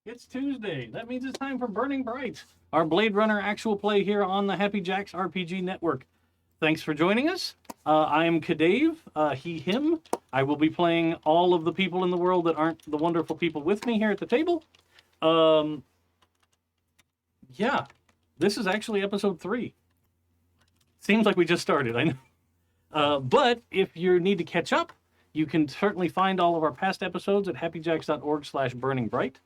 It's Tuesday. That means it's time for Burning Bright, our Bladerunner actual play here on the Happy Jacks RPG Network. Thanks for joining us. I am CADave, he, him. I will be playing all of the people in the world that aren't the wonderful people with me here at the table. Yeah, this is actually episode 3. Seems like we just started, I know. But if you need to catch up, you can certainly find all of our past episodes at happyjacks.org/burningbright.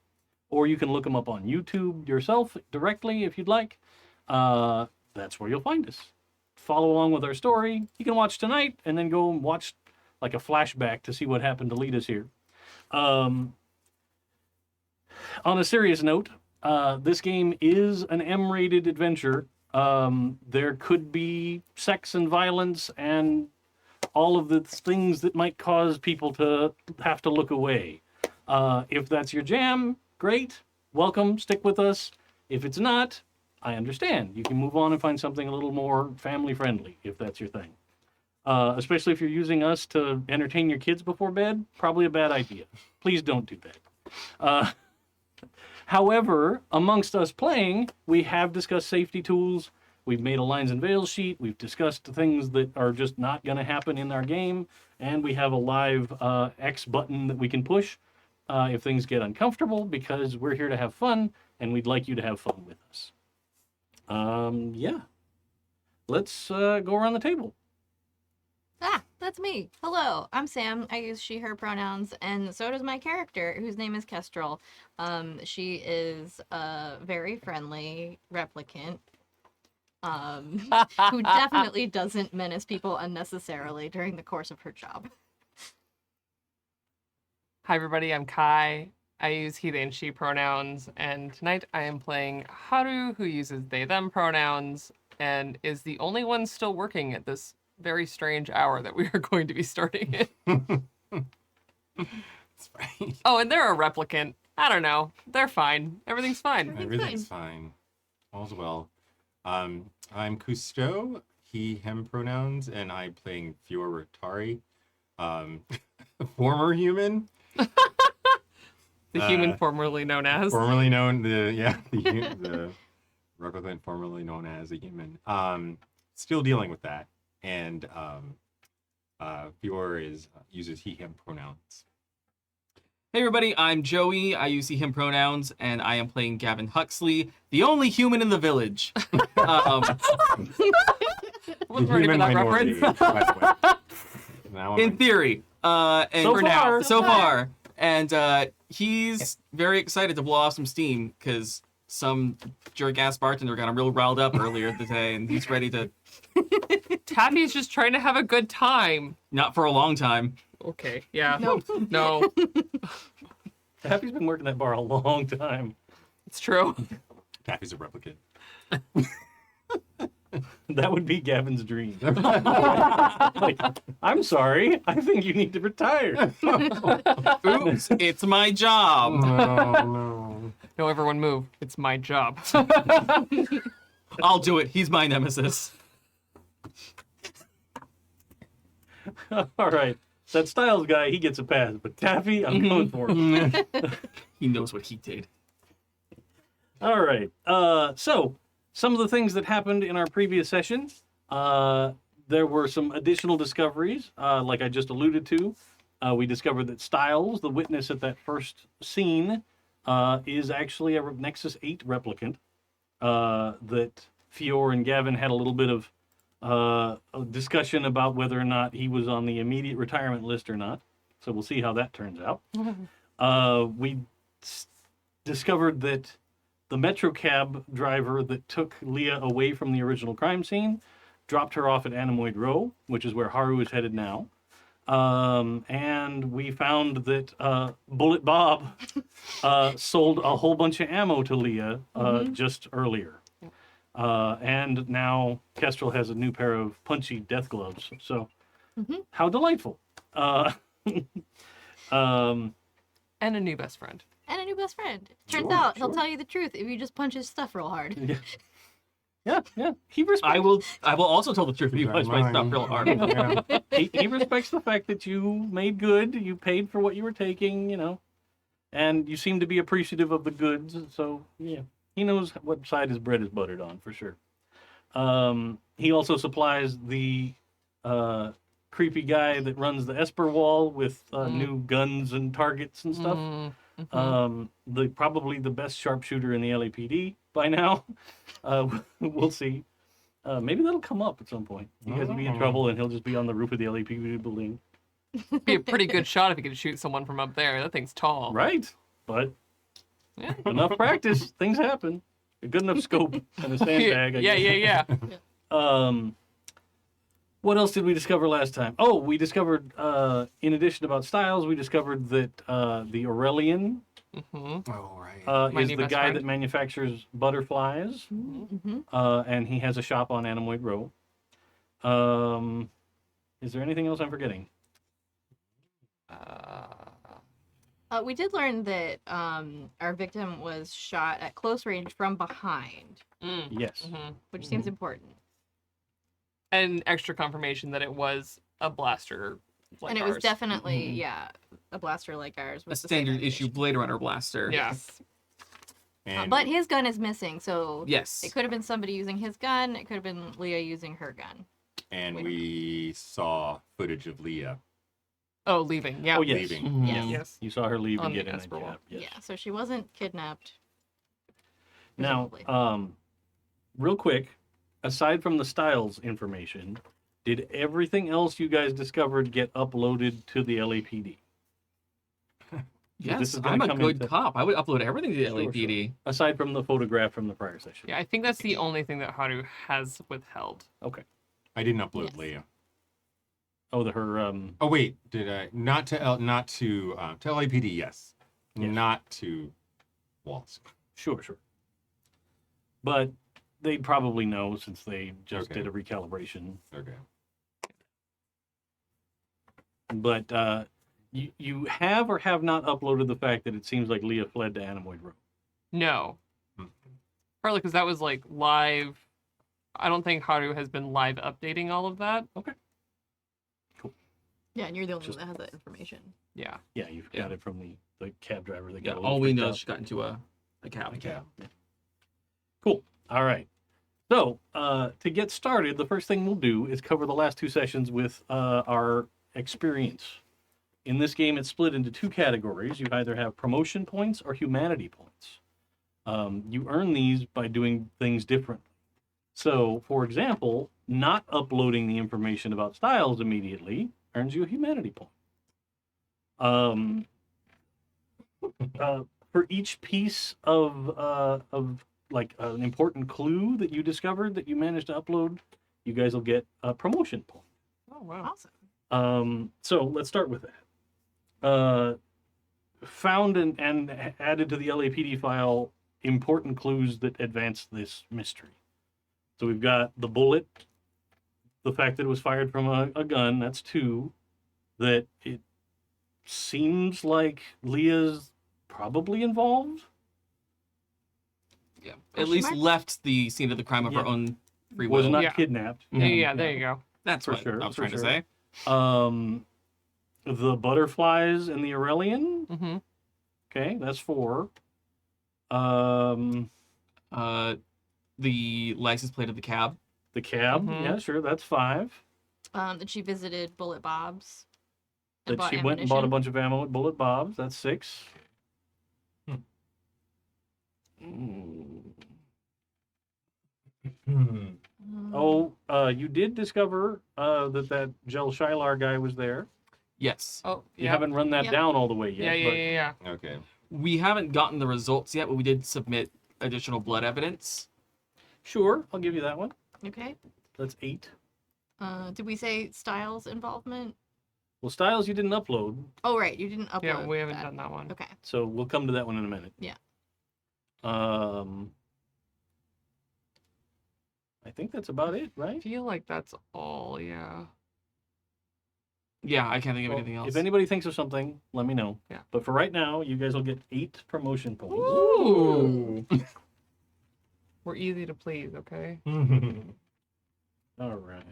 Or you can look them up on YouTube yourself directly if you'd like. That's where you'll find us. Follow along with our story. You can watch tonight and then go and watch like a flashback to see what happened to lead us here. On a serious note, this game is an M-rated adventure. There could be sex and violence and all of the things that might cause people to have to look away. If that's your jam, great. Welcome. Stick with us. If it's not, I understand. You can move on and find something a little more family-friendly, if that's your thing. Especially if you're using us to entertain your kids before bed, probably a bad idea. Please don't do that. However, amongst us playing, we have discussed safety tools. We've made a lines and veils sheet. We've discussed things that are just not going to happen in our game. And we have a live X button that we can push if things get uncomfortable, because we're here to have fun, and we'd like you to have fun with us. Yeah. Let's go around the table. That's me. Hello, I'm Sam. I use she, her pronouns, and so does my character, whose name is Kestrel. She is a very friendly replicant, who definitely doesn't menace people unnecessarily during the course of her job. Hi everybody, I'm Kai. I use he, they, and she pronouns, and tonight I am playing Haru, who uses they, them pronouns, and is the only one still working at this very strange hour that we are going to be starting in. That's right. Oh, and they're a replicant. I don't know. They're fine. Everything's fine. Everything's fine. All's well. I'm Cousteau, he, him pronouns, and I'm playing Fjor Rotari, former human. The human formerly known as. Formerly known, the replicant formerly known as a human. Still dealing with that. And Fjor uses he, him pronouns. Hey everybody, I'm Joey. I use he, him pronouns, and I am playing Gavin Huxley, the only human in the village. Wasn't ready for that reference. By the way. In theory. And so far. And he's very excited to blow off some steam, because some jerk-ass bartender got him real riled up earlier today, and he's ready to... Taffy's just trying to have a good time. Not for a long time. Okay, yeah. Nope. No. Taffy's been working that bar a long time. It's true. Taffy's a replicant. That would be Gavin's dream. Like, I'm sorry. I think you need to retire. Oops, it's my job. No. No, everyone move. It's my job. I'll do it. He's my nemesis. All right. That Styles guy, he gets a pass. But Taffy, I'm going for him. He knows what he did. All right. So, some of the things that happened in our previous session, there were some additional discoveries, like I just alluded to. We discovered that Styles, the witness at that first scene, is actually a Nexus 8 replicant. That Fjor and Gavin had a little bit of a discussion about whether or not he was on the immediate retirement list or not. So we'll see how that turns out. We discovered that the Metro cab driver that took Leah away from the original crime scene dropped her off at Anemoid Row, which is where Haru is headed now. And we found that Bullet Bob sold a whole bunch of ammo to Leah just earlier. And now Kestrel has a new pair of punchy death gloves. So, how delightful. And a new best friend. And a new best friend. Turns Sure, out sure. he'll tell you the truth if you just punch his stuff real hard. Yeah. He respects. I will also tell the truth if you punch my stuff real hard. Yeah. He respects the fact that you made good. You paid for what you were taking. You know. And you seem to be appreciative of the goods, so yeah, he knows what side his bread is buttered on for sure. He also supplies the creepy guy that runs the Esper wall with new guns and targets and stuff. Probably the best sharpshooter in the LAPD by now. We'll see. Maybe that'll come up at some point. You guys will be in trouble, and he'll just be on the roof of the LAPD building. Be a pretty good shot if you could shoot someone from up there. That thing's tall. Right, but Yeah. enough practice, things happen. A good enough scope and a sandbag. I Yeah. guess. What else did we discover last time? Oh, we discovered, in addition about styles, we discovered that the Aurelian Mm-hmm. Oh, right. My is new the best guy friend. that manufactures butterflies, Mm-hmm. and he has a shop on Anemoid Row. Is there anything else I'm forgetting? We did learn that our victim was shot at close range from behind, Yes. Mm-hmm. which seems important. And extra confirmation that it was a blaster. Like And it was ours. definitely, yeah, a blaster like ours. A With the same standard issue ammunition. Bladerunner blaster. Yeah. Yes. And But his gun is missing, so Yes. it could have been somebody using his gun. It could have been Leah using her gun. and Wait a we saw footage of Leah Oh, leaving. Yeah. Oh, yes. leaving. Mhm. Yes. Yes. You saw her leave On and the get in a Esper wall. cab. Yes. Yeah, so she wasn't kidnapped. Now, presumably. real quick, aside from the styles information, did everything else you guys discovered get uploaded to the LAPD? This Yes, is gonna I'm a come good into- cop. I would upload everything to the Sure, LAPD. Aside from the photograph from the prior session. Yeah, I think that's the only thing that Haru has withheld. Okay. I didn't upload Yes. Leah. Oh, her Oh wait, did I not to LAPD? Yes, Yes. not to Walls. Sure. But they'd probably know since they just Okay. did a recalibration. Okay. But you have or have not uploaded the fact that it seems like Leah fled to Anemoid Row. No. Hmm. Partly because that was like live. I don't think Haru has been live updating all of that. Yeah, and you're the only Just- one that has that information. Yeah. Yeah, you've got it from the cab driver that Yeah, got a all little we freaked know out. is she got into a cab. Okay. Cool. All right. So, to get started, the first thing we'll do is cover the last two sessions with our experience. In this game, it's split into two categories. You either have promotion points or humanity points. You earn these by doing things differently. So, for example, not uploading the information about styles immediately earns you a humanity point. For each piece of like an important clue that you discovered that you managed to upload, you guys will get a promotion point. Oh wow. Awesome. So let's start with that. Found and added to the LAPD file important clues that advance this mystery. So we've got the bullet, the fact that it was fired from a gun, that's 2. That it seems like Leah's probably involved. Yeah. Oh, At she least might- left the scene of the crime of her Yeah. own free Was will. not Yeah. kidnapped. Yeah, there you go. That's For what sure, I was for trying to sure. say. The butterflies in the Aurelian. Mm-hmm. Okay, that's 4. The license plate of the cab. The cab. Mhm. Yeah, sure, that's 5. That she visited Bullet Bob's. and That bought she went and bought a ammunition. bunch of ammo at Bullet Bob's. That's 6. Oh, you did discover that Jel Shilar guy was there. Yes. Oh, You yeah. haven't run that Yep. down all the way Yeah, yet. yeah, but yeah, yeah. Okay. We haven't gotten the results yet, but we did submit additional blood evidence. Sure, I'll give you that one. Okay. That's 8. Did we say Styles' involvement? Well, Styles you didn't upload, Oh, right. You didn't upload. Yeah, we haven't that. done that one. Okay. so we'll come to that one in a minute. Yeah. I think that's about it, I right? feel like that's all, yeah. Yeah, I can't think of Well, anything else. If anybody thinks of something, let me know. Yeah. But for right now, you guys will get 8 promotion points. Ooh. We're easy to please, okay? All right.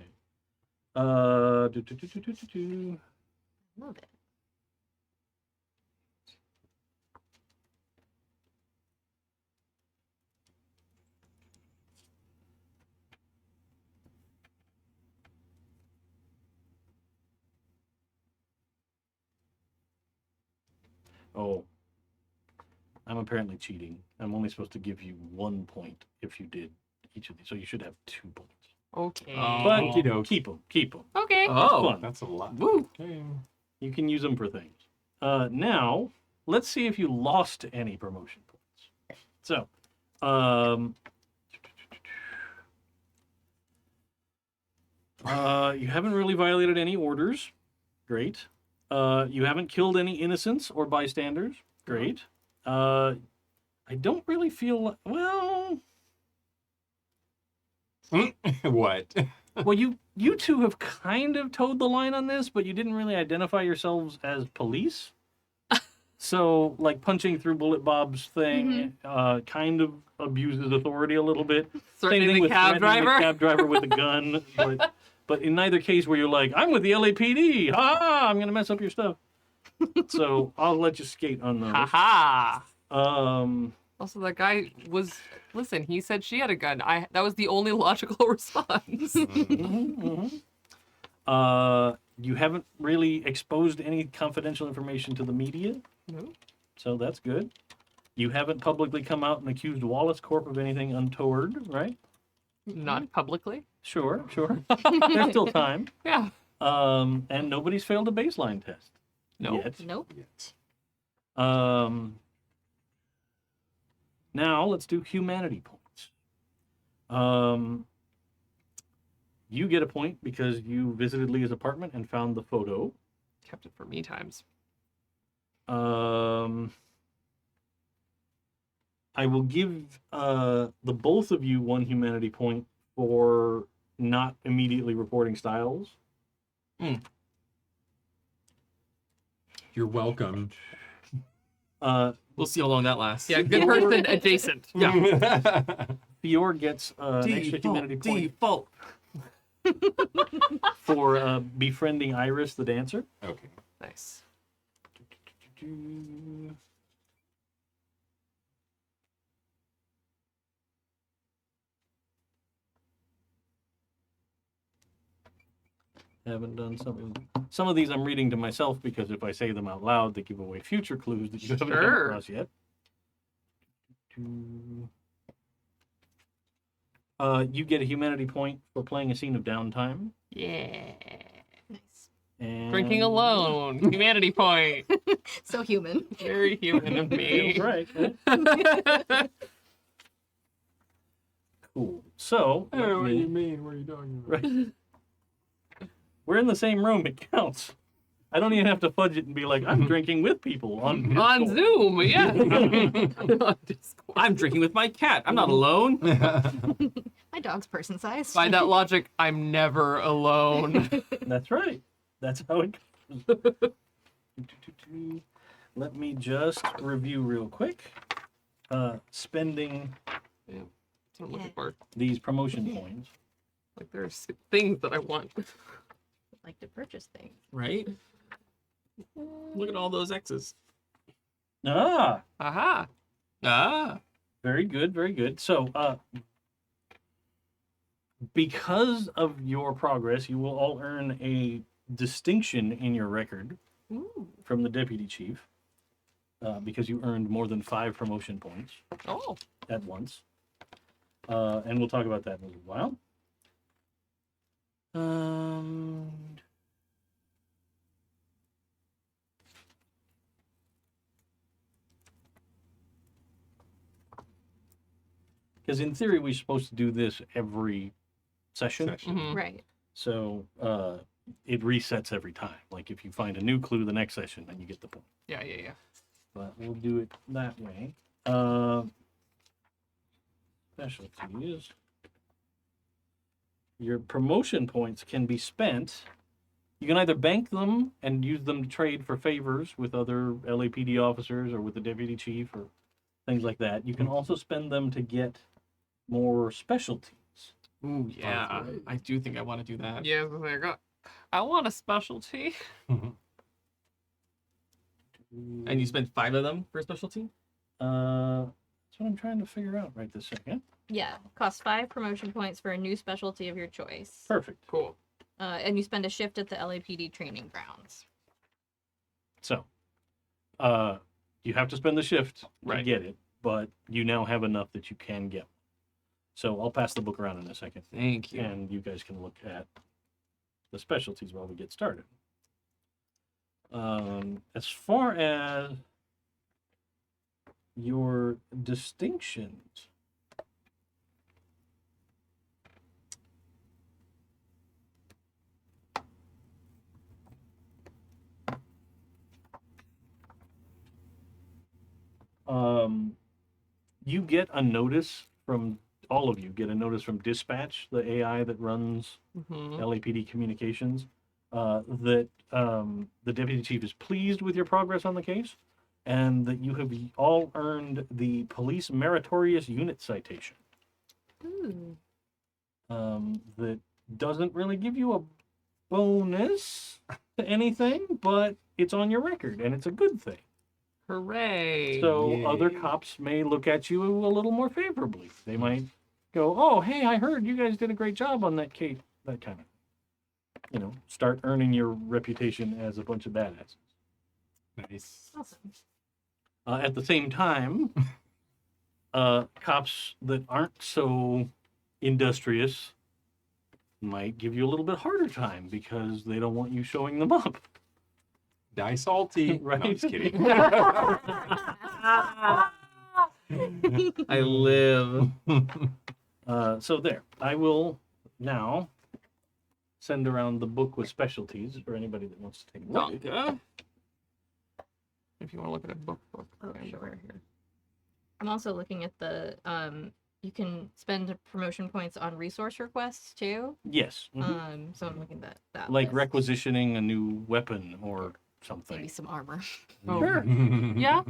Love it. Oh. I'm apparently cheating. I'm only supposed to give you 1 point if you did each of these. So you should have 2 points. Okay. But Okey-doke. keep them. Okay. Oh. Fun. That's a lot. Woo. Okay. You can use them for things. Now, let's see if you lost any promotion points. So, you haven't really violated any orders. Great. You haven't killed any innocents or bystanders. Great. I don't really feel well. What? Well, you two have kind of towed the line on this, but you didn't really identify yourselves as police. So, like punching through Bullet Bob's thing, kind of abuses authority a little bit. Certainly the with cab threatening driver. the cab driver with a gun, but in neither case where you're like, I'm with the LAPD. Ha! I'm gonna mess up your stuff. So I'll let you skate on those. Haha. Also, that guy was. Listen, he said she had a gun. That was the only logical response. You haven't really exposed any confidential information to the media. No. So that's good. You haven't publicly come out and accused Wallace Corp of anything untoward, right? Not publicly. Sure. There's still time. Yeah. And nobody's failed a baseline test. No. Yet. Nope. Now let's do humanity points. You get a point because you visited Leah's apartment and found the photo. Kept it for me times. I will give the both of you 1 humanity point for not immediately reporting Styles. You're welcome. We'll see how long that lasts. Yeah, good person adjacent. Yeah. Fjor gets an extra humanity point Default. for befriending Iris the dancer. Okay. Nice. Haven't done some of these I'm reading to myself because if I say them out loud, they give away future clues that you haven't come Sure. across yet. You get a humanity point for playing a scene of downtime. Yeah. Nice. And Drinking alone. Humanity point. So human. Very human of me. Feels right. Right? Cool. So, I don't know what let you me- mean. What are you talking about? right. We're in the same room. It counts. I don't even have to fudge it and be like, I'm drinking with people on On Discord. Zoom, yeah. On Discord. I'm drinking with my cat. I'm not alone. My dog's person sized. By that logic, I'm never alone. That's right. That's how it goes. Let me just review real quick. Spending Yeah, that's what I'm looking for. these promotion points. Like there's things that I want. Like to purchase things. Right? Look at all those X's. Ah, Aha. Ah. very good, very good. So, because of your progress, you will all earn a distinction in your record Ooh. from the deputy chief, because you earned more than 5 promotion points Oh. at once. And we'll talk about that in a little while. Because in theory, we're supposed to do this every session. Mhm. Right. So it resets every time. Like if you find a new clue the next session, then you get the point. Yeah, yeah, yeah. But we'll do it that way. Specialties. Your promotion points can be spent. You can either bank them and use them to trade for favors with other LAPD officers or with the deputy chief or things like that. You can also spend them to get more specialties. Ooh, yeah. I do think I want to do that. Yeah, I want a specialty. And you spend 5 of them for a specialty? That's what I'm trying to figure out right this second. Yeah. Costs 5 promotion points for a new specialty of your choice. Perfect. Cool. And you spend a shift at the LAPD training grounds. So, You have to spend the shift to Right. get it, but you now have enough that you can get. So I'll pass the book around in a second, Thank you. and you guys can look at the specialties while we get started. As far as your distinctions, you get a notice from all of you get a notice from Dispatch, the AI that runs Mhm. LAPD communications, that the deputy chief is pleased with your progress on the case, and that you have all earned the police meritorious unit citation. Ooh. That doesn't really give you a bonus to anything, but it's on your record, and it's a good thing. Hooray. So other Yay. cops may look at you a little more favorably. They might go, "Oh, hey, I heard you guys did a great job on that case." That kind of, start earning your reputation as a bunch of badasses. Nice. Awesome. At the same time, cops that aren't so industrious might give you a little bit harder time because they don't want you showing them up. Die salty. Right? No, I'm just kidding. I live. So there. I will now send around the book with specialties for anybody that wants to take a look. Donka. If you want to look at a book. Oh, and sure. over here. I'm also looking at the you can spend promotion points on resource requests too. Yes. Mhm. So I'm looking at that. Like list. requisitioning a new weapon or Maybe something. some armor. Oh. Sure. Yeah.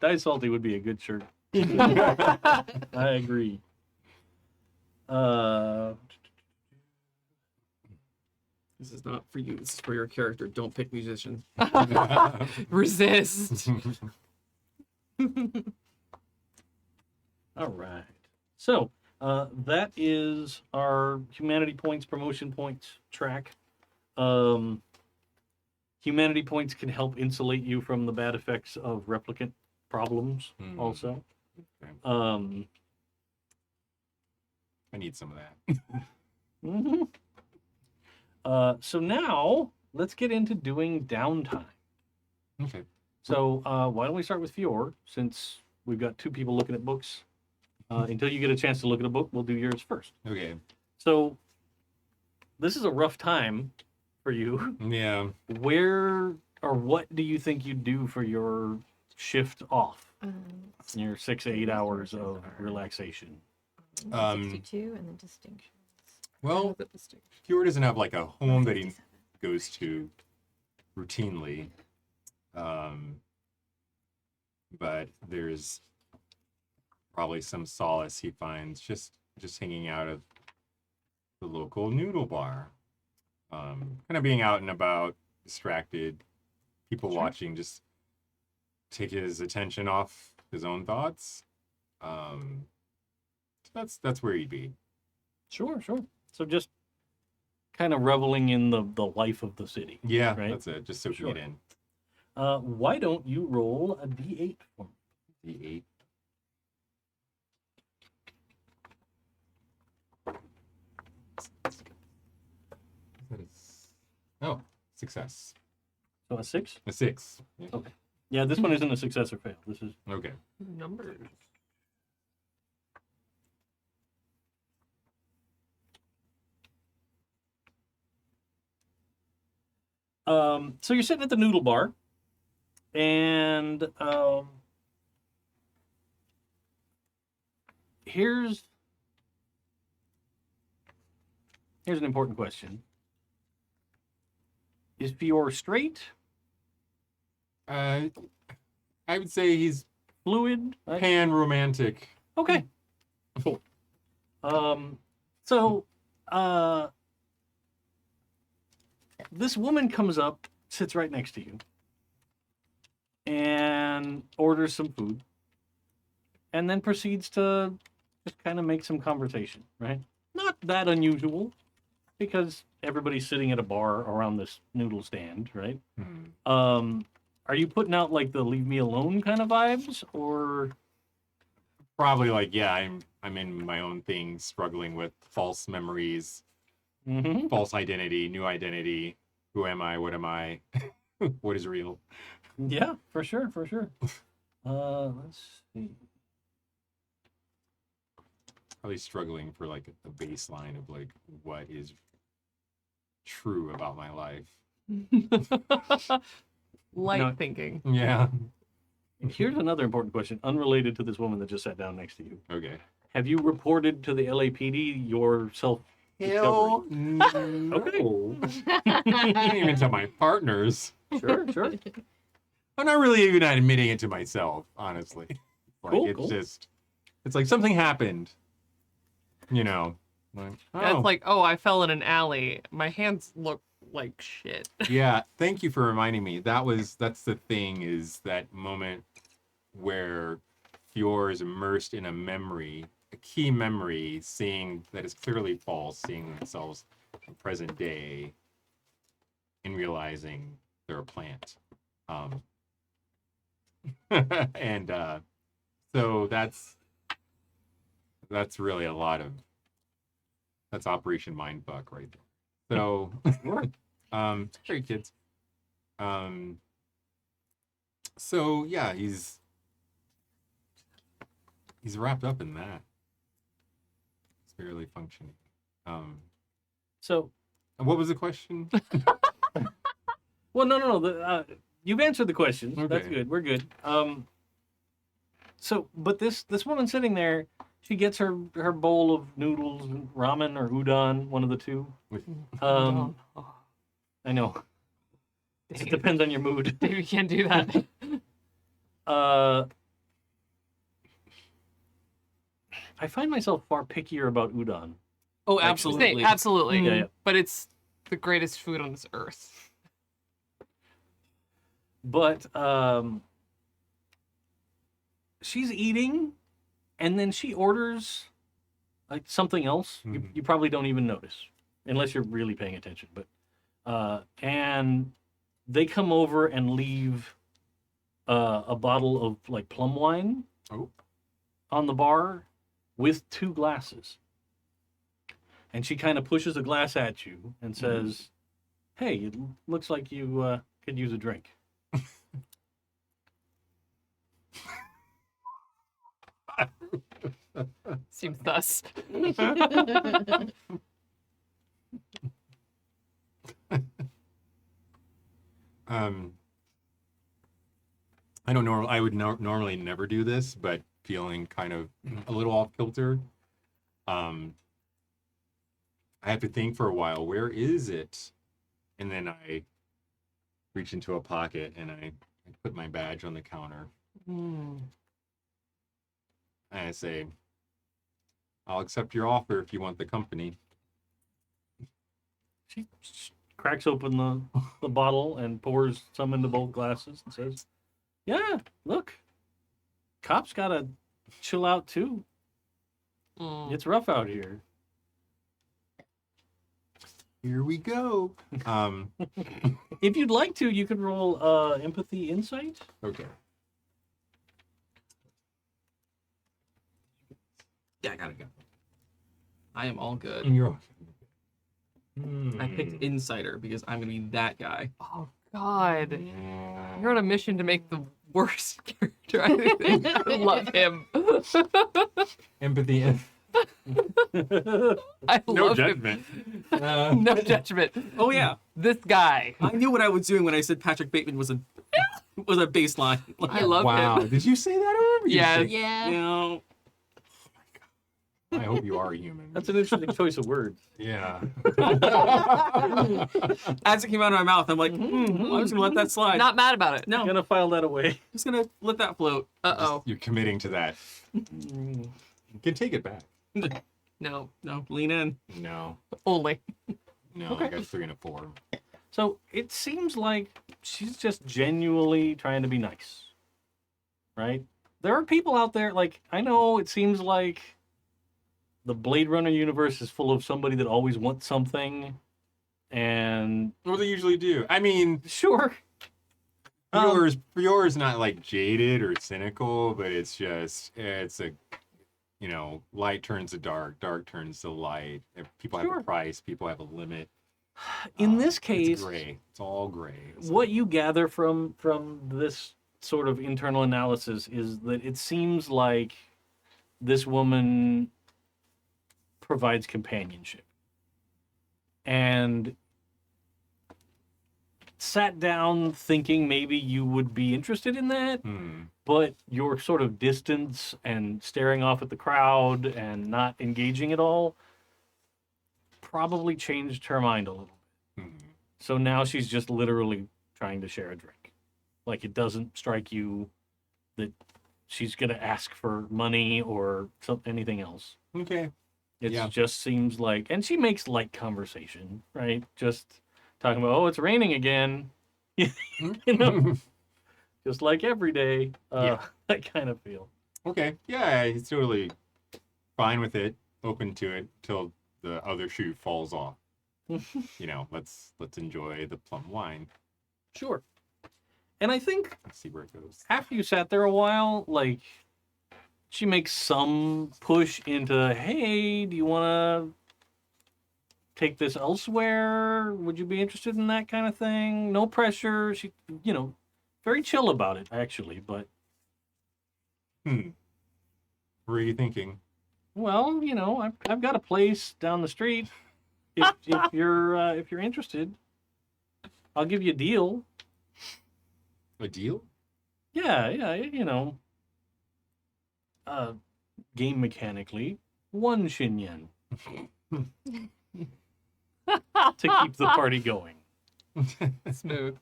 Die Salty would be a good shirt. I agree. This is not for you. This is for your character. Don't pick musicians. Resist. All right. So that is our humanity points, promotion points track. Humanity points can help insulate you from the bad effects of replicant problems also. Okay. I need some of that. Mhm. So now let's get into doing downtime. Okay. So why don't we start with Fjor, since we've got two people looking at books. Until you get a chance to look at a book, we'll do yours first. Okay. So this is a rough time for you. Yeah. Where or what do you think you'd do for your shift off? Your 6 to 8 hours of relaxation. 62 and then distinctions. Well, Fjord doesn't have like a home that he goes to routinely. But there's probably some solace he finds just hanging out at the local noodle bar. Kind of being out and about, distracted, people watching, just take his attention off his own thoughts. That's where he'd be. Sure. So just kind of reveling in the life of the city. Yeah, Right. that's it. Just soaking Sure. it in. Why don't you roll a D8 for me? The 8. Oh, success. So a 6? A 6. Yeah. Okay. Yeah, this one isn't a success or fail. This is Okay. Numbers. so you're sitting at the noodle bar, and here's an important question. Is Fjord straight, I would say he's fluid? pan-romantic. Okay. Cool. So this woman comes up, sits right next to you, and orders some food, and then proceeds to just kind of make some conversation, right? Not that unusual. because everybody's sitting at a bar around this noodle stand, right? Hmm. Are you putting out like the leave me alone kind of vibes, or Probably like, yeah, I'm in my own thing, struggling with false memories, false identity, new identity. Who am I? What am I? What is real? Yeah, for sure, for sure. Let's see. Probably struggling for like a baseline of like what is true about my life. Light No. thinking. Yeah. Here's another important question, unrelated to this woman that just sat down next to you. Okay. Have you reported to the LAPD your self? Hell no. I didn't even tell my partners. Sure, sure. I'm not really even admitting it to myself, honestly. Like Cool, it's cool. just, it's like something happened. You know. Like, Yeah, it's like, oh, I fell in an alley. My hands look like shit. yeah, thank you for reminding me. That's the thing, is that moment where Fjor is immersed in a memory, a key memory, seeing that is clearly false, seeing themselves in present day, and realizing they're a plant. And so that's really a lot of, that's Operation Mindfuck right there. So sorry kids. So yeah, he's wrapped up in that. He's barely functioning. So, What was the question? well, no. You've answered the questions. That's Okay. good. We're good. So, but this woman sitting there, she gets her bowl of noodles, ramen or udon, one of the two. Oh, I know. It Dave. depends on your mood. Dave, you can't do that. I find myself far pickier about udon. Oh, Actually. absolutely. Absolutely. Yeah, yeah. But it's the greatest food on this earth. But she's eating, and then she orders like something else. Mhm. You probably don't even notice unless you're really paying attention. But and they come over and leave a bottle of like plum wine Oh. on the bar with 2 glasses. And she kind of pushes a glass at you and says, "Hey, it looks like you could use a drink." Seems thus. I don't know. I would normally never do this, but feeling kind of a little off kilter. I have to think for a while. Where is it? And then I reach into a pocket and I put my badge on the counter and I say, "I'll accept your offer if you want the company." She cracks open the bottle and pours some into both glasses and says, "Yeah, look, cops gotta chill out too. It's rough out here." Here we go. If you'd like to, you could roll empathy insight. Okay. Yeah, I gotta go. I am all good. You're. I picked Insider because I'm gonna be that guy. Oh, God. You're on a mission to make the worst character. I love him. Empathy. I No love judgment. him. No judgment. Oh yeah, This guy. I knew what I was doing when I said Patrick Bateman was a baseline. I love Wow. him. Did you say that? I remember you Yes. saying- Yeah. You know, I hope you are human. That's an interesting choice of words. Yeah. as it came out of my mouth, I'm like, I'm just gonna let that slide. Not mad about it. no, I'm gonna file that away. just gonna let that float. Uh-oh. You're committing to that. You can take it back. No. No, lean in. No. Only. No. I got 3 and a 4. So it seems like she's just genuinely trying to be nice, right? There are people out there, like, I know it seems like the Blade Runner universe is full of somebody that always wants something, and What do they usually do? I mean, sure. Fjor is not like jaded or cynical, but it's a light turns to dark, dark turns to light. If people have Sure. a price, people have a limit. In this It's case, gray. It's all gray. what you gather from this sort of internal analysis is that it seems like this woman provides companionship and sat down thinking maybe you would be interested in that, but your sort of distance and staring off at the crowd and not engaging at all probably changed her mind a little bit. So now she's just literally trying to share a drink. Like, it doesn't strike you that she's going to ask for money or anything else. Okay. It Yeah. just seems like, and she makes light conversation, right? Just talking about, oh, it's raining again. You know, just like every day. Yeah. That kind of feel. Okay. Yeah, he's totally fine with it, open to it till the other shoe falls off. Let's enjoy the plum wine. Sure. And I think Let's see where it goes. after you sat there a while, like, she makes some push into, hey, do you want to take this elsewhere? Would you be interested in that kind of thing? No pressure. She, very chill about it, actually. But, What are you thinking? well, I've got a place down the street. If you're interested, I'll give you a deal. A deal? Yeah, game mechanically, 1 Shin Yen to keep the party going. Smooth.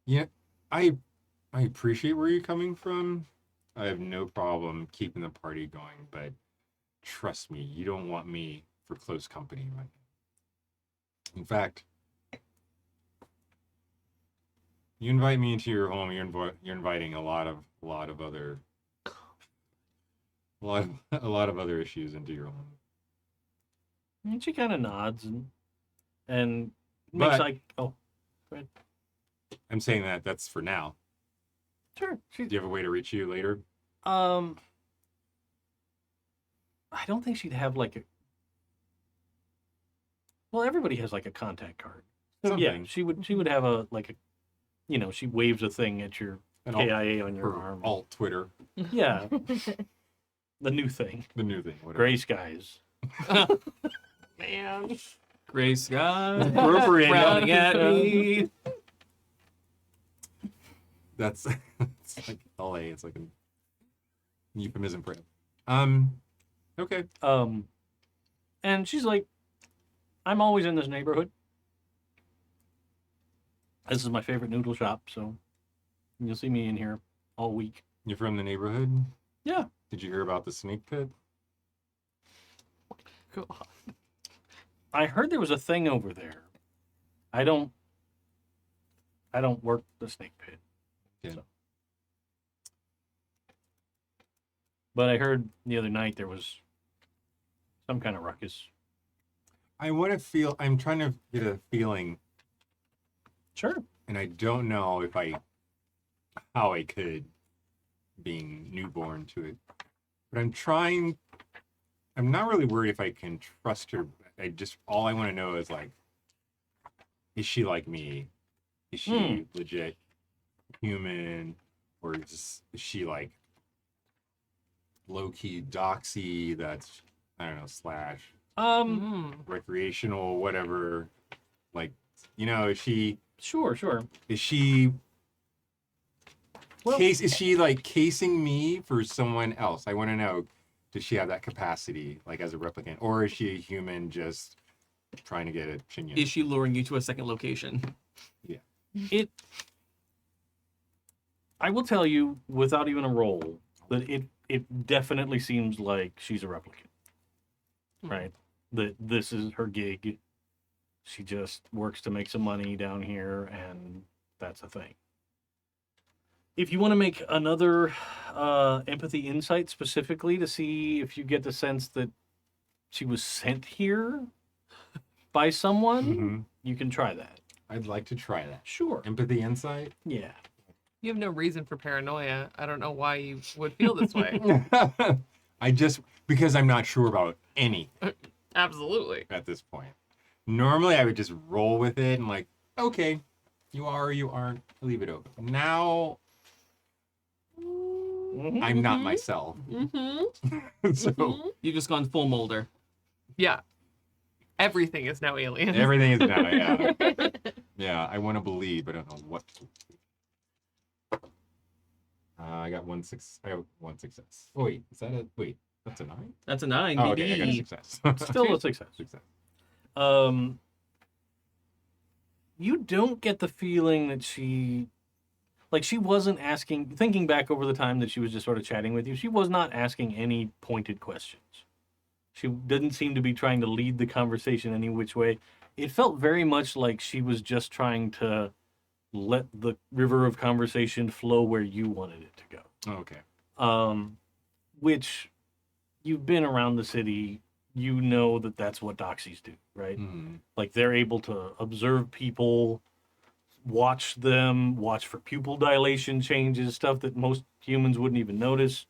Yeah, I appreciate where you're coming from. I have no problem keeping the party going, but trust me, you don't want me for close company right now. In fact, you invite me into your home, you're inviting a lot of other issues into your home. And she kind of nods and makes But- like, oh, go ahead. I'm saying that's for now. Sure. Do you have a way to reach you later? I don't think she'd have like a. Well, everybody has like a contact card. So yeah, Something. she would have a like a, she waves a thing at your An KIA on your Her arm. alt Twitter, Yeah, the new thing. the new thing, whatever. Gray skies. Man. Gray sky, Appropriate. frowning at me. That's it's like LA. It's like a euphemism for it. Okay. And she's like, I'm always in this neighborhood. This is my favorite noodle shop, so you'll see me in here all week. You're from the neighborhood? Yeah. Did you hear about the snake pit? Cool. I heard there was a thing over there. I don't work the snake pit. Yeah. So. But I heard the other night there was some kind of ruckus. I'm trying to get a feeling, Sure. and I don't know how I could, being newborn to it. But I'm not really worried if I can trust her. All I want to know is, like, is she like me? Is she legit human? Or is she like low-key doxy that's, I don't know, slash recreational, whatever. Like, is she Sure. Well- is she like casing me for someone else? I want to know, does she have that capacity, like, as a replicant, or is she a human just trying to get a Shinyan? Is she luring you to a second location? I will tell you, without even a roll, that it definitely seems like she's a replicant. Right? That this is her gig. She just works to make some money down here, and that's a thing. If you want to make another empathy insight specifically to see if you get the sense that she was sent here by someone, Mhm. you can try that. I'd like to try that. Sure. Empathy insight. Yeah. You have no reason for paranoia. I don't know why you would feel this way. Because I'm not sure about anything Absolutely. at this point. Normally I would just roll with it and like, okay, you are or you aren't, leave it open. Now I'm not myself. So You've just gone full Mulder. Yeah. Everything is now alien. everything is now, yeah. Yeah, I want to believe, but I don't know what to believe. I got one success. Oh, wait, is that a, wait, that's a 9? That's a 9. Oh, okay, I got a BB. success. Still a success. Success. You don't get the feeling that she wasn't asking, thinking back over the time that she was just sort of chatting with you, she was not asking any pointed questions. She didn't seem to be trying to lead the conversation any which way. It felt very much like she was just trying to let the river of conversation flow where you wanted it to go. Okay. Which you've been around the city, you know that that's what doxies do, right? Mhm. Like they're able to observe people, watch them, watch for pupil dilation changes, stuff that most humans wouldn't even notice,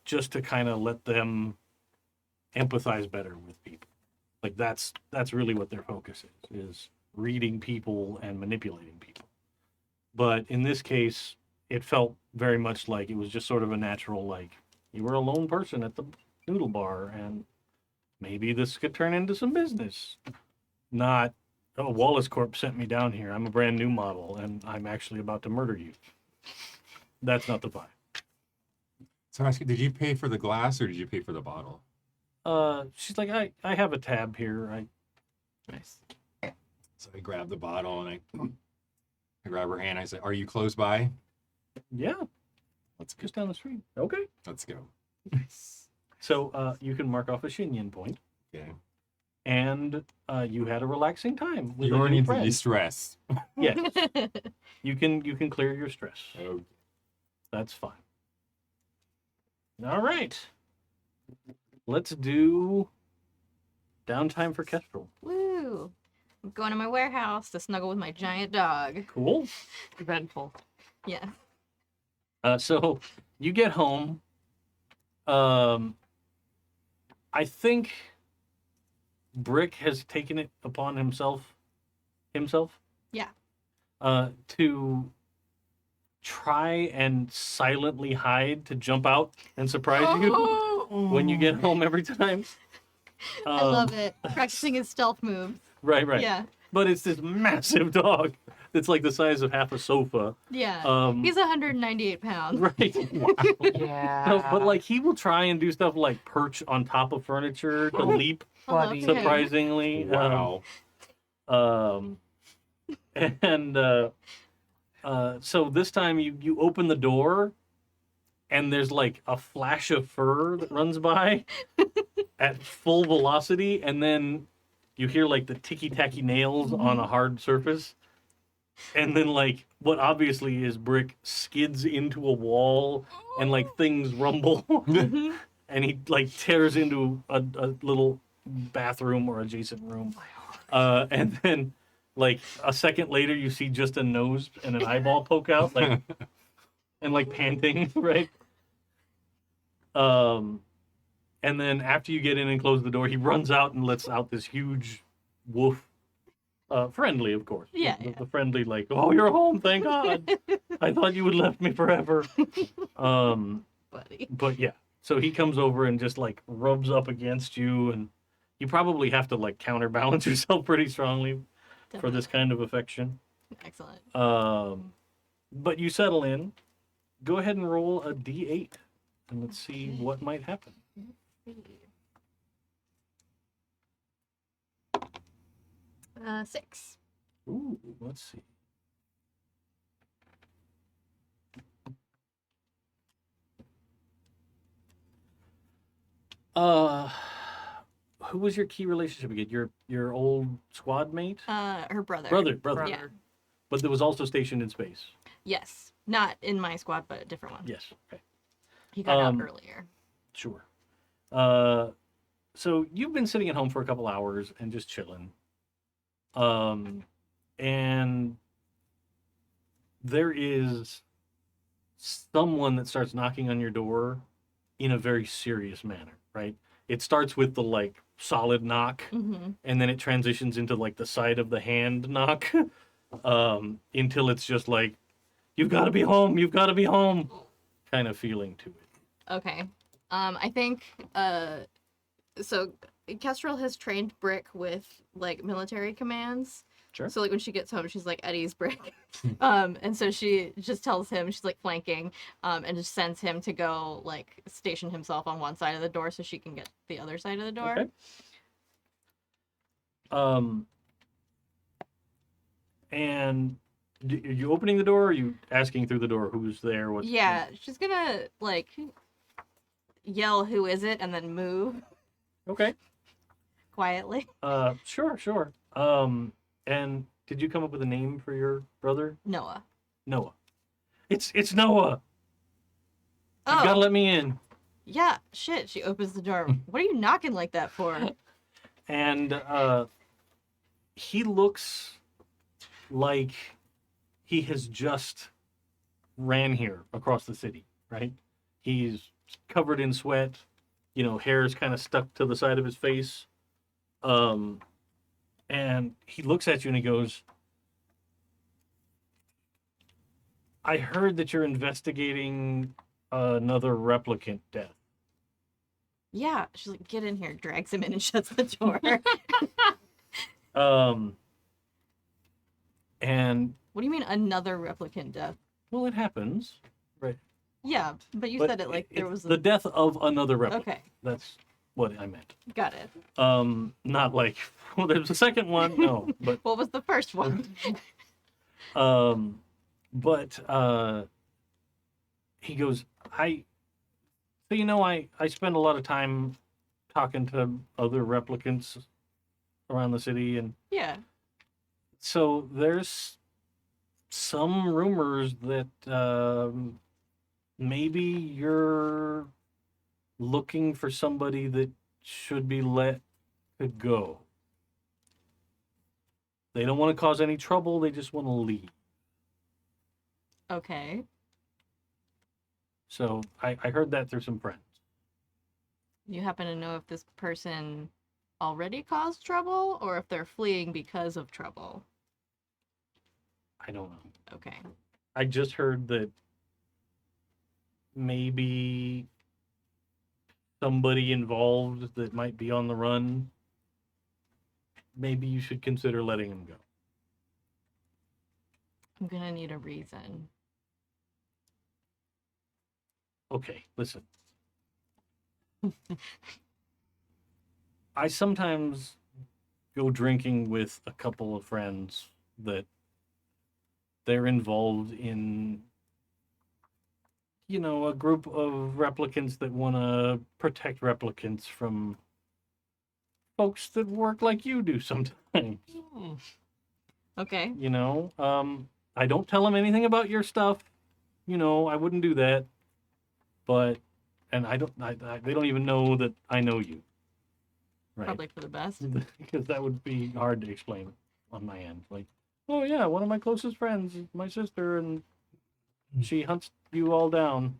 just to kind of let them empathize better with people. Like that's really what their focus is reading people and manipulating people. But in this case, it felt very much like it was just sort of a natural, like, you were a lone person at the noodle bar and maybe this could turn into some business. Not, oh, Wallace Corp sent me down here. I'm a brand new model and I'm actually about to murder you. That's not the vibe. So I ask you, did you pay for the glass or did you pay for the bottle? She's like, I have a tab here. Nice. So I grab the bottle and I grab her hand. I say, "Are you close by?" Yeah, Let's go. just down the street. Okay. Let's go. Nice. So you can mark off a Shinyan point, Okay. and you had a relaxing time with You a already new need to friend. de-stress. Yes, you can clear your stress. Okay. That's fine. All right. Let's do downtime for Kestrel. Woo! I'm going to my warehouse to snuggle with my giant dog. Cool. Eventful. Yeah. So you get home. I think Brick has taken it upon himself, Yeah. to try and silently hide to jump out and surprise you when you get home every time. I love it. Practicing his stealth moves. Right. Yeah. But it's this massive dog that's like the size of half a sofa. Yeah. He's 198 pounds. Right. Yeah. No, but like he will try and do stuff like perch on top of furniture to leap I love Buddy. him. surprisingly. Wow. And so this time you open the door and there's like a flash of fur that runs by at full velocity, and then you hear like the ticky-tacky nails on a hard surface, and then like what obviously is Brick skids into a wall and like things rumble and he like tears into a little bathroom or adjacent room, and then like a second later you see just a nose and an eyeball poke out, like and like panting, right? And then after you get in and close the door, he runs out and lets out this huge woof. Friendly, of course. Yeah, The friendly, like, oh, you're home, thank God. I thought you would left me forever. Buddy. But yeah, so he comes over and just like rubs up against you, and you probably have to like counterbalance yourself pretty strongly for this kind of affection. Excellent. But you settle in. Go ahead and roll a d8, and let's see what might happen. 6. Ooh, let's see. Who was your key relationship again? Your old squad mate? Her brother. Brother. Yeah. But that was also stationed in space. Yes. Not in my squad, but a different one. Yes. Okay. He got out earlier. Sure. So you've been sitting at home for a couple hours and just chilling. And there is someone that starts knocking on your door in a very serious manner, right? It starts with the like solid knock, Mm-hmm. and then it transitions into like the side of the hand knock, until it's just like, you've got to be home, you've got to be home, kind of feeling to it. Okay. I think so Kestrel has trained Brick with like military commands. Sure. So like when she gets home, she's like Eddie's Brick. And so she just tells him, she's like flanking, and just sends him to go like station himself on one side of the door so she can get the other side of the door. Okay. And are you opening the door, or are you asking through the door who's there? What's Yeah, she's gonna like yell, "Who is it?" and then move Okay. quietly. Sure. And did you come up with a name for your brother? Noah. Noah. It's Noah. You Oh, gotta let me in. yeah. Shit. She opens the door. What are you knocking like that for? And he looks like he has just ran here across the city, right? He's covered in sweat, hair's kind of stuck to the side of his face. And he looks at you and he goes, I heard that you're investigating another replicant death. Yeah. She's like, "Get in here." Drags him in and shuts the door. And What do you mean another replicant death? well, it happens, right? Yeah, but you But said it like there was the death of another replicant. Okay, That's what I meant. got it. Not like, well, there's a second one. No, but What was the first one? he goes, I spend a lot of time talking to other replicants around the city, and Yeah. so there's some rumors that maybe you're looking for somebody that should be let to go. They don't want to cause any trouble, they just want to leave. Okay. So I heard that through some friends. You happen to know if this person already caused trouble or if they're fleeing because of trouble? I don't know. Okay. I just heard that maybe somebody involved that might be on the run, maybe you should consider letting him go. I'm gonna need a reason. Okay, listen. I sometimes go drinking with a couple of friends that they're involved in, a group of replicants that want to protect replicants from folks that work like you do sometimes. Okay. I don't tell them anything about your stuff. I wouldn't do that. But, and they don't even know that I know you. Right. Probably for the best. Because that would be hard to explain on my end. Like, oh yeah, one of my closest friends is my sister, and she hunts you all down.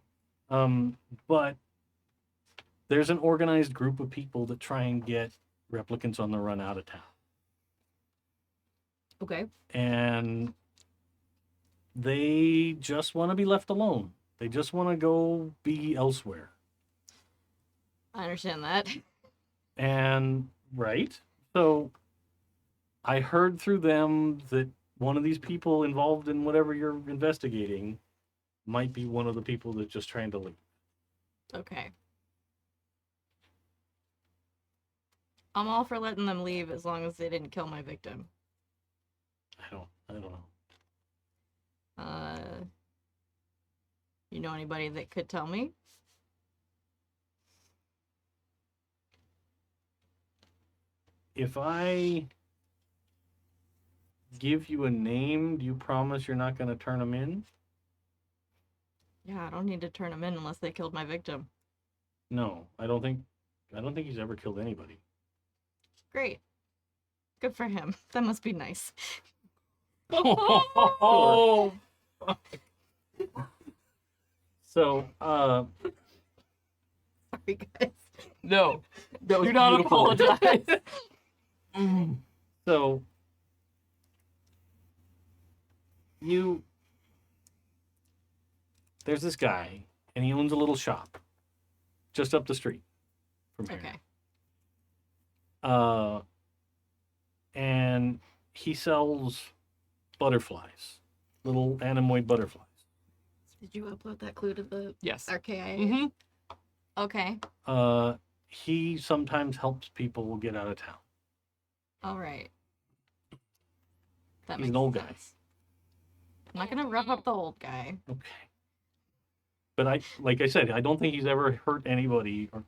But there's an organized group of people that try and get replicants on the run out of town. Okay. And they just want to be left alone. They just want to go be elsewhere. I understand that. And, right? So I heard through them that one of these people involved in whatever you're investigating might be one of the people that's just trying to leave. Okay. I'm all for letting them leave as long as they didn't kill my victim. I don't know. You know anybody that could tell me? If I give you a name, do you promise you're not going to turn them in? Yeah, I don't need to turn them in unless they killed my victim. No, I don't think he's ever killed anybody. Great. Good for him. That must be nice. Oh. So, Sorry, guys. No, That was do not beautiful. apologize. so there's this guy, and he owns a little shop just up the street from here. Okay. And he sells butterflies, little anemoid butterflies. Did you upload that clue to the Yes. RKIA? Mm-hmm. Okay. He sometimes helps people get out of town. All right. That He's an makes old guy. sense. I'm not gonna rough up the old guy. Okay. But like I said, I don't think he's ever hurt anybody. Or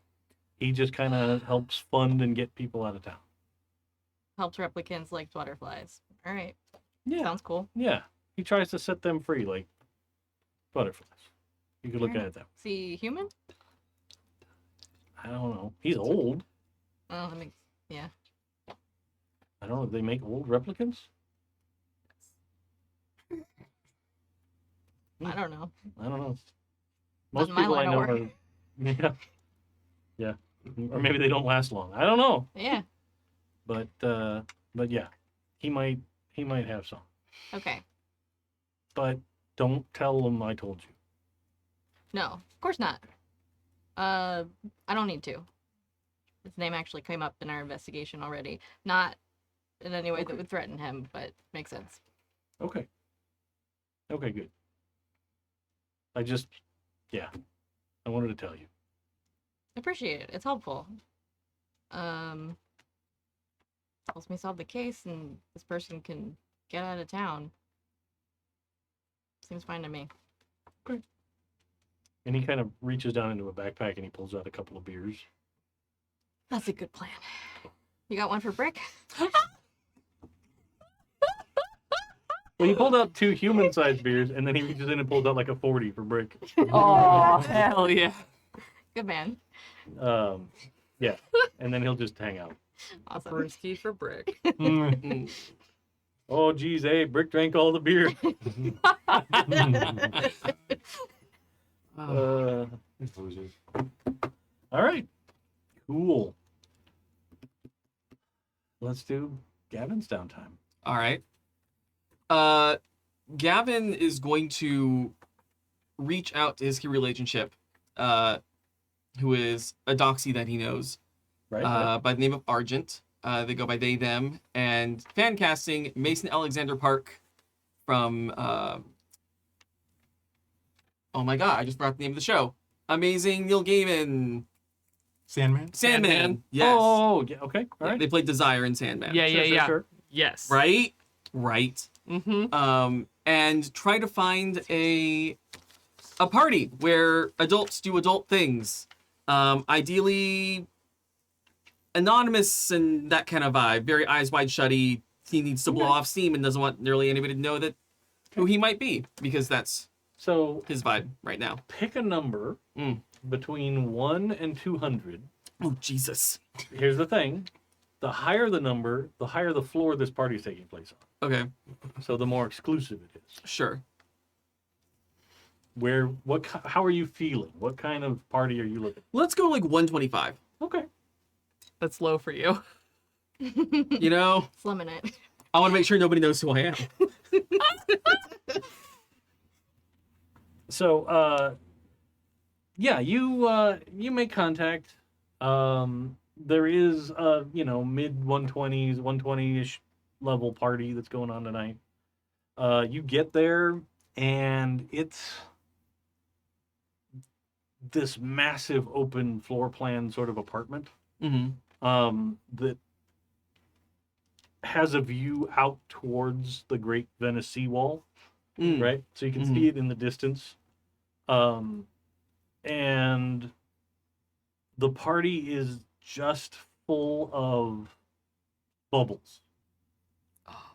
he just kind of helps fund and get people out of town. Helps replicants like butterflies. All right. Yeah. Sounds cool. Yeah. He tries to set them free like butterflies. You could look Fair at it that way. Is he human? I don't know. He's old. Oh, that makes yeah. I don't know. They make old replicants? I don't know. I don't know. Most Not in my people I line of know work. are. Yeah. Yeah. Or maybe they don't last long. I don't know. Yeah. But yeah. He might have some. Okay. But don't tell them I told you. No, of course not. I don't need to. His name actually came up in our investigation already. Not in any way that would threaten him, but makes sense. Okay. Okay, good. I wanted to tell you. Appreciate it. It's helpful. Helps me solve the case, and this person can get out of town. Seems fine to me. And he kind of reaches down into a backpack and he pulls out a couple of beers. That's a good plan. You got one for Brick? Well, he pulled out 2 human-sized beers, and then he reaches in and pulls out like a 40 for Brick. Oh, hell yeah. Good man. Yeah, and then he'll just hang out. Awesome. Brinsky for Brick. Oh, geez, hey, Brick drank all the beer. All right, cool. Let's do Gavin's downtime. All right. Gavin is going to reach out to his key relationship, who is a doxy that he knows, Right? by the name of Argent. They go by they, them, and fan casting Mason Alexander Park from, oh my god, I just forgot the name of the show. Amazing Neil Gaiman. Sandman? Sandman. Yes. Oh, yeah, okay, all right. They played Desire in Sandman. Yeah, yeah. Sure. Yes. Right? Mm-hmm. And try to find a party where adults do adult things. Ideally anonymous and that kind of vibe. Very eyes wide shutty. He needs to blow off steam and doesn't want nearly anybody to know that who he might be, because that's So his vibe right now. pick a number between 1 and 200. Oh, Jesus. Here's the thing. The higher the number, the higher the floor this party is taking place on. Okay, So the more exclusive it is. sure. How are you feeling? What kind of party are you looking Let's go like 125. for? Okay. That's low for you. You know, Slumming it. I want to make sure nobody knows who I am. So, yeah, you make contact. There is mid 120s, 120-ish level party that's going on tonight. You get there and it's this massive open floor plan sort of apartment that has a view out towards the Great Venice Seawall. Right? So you can see it in the distance. And the party is just full of bubbles.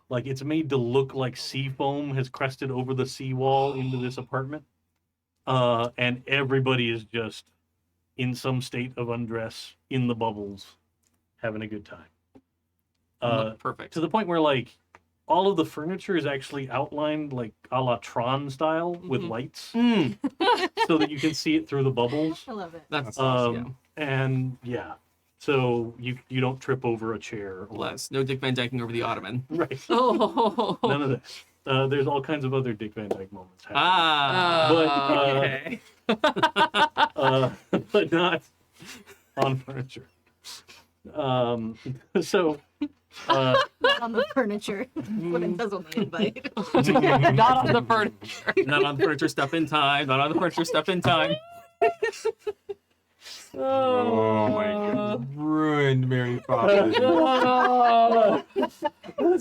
Like it's made to look like sea foam has crested over the seawall into this apartment. and everybody is just in some state of undress in the bubbles, having a good time. Perfect. To the point where like all of the furniture is actually outlined like a la Tron style with lights, so that you can see it through the bubbles. I love it. That's Um, And yeah, so you don't trip over a chair. Or, less. No Dick Van Dyking over the ottoman. right. Oh. None of that. There's all kinds of other Dick Van Dyke moments happening. Ah. But, okay. but not on furniture. So Not on the furniture. That's what it says on the invite. Not on the furniture. Not on the furniture stuff in time. Not on the furniture stuff in time. Oh my god. Ruined Mary Poppins.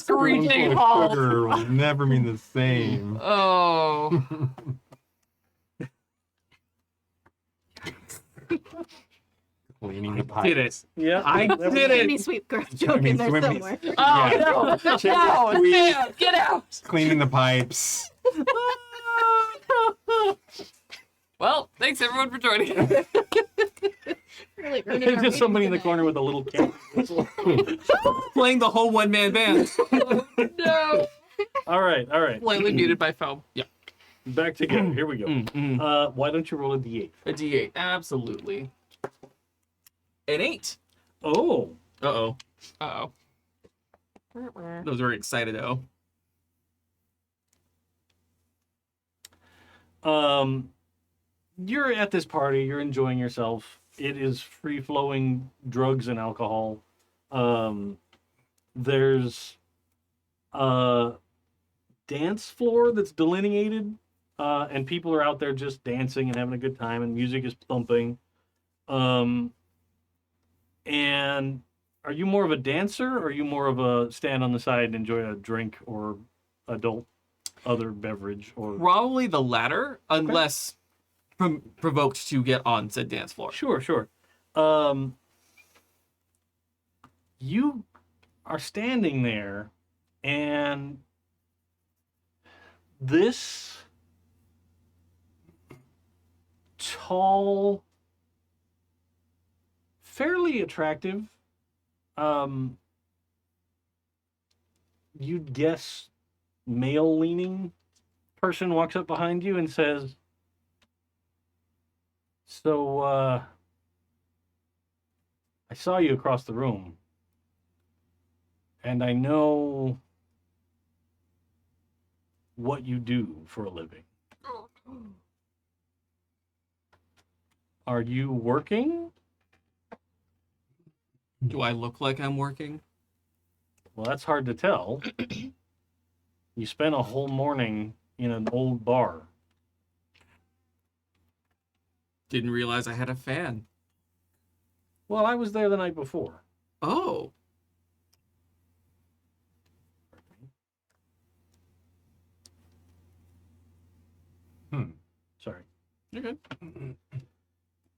Screeching Spoonful of halt. sugar will never mean the same. Oh. Cleaning the pipes. Did it. yeah, I did it. Any sweep girl joke in there swimming- somewhere. Oh, Yeah. no. No. Sam, get out. Cleaning the pipes. Well, thanks everyone for joining. Really ruining there's our just somebody in the week corner with a little cat. Playing the whole one-man band. No. All right. Slightly muted by foam. Back together. Here we go. Why don't you roll a d8? A D8. Absolutely. An 8. Oh, Uh-oh. Uh-oh. I was very excited, though. you're at this party. You're enjoying yourself. It is free-flowing drugs and alcohol. There's a dance floor that's delineated, and people are out there just dancing and having a good time, and music is thumping. And are you more of a dancer, or are you more of a stand on the side and enjoy a drink or other beverage? Or Probably the latter, unless provoked to get on said dance floor. Sure. You are standing there, and this tall, fairly attractive, you'd guess male-leaning person walks up behind you and says, "So, I saw you across the room, and I know what you do for a living. Are you working?" Do I look like I'm working? Well, that's hard to tell. You spent a whole morning in an old bar. Didn't realize I had a fan. Well, I was there the night before. Oh. Sorry. You're good.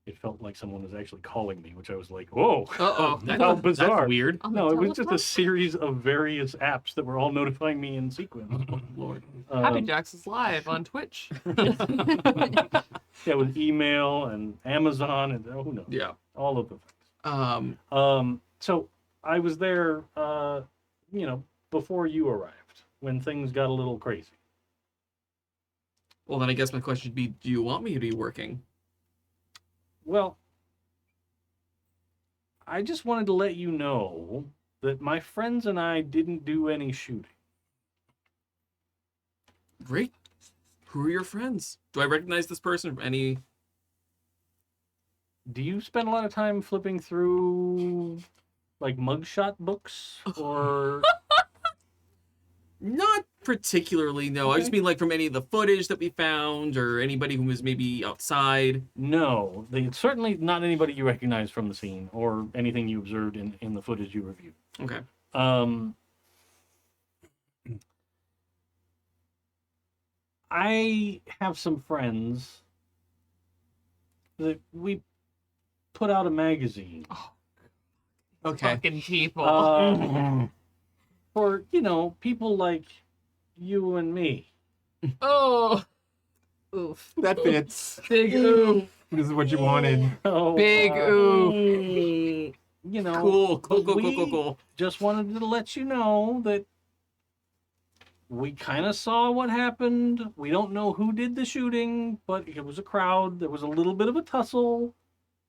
It felt like someone was actually calling me, which I was like, whoa. Uh-oh. How bizarre. That's weird. On the No, it was just a telephone? series of various apps that were all notifying me in sequence. Lord. Happy Jacks is live on Twitch. Yeah, with email and Amazon and who knows, Yeah. all of the things. Um, So I was there, before you arrived, when things got a little crazy. well, then I guess my question would be, do you want me to be working? Well, I just wanted to let you know that my friends and I didn't do any shooting. Great. Who are your friends? Do I recognize this person from any... Do you spend a lot of time flipping through, like, mugshot books? Or... Not particularly, no. I just mean like from any of the footage that we found or anybody who was maybe outside. No, certainly not anybody you recognize from the scene or anything you observed in the footage you reviewed. Okay. I have some friends that we put out a magazine Okay. Fucking people. for, people like you and me. oh. Oof. That fits. Big oof. This is what you wanted. Oh, Big oof. you know, Cool, but cool. we just wanted to let you know that we kind of saw what happened. We don't know who did the shooting, but it was a crowd. There was a little bit of a tussle.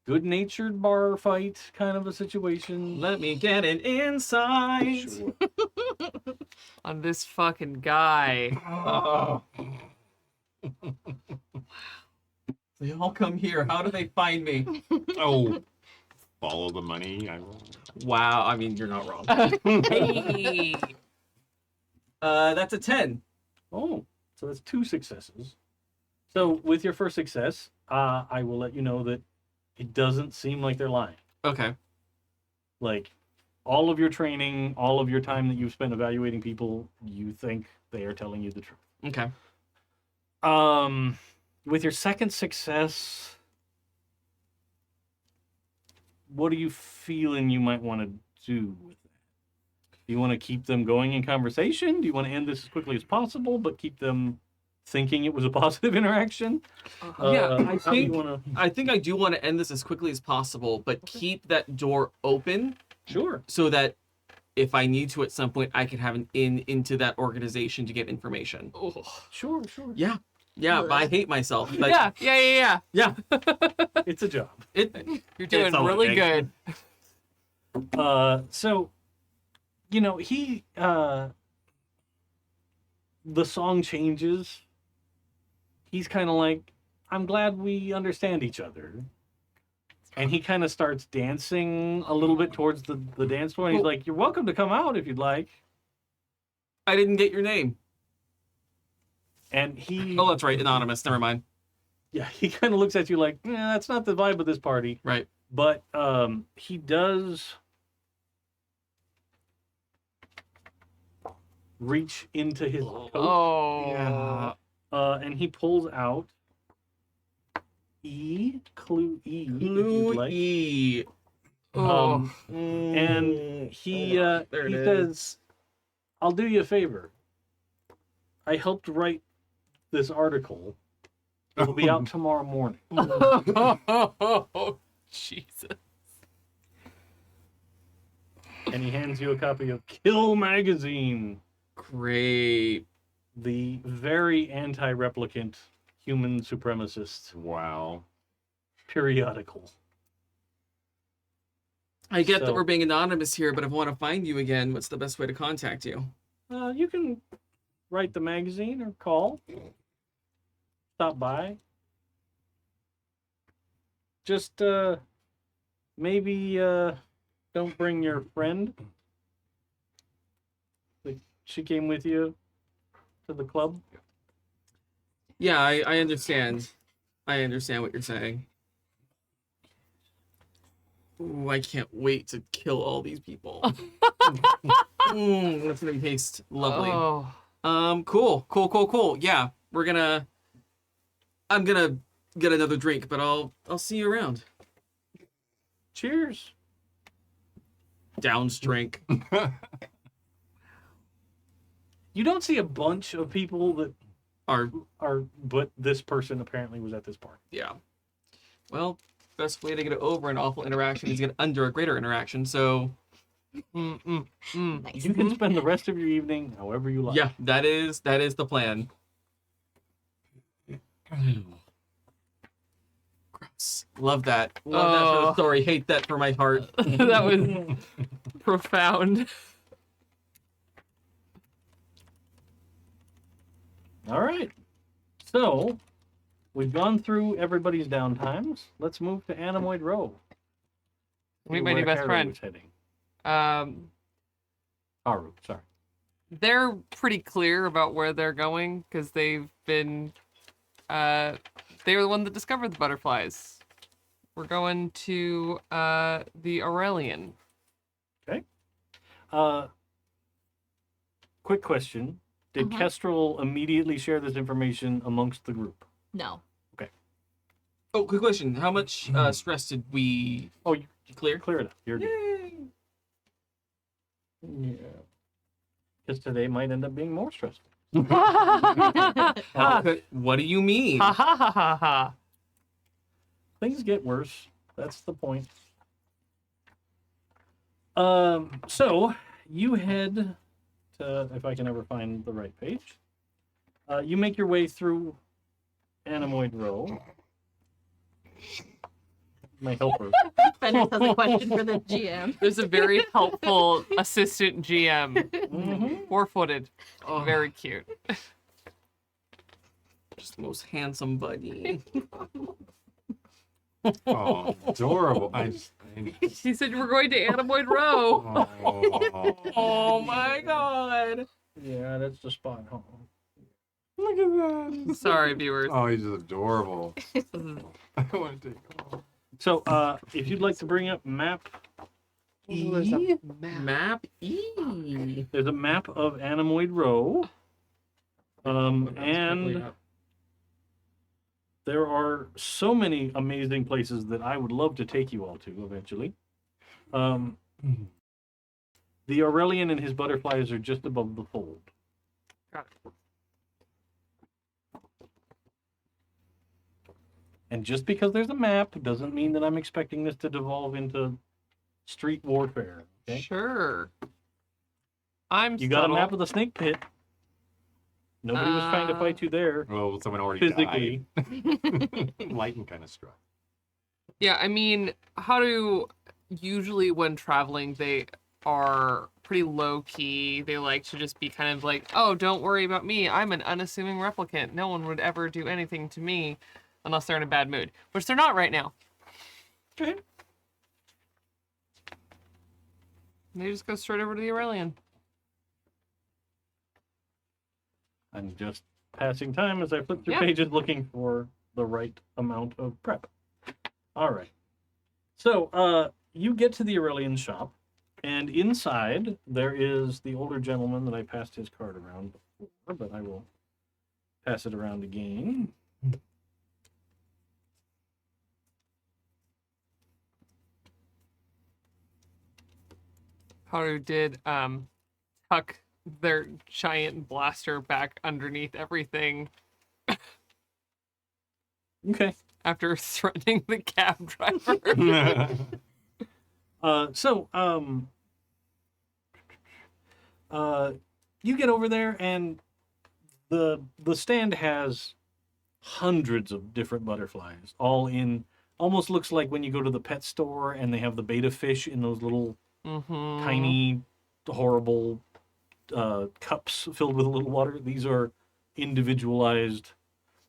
Good-natured bar fight kind of a situation. Let me get an insight. Sure. On this fucking guy. Oh. They all come here. How do they find me? Oh, follow the money. Wow, I mean, you're not wrong. Hey. That's a 10. Oh, so that's 2 successes. So with your first success, I will let you know that it doesn't seem like they're lying. Okay. Like, all of your training, all of your time that you've spent evaluating people, you think they are telling you the truth. Okay. With your second success, what are you feeling you might want to do with that? Do you want to keep them going in conversation? Do you want to end this as quickly as possible, but keep them thinking it was a positive interaction? Yeah, How do you wanna... I think I do want to end this as quickly as possible, but keep that door open Sure. so that if I need to at some point, I can have an in into that organization to get information. Sure. Yeah. Yeah, but I hate myself. But Yeah. yeah. It's a job. You're doing It's all really right. good. So, you know, the song changes. He's kind of like, I'm glad we understand each other. And he kind of starts dancing a little bit towards the dance floor. And he's like, you're welcome to come out if you'd like. I didn't get your name. And he... Oh, that's right. Anonymous. Never mind. Yeah, he kind of looks at you like, that's not the vibe of this party. Right. But he does reach into his coat. Oh. Yeah. And he pulls out clue E. if you'd Clue like. E. Oh. And he There it he is. says, I'll do you a favor. I helped write this article. It'll be out tomorrow morning. Oh, Jesus. And he hands you a copy of Kill Magazine, Great. the very anti-replicant human supremacist Wow. periodical. I get So- that we're being anonymous here, but if I want to find you again, what's the best way to contact you? You can write the magazine or call. Stop by. Just maybe don't bring your friend. Like, she came with you to the club. Yeah, I understand. I understand what you're saying. Ooh, I can't wait to kill all these people. That's gonna taste lovely. Oh. Cool. Yeah, I'm gonna get another drink, but I'll see you around. Cheers. Downs drink. You don't see a bunch of people that Are but this person apparently was at this party. yeah. Well, best way to get over an awful interaction is get under a greater interaction. So Nice. You can spend the rest of your evening however you like. yeah, that is the plan. Gross. Love that. Love that for the Oh. story. Hate that for my heart. That was profound. All right. So, we've gone through everybody's downtimes. Let's move to Anemoid Row. Meet my new best Haru friend. was heading. Haru, sorry. They're pretty clear about where they're going because they've been. They were the one that discovered the butterflies. We're going to the Aurelian. Quick question. Did Uh-huh. Kestrel immediately share this information amongst the group? No. Oh, quick question. How much stress did we Oh, you clear? clear it up. You're good. Yay. Yeah. Because today might end up being more stressful. What do you mean? Ha ha ha ha ha. Things get worse. That's the point. So you head to, if I can ever find the right page, you make your way through Anemoid Row. My helper. Bennett has a question for the GM. There's a very helpful assistant GM. Mhm. 4-footed. Oh, Very cute. just the most handsome buddy. Oh, adorable. He said we're going to Anemoid Row. Oh, Oh my god. Yeah, that's the spot. Huh? look at that. Sorry, viewers. Oh, he's just adorable. I want to take him home. So, if you'd like to bring up map, Map E. there's a map of Anemoid Row. And there are so many amazing places that I would love to take you all to eventually. The Aurelian and his butterflies are just above the fold. Got it. And just because there's a map doesn't mean that I'm expecting this to devolve into street warfare. Okay? Sure. I'm You got a subtle. map of the snake pit. Nobody was trying to fight you there Well, someone already physically. died. Lightning kind of struck. Yeah, I mean, Haru, usually when traveling, they are pretty low key. They like to just be kind of like, oh, don't worry about me. I'm an unassuming replicant. No one would ever do anything to me unless they're in a bad mood, which they're not right now. Okay. They just go straight over to the Aurelian. I'm just passing time as I flip through Yeah. pages looking for the right amount of prep. All right. So, you get to the Aurelian shop, and inside there is the older gentleman that I passed his card around before, but I will pass it around again. Haru did tuck their giant blaster back underneath everything Okay. after threatening the cab driver. You get over there, and the stand has hundreds of different butterflies, all in almost looks like when you go to the pet store and they have the beta fish in those little Mm-hmm. tiny, horrible cups filled with a little water. These are individualized,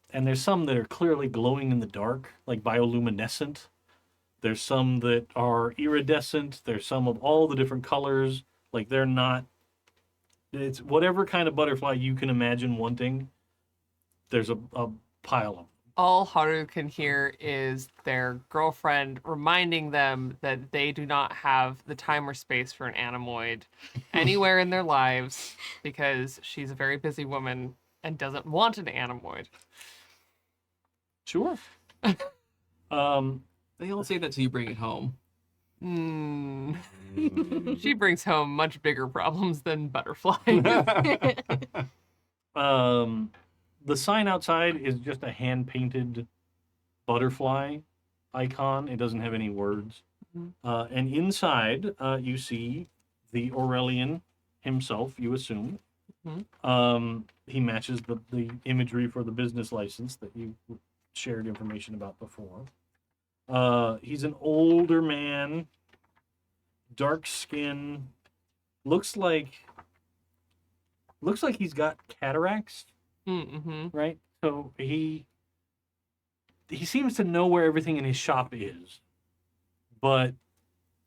and there's some that are clearly glowing in the dark, like bioluminescent. There's some that are iridescent. There's some of all the different colors. Like they're not. It's whatever kind of butterfly you can imagine wanting. There's a pile of them. All Haru can hear is their girlfriend reminding them that they do not have the time or space for an anemoid anywhere in their lives because she's a very busy woman and doesn't want an anemoid. Sure. They all say that till you bring it home. Hmm. She brings home much bigger problems than butterflies. The sign outside is just a hand-painted butterfly icon. It doesn't have any words. Mhm. And inside, you see the Aurelian himself, you assume. Mhm. He matches the imagery for the business license that you shared information about before. He's an older man, dark skin, looks like he's got cataracts. Mm-hmm. Right? So he seems to know where everything in his shop is, but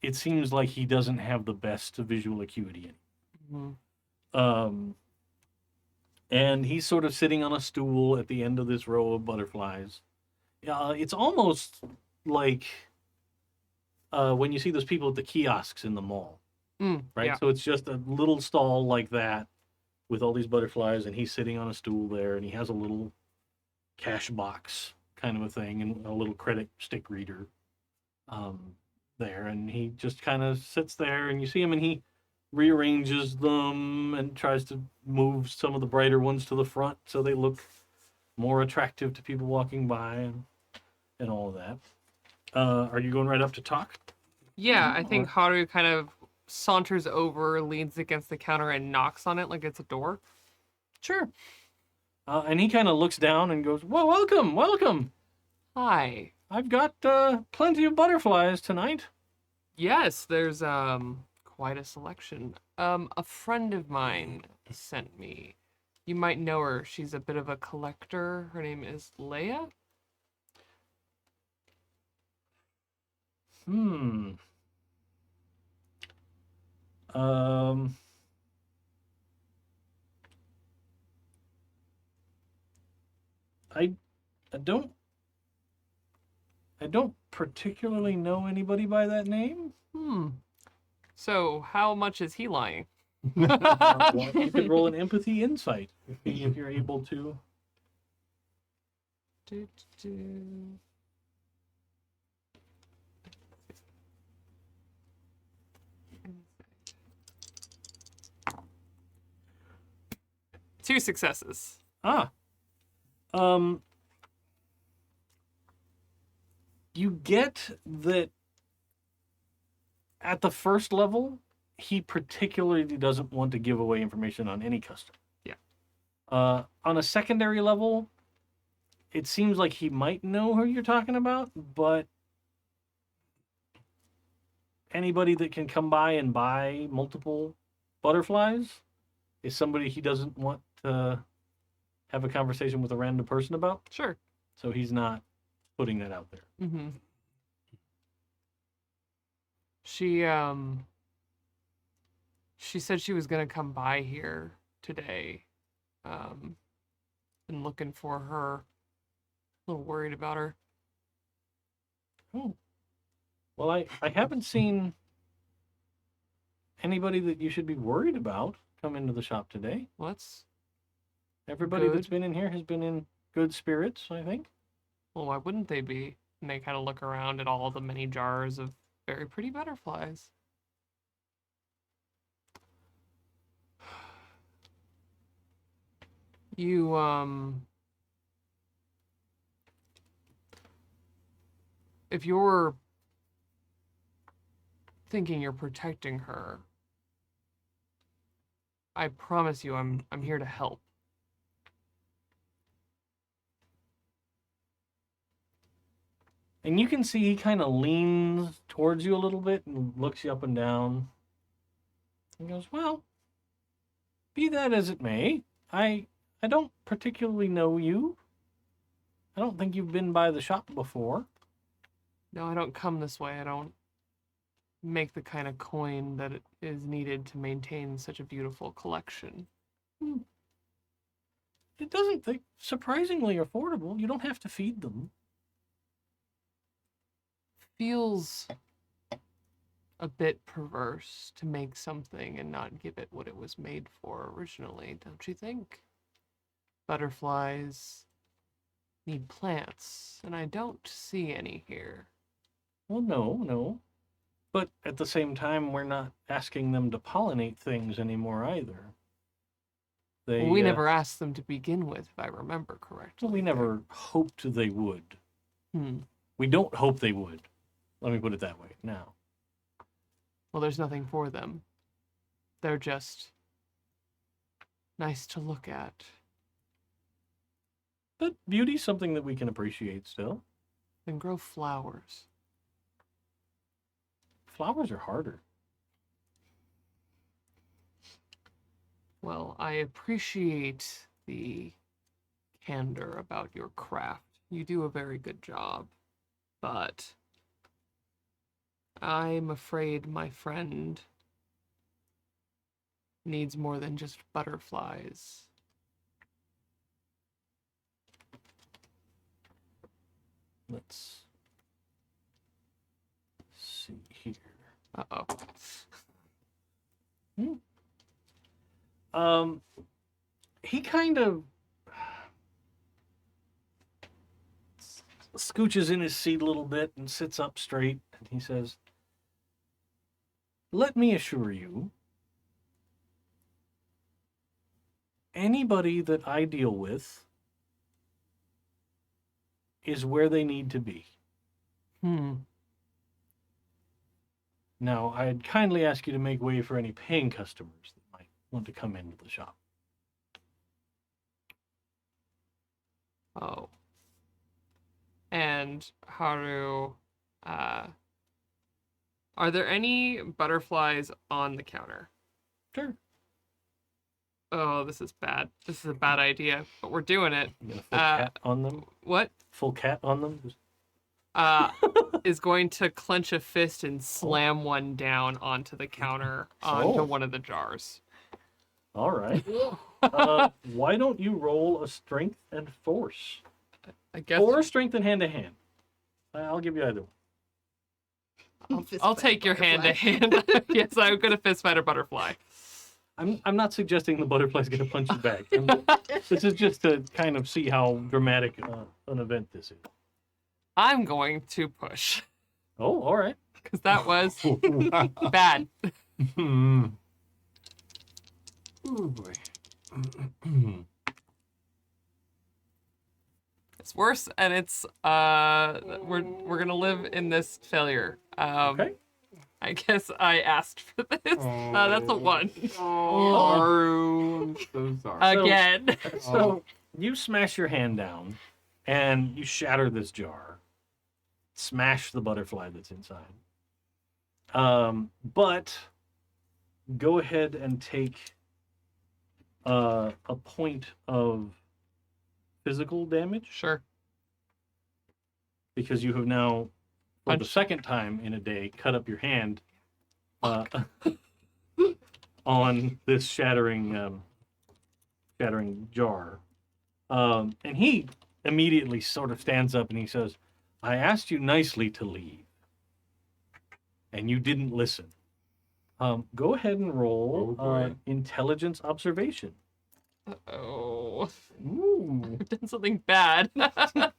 it seems like he doesn't have the best visual acuity. Mm-hmm. And he's sort of sitting on a stool at the end of this row of butterflies. It's almost like when you see those people at the kiosks in the mall, right? Yeah. So it's just a little stall like that, with all these butterflies, and he's sitting on a stool there, and he has a little cash box kind of a thing and a little credit stick reader there, and he just kind of sits there, and you see him, and he rearranges them and tries to move some of the brighter ones to the front so they look more attractive to people walking by and all of that. Are you going right up to talk? Yeah, I think Haru kind of saunters over, leans against the counter, and knocks on it like it's a door. Sure. And he kind of looks down and goes, well, welcome, welcome. Hi. I've got plenty of butterflies tonight. Yes, there's quite a selection. A friend of mine sent me. You might know her. She's a bit of a collector. Her name is Leia. I don't particularly know anybody by that name. So how much is he lying? Well, you could roll an empathy insight if you're able to. Do, do, do. Two successes. You get that at the first level, he particularly doesn't want to give away information on any customer. Yeah. On a secondary level, it seems like he might know who you're talking about, but anybody that can come by and buy multiple butterflies is somebody he doesn't want to have a conversation with a random person about. Sure. So he's not putting that out there. Mm-hmm. She said she was gonna come by here today. Been looking for her. A little worried about her. Oh. Well, I haven't seen anybody that you should be worried about come into the shop today. Well, that's Everybody that's good. been in here has been in good spirits, I think. Well, why wouldn't they be? And they kind of look around at all the many jars of very pretty butterflies. You, if you're thinking you're protecting her, I promise you I'm here to help. And you can see he kind of leans towards you a little bit and looks you up and down. He goes, well, be that as it may, I don't particularly know you. I don't think you've been by the shop before. No, I don't come this way. I don't make the kind of coin that is needed to maintain such a beautiful collection. It doesn't think surprisingly affordable. You don't have to feed them. Feels a bit perverse to make something and not give it what it was made for originally, don't you think? Butterflies need plants, and I don't see any here. Well, no. But at the same time, we're not asking them to pollinate things anymore either. Well, we never asked them to begin with, if I remember correctly. Well, we never hoped they would. Hmm. We don't hope they would. Let me put it that way now. Well, there's nothing for them. They're just nice to look at. But beauty's something that we can appreciate still. Then grow flowers. Flowers are harder. Well, I appreciate the candor about your craft. You do a very good job. But I'm afraid my friend needs more than just butterflies. Let's see here. Uh-oh. He kind of scooches in his seat a little bit and sits up straight, and he says, let me assure you anybody that I deal with is where they need to be. Now, I'd kindly ask you to make way for any paying customers that might want to come into the shop. Oh. And Haru, are there any butterflies on the counter? Sure. Oh, this is bad. This is a bad idea, but we're doing it. You got a full cat on them? What? Full cat on them? Just... Is going to clench a fist and slam one down onto the counter, onto one of the jars. All right. Why don't you roll a strength and force? I guess. Or strength and hand-to-hand. I'll give you either one. I'll take your hand to hand. Yes, I'm gonna fist fight a butterfly. I'm not suggesting the butterfly's going to punch you back. This is just to kind of see how dramatic an event this is. I'm going to push. Oh, all right. Because that was bad. Oh boy. It's worse, and it's we're gonna live in this failure. Okay. I guess I asked for this. That's a 1. Oh, Haru, I'm so sorry. Again. So you smash your hand down, and you shatter this jar. Smash the butterfly that's inside. But go ahead and take a point of physical damage, Sure. because you have now, for the Punch. second time in a day, cut up your hand on this shattering jar. And he immediately sort of stands up and he says, I asked you nicely to leave, and you didn't listen. Go ahead and roll Oh, boy. intelligence observation. Oh. Ooh. I've done something bad. I'm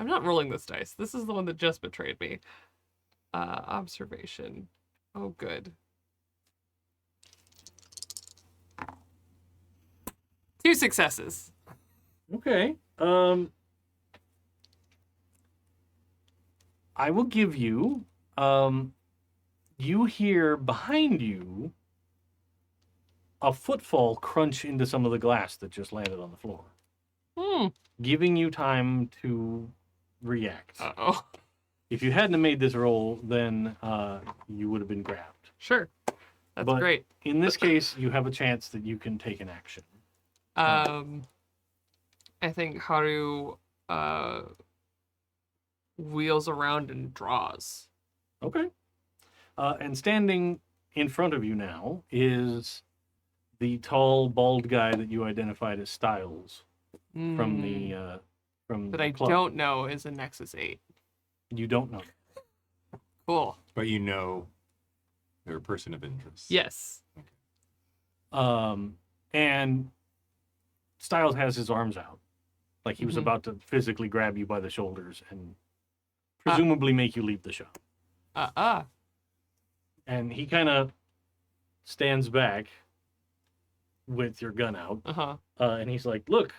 not rolling this dice. This is the one that just betrayed me. Observation. Oh, good. 2 successes. Okay. I will give you, you hear behind you a footfall crunch into some of the glass that just landed on the floor, giving you time to react. Uh-oh. If you hadn't have made this roll, then you would have been grabbed. Sure. That's But great. in this case, you have a chance that you can take an action. I think Haru wheels around and draws. Okay. And standing in front of you now is the tall, bald guy that you identified as Styles from the That I club. don't know is a Nexus 8. You don't know. Cool. But you know they're a person of interest. Yes. And Styles has his arms out, like he was Mhm. about to physically grab you by the shoulders and presumably make you leave the shop. And he kind of stands back with your gun out, Uh-huh. and he's like, "Look,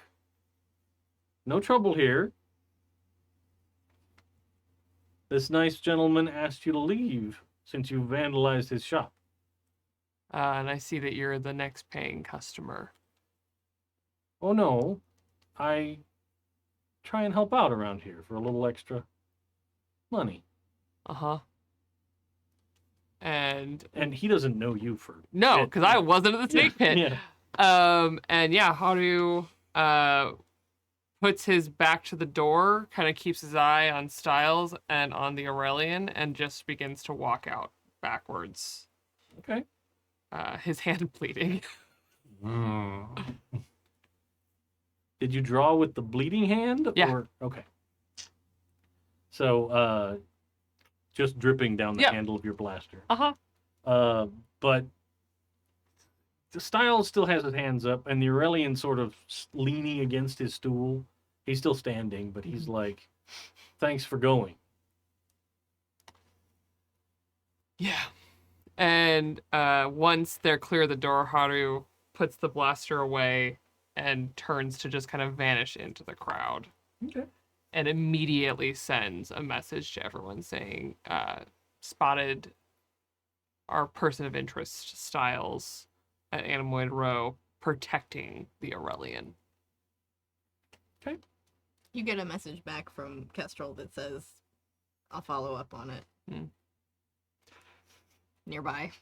no trouble here. This nice gentleman asked you to leave since you vandalized his shop." And I see that you're the next paying customer. "Oh no, I try and help out around here for a little extra money." Uh-huh. And And he doesn't know you for no, shit. because I wasn't at the snake pit. Yeah. And yeah, Haru puts his back to the door, kind of keeps his eye on Styles and on the Aurelian, and just begins to walk out backwards. Okay. His hand bleeding. Mm. Did you draw with the bleeding hand? Yeah. Or... Okay. So, just dripping down the Yeah. handle of your blaster. Uh-huh. But the Styles still has his hands up, and the Aurelian sort of leaning against his stool. He's still standing, but he's like, "Thanks for going." Yeah. And And once they're clear of the door, Haru puts the blaster away and turns to just kind of vanish into the crowd. Okay. And immediately sends a message to everyone saying, spotted our person of interest Styles at Animoid Row protecting the Aurelian. Okay. You get a message back from Kestrel that says, I'll follow up on it. Nearby.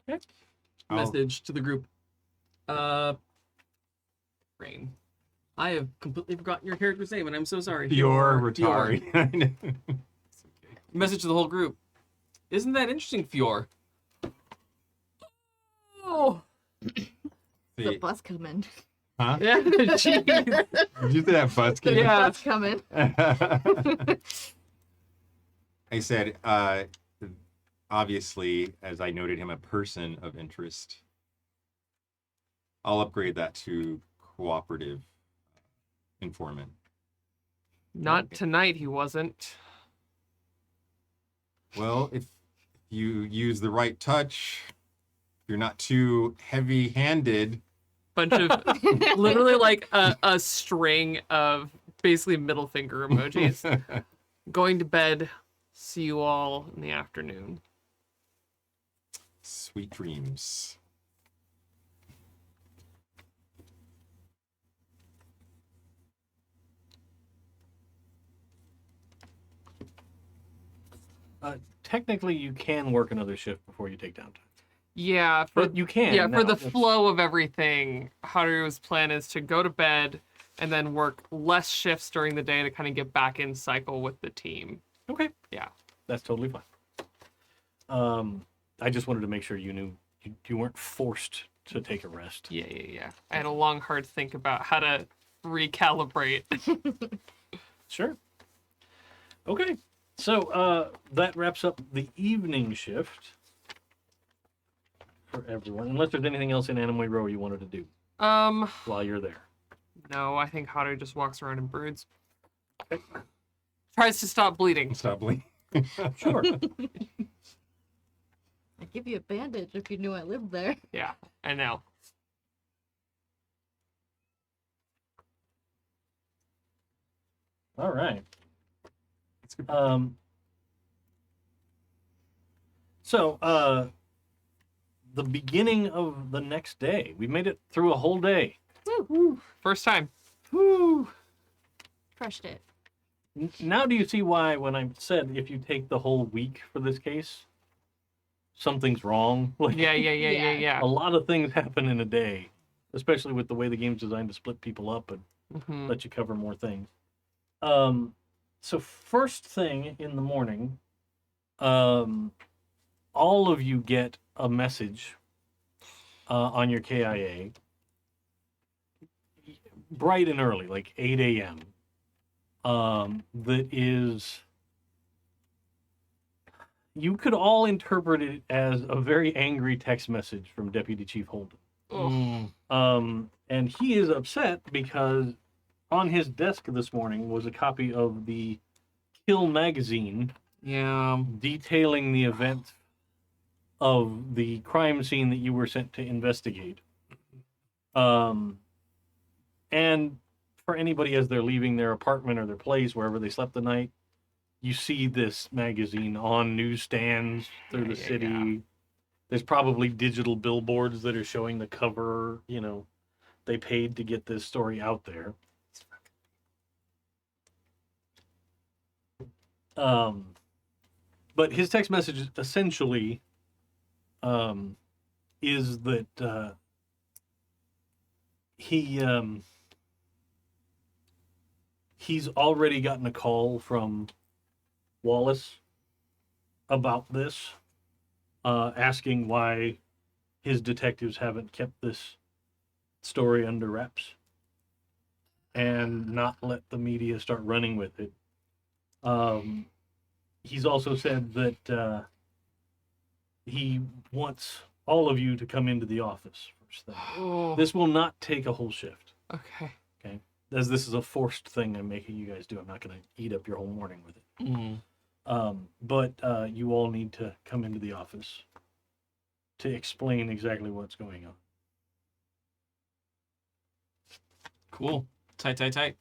Okay. Message to the group. Rain. I have completely forgotten your character's name, and I'm so sorry. Fjor, Rotari. Fjor. Message to the whole group. Isn't that interesting, Fjor? Oh. The bus coming. Huh? Yeah, jeez. Did you say that bus kid? Yeah. Bus coming. I said, obviously, as I noted him a person of interest, I'll upgrade that to cooperative informant. Not tonight, he wasn't. Well, if you use the right touch, you're not too heavy-handed. Bunch of literally like a string of basically middle finger emojis. Going to bed. See you all in the afternoon. Sweet dreams. Technically, you can work another shift before you take downtime. Yeah, But you can. yeah, for now. the flow of everything, Haru's plan is to go to bed and then work less shifts during the day to kind of get back in cycle with the team. Okay. Yeah. That's totally fine. I just wanted to make sure you knew you weren't forced to take a rest. Yeah. I had a long, hard think about how to recalibrate. Sure. Okay. So that wraps up the evening shift for everyone. Unless there's anything else in Animoid Row you wanted to do while you're there. No, I think Haru just walks around and broods. Tries to stop bleeding. Stop bleeding. Sure. I'd give you a bandage if you knew I lived there. Yeah, I know. All right. That's good. So the beginning of the next day. We made it through a whole day. Woo. First time. Woo! Crushed it. Now do you see why when I said if you take the whole week for this case, something's wrong? Like, Yeah. a lot of things happen in a day, especially with the way the game's designed to split people up and Mm-hmm. let you cover more things. So first thing in the morning, all of you get a message on your KIA bright and early, like 8 a.m. That is, you could all interpret it as a very angry text message from Deputy Chief Holden. And he is upset because on his desk this morning was a copy of the Kill magazine Yeah. detailing the event of the crime scene that you were sent to investigate. And for anybody as they're leaving their apartment or their place, wherever they slept the night, you see this magazine on newsstands through the city. Yeah. There's probably digital billboards that are showing the cover, you know, they paid to get this story out there. But his text message essentially is that he's already gotten a call from Wallace about this, asking why his detectives haven't kept this story under wraps and not let the media start running with it. He's also said that he wants all of you to come into the office first thing. Oh, This will not take a whole shift, okay. as this is a forced thing I'm making you guys do. I'm not going to eat up your whole morning with it. But you all need to come into the office to explain exactly what's going on. Cool. Tight. I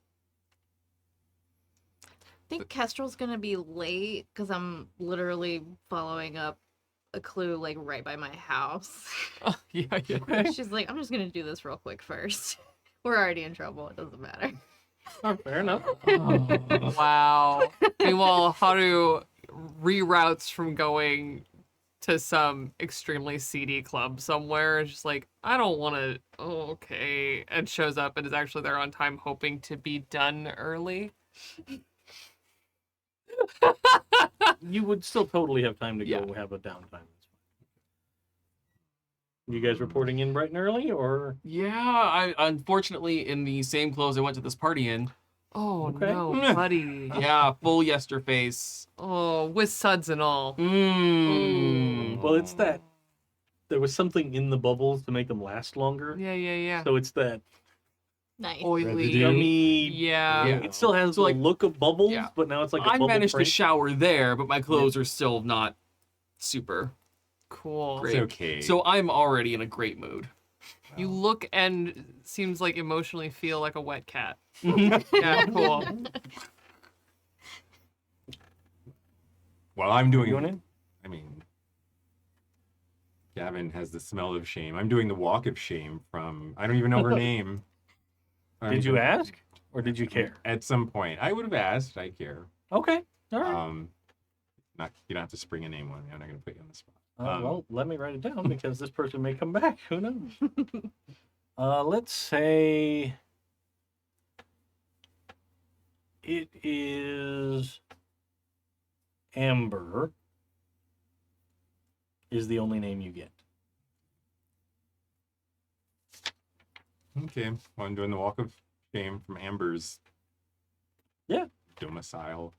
think Kestrel's gonna be late because I'm literally following up a clue like right by my house. Oh, yeah. She's like, I'm just gonna do this real quick first. We're already in trouble. It doesn't matter. Oh, fair enough. Oh, wow. Meanwhile, Haru reroutes from going to some extremely seedy club somewhere. Just like, I don't want to. Oh, okay. And shows up and is actually there on time, hoping to be done early. You would still totally have time to go Yeah. have a downtime. You guys reporting in bright and early, or? Yeah, I unfortunately in the same clothes I went to this party in. Oh, Okay. no, buddy. Yeah, full yester face. Oh, with suds and all. Mmm. Well, it's that there was something in the bubbles to make them last longer. Yeah. So it's that Nice. Oily. yummy. Yeah. It still has So, the like, look of bubbles, yeah. but now it's like a I bubble managed to Frank. shower there, but my clothes are still not super Cool. great. It's okay. So I'm already in a great mood. You look and seems like emotionally feel like a wet cat. Yeah, cool. While I'm doing, You going in? I mean, Gavin has the smell of shame. I'm doing the walk of shame from, I don't even know her name. I don't Did you even- ask, or did you care? At some point. I would have asked. I care. Okay, all right. You don't have to spring a name on me. I'm not going to put you on the spot. Well, let me write it down because this person may come back. Who knows? Let's say it is Amber is the only name you get. Okay. Well, I'm doing the walk of shame from Amber's domicile.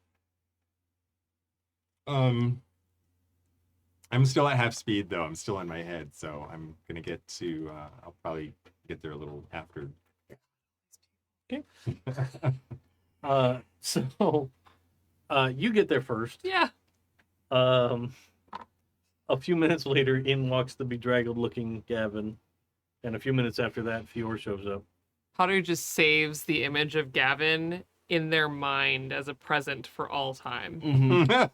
I'm still at half speed though. I'm still in my head, so I'm gonna get to. I'll probably get there a little after. Okay. So you get there first. Yeah. A few minutes later, in walks the bedraggled-looking Gavin, and a few minutes after that, Fjor shows up. Haru just saves the image of Gavin in their mind as a present for all time.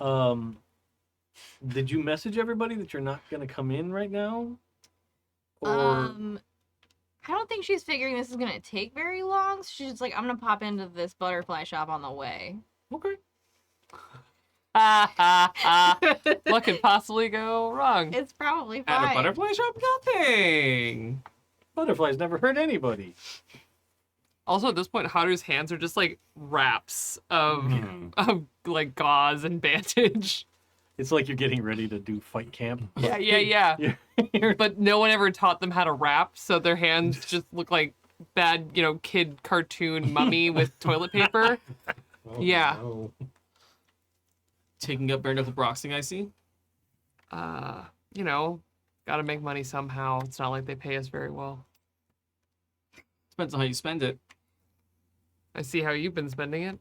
Mm-hmm. Did you message everybody that you're not going to come in right now? Or I don't think she's figuring this is gonna take very long. So she's just like, I'm gonna pop into this butterfly shop on the way. okay, What could possibly go wrong? It's probably At fine. a butterfly shop? Nothing. butterflies never hurt anybody. Also, at this point, Haru's hands are just like wraps of like gauze and bandage. It's like you're getting ready to do fight camp. Yeah. You're- But no one ever taught them how to wrap, so their hands just look like bad, kid cartoon mummy with toilet paper. Oh, Yeah. no. Taking up bare knuckle boxing, I see. Gotta make money somehow. It's not like they pay us very well. Depends on how you spend it. I see how you've been spending it.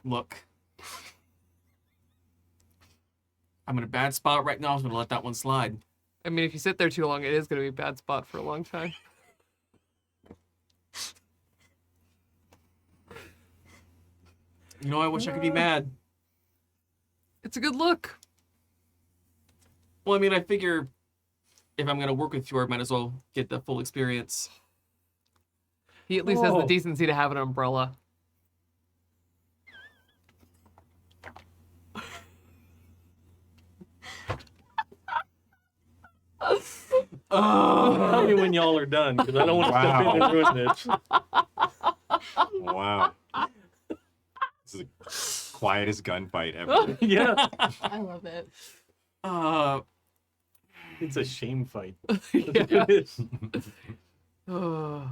Look. I'm in a bad spot right now. I'm going to let that one slide. I mean, if you sit there too long, it is gonna be a bad spot for a long time. I wish I could be mad. It's a good look. Well, I mean, I figure if I'm going to work with Fjord, I might as well get the full experience. He at least has the Whoa. decency to have an umbrella. Tell me when y'all are done, because I don't want to step in and ruin this. Wow. This is the quietest gunfight ever. Yeah, I love it. it's a shame fight. Yeah. It is. Ugh.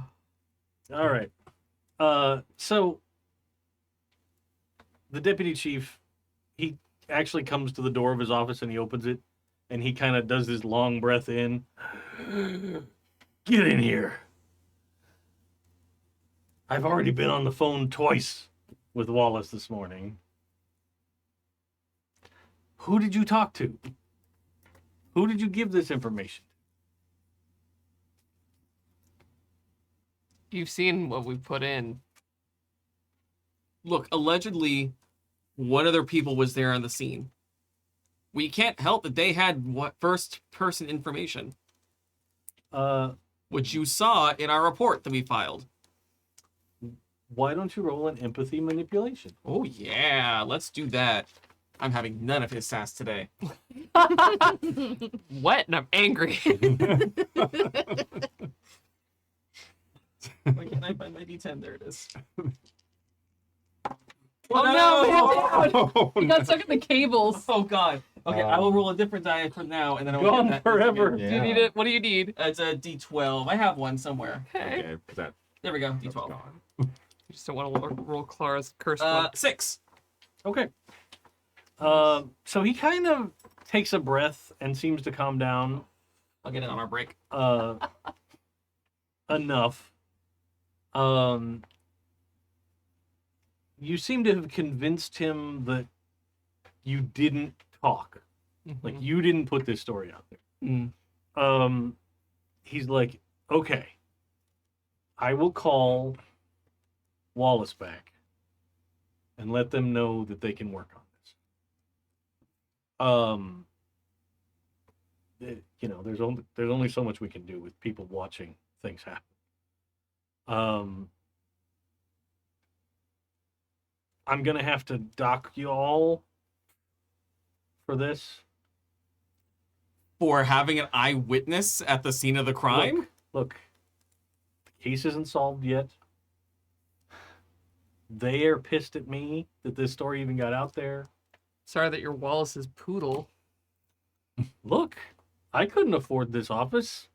All right. So the deputy chief, he actually comes to the door of his office and he opens it, and he kind of does this long breath in. Get in here. I've already been on the phone twice with Wallace this morning. Who did you talk to? Who did you give this information? You've seen what we put in. Look, allegedly, one other people was there on the scene. We can't help that they had first-person information, which you saw in our report that we filed. Why don't you roll an empathy manipulation? Oh, yeah, let's do that. I'm having none of his sass today. What? And I'm angry. Where can I find my D10? There it is. Oh no, man, he got stuck in the cables. Oh god. Okay, I will roll a different die for now, and then I will Gone get that forever. Yeah. Do you need it? What do you need? It's a D12. I have one somewhere. Okay. Okay, that, There we go. that's D12. gone. You just don't want to roll Clara's cursed one. 6. Okay. So he kind of takes a breath and seems to calm down I'll get it on our break. enough. You seem to have convinced him that you didn't talk. Like, you didn't put this story out there. Mm. He's like, okay, I will call Wallace back and let them know that they can work on this. You know, there's only so much we can do with people watching things happen. I'm gonna have to dock you all for this. For having an eyewitness at the scene of the crime? Look, the case isn't solved yet. They are pissed at me that this story even got out there. Sorry that you're Wallace's poodle. Look, I couldn't afford this office,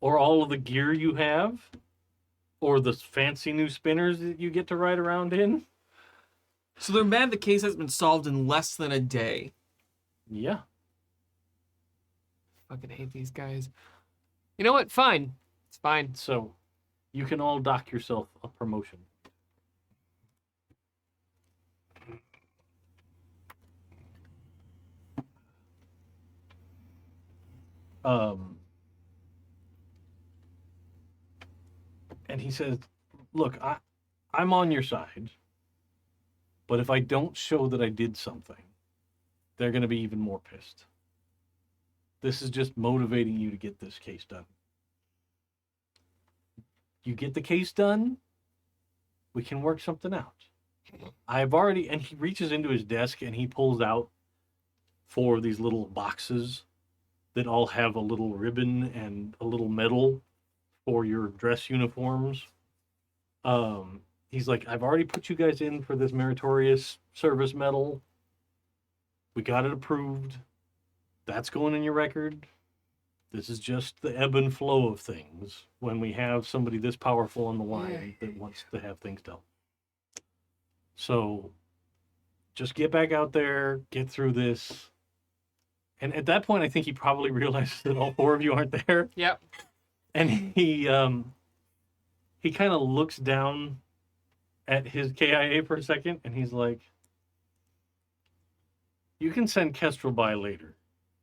or all of the gear you have, or the fancy new spinners that you get to ride around in. So they're mad the case has been solved in less than a day. Yeah. Fucking hate these guys. You know what? Fine. It's fine. So, you can all dock yourself a promotion. And he says, look, I'm on your side, but if I don't show that I did something, they're going to be even more pissed. This is just motivating you to get this case done. You get the case done, we can work something out. I've already, and he reaches into his desk and he pulls out 4 of these little boxes that all have a little ribbon and a little medal for your dress uniforms. He's like, I've already put you guys in for this meritorious service medal. We got it approved. That's going in your record. This is just the ebb and flow of things when we have somebody this powerful on the line that wants to have things done. So just get back out there, get through this. And at that point, I think he probably realizes that all 4 of you aren't there. Yep. And he kind of looks down at his KIA for a second, and he's like, you can send Kestrel by later.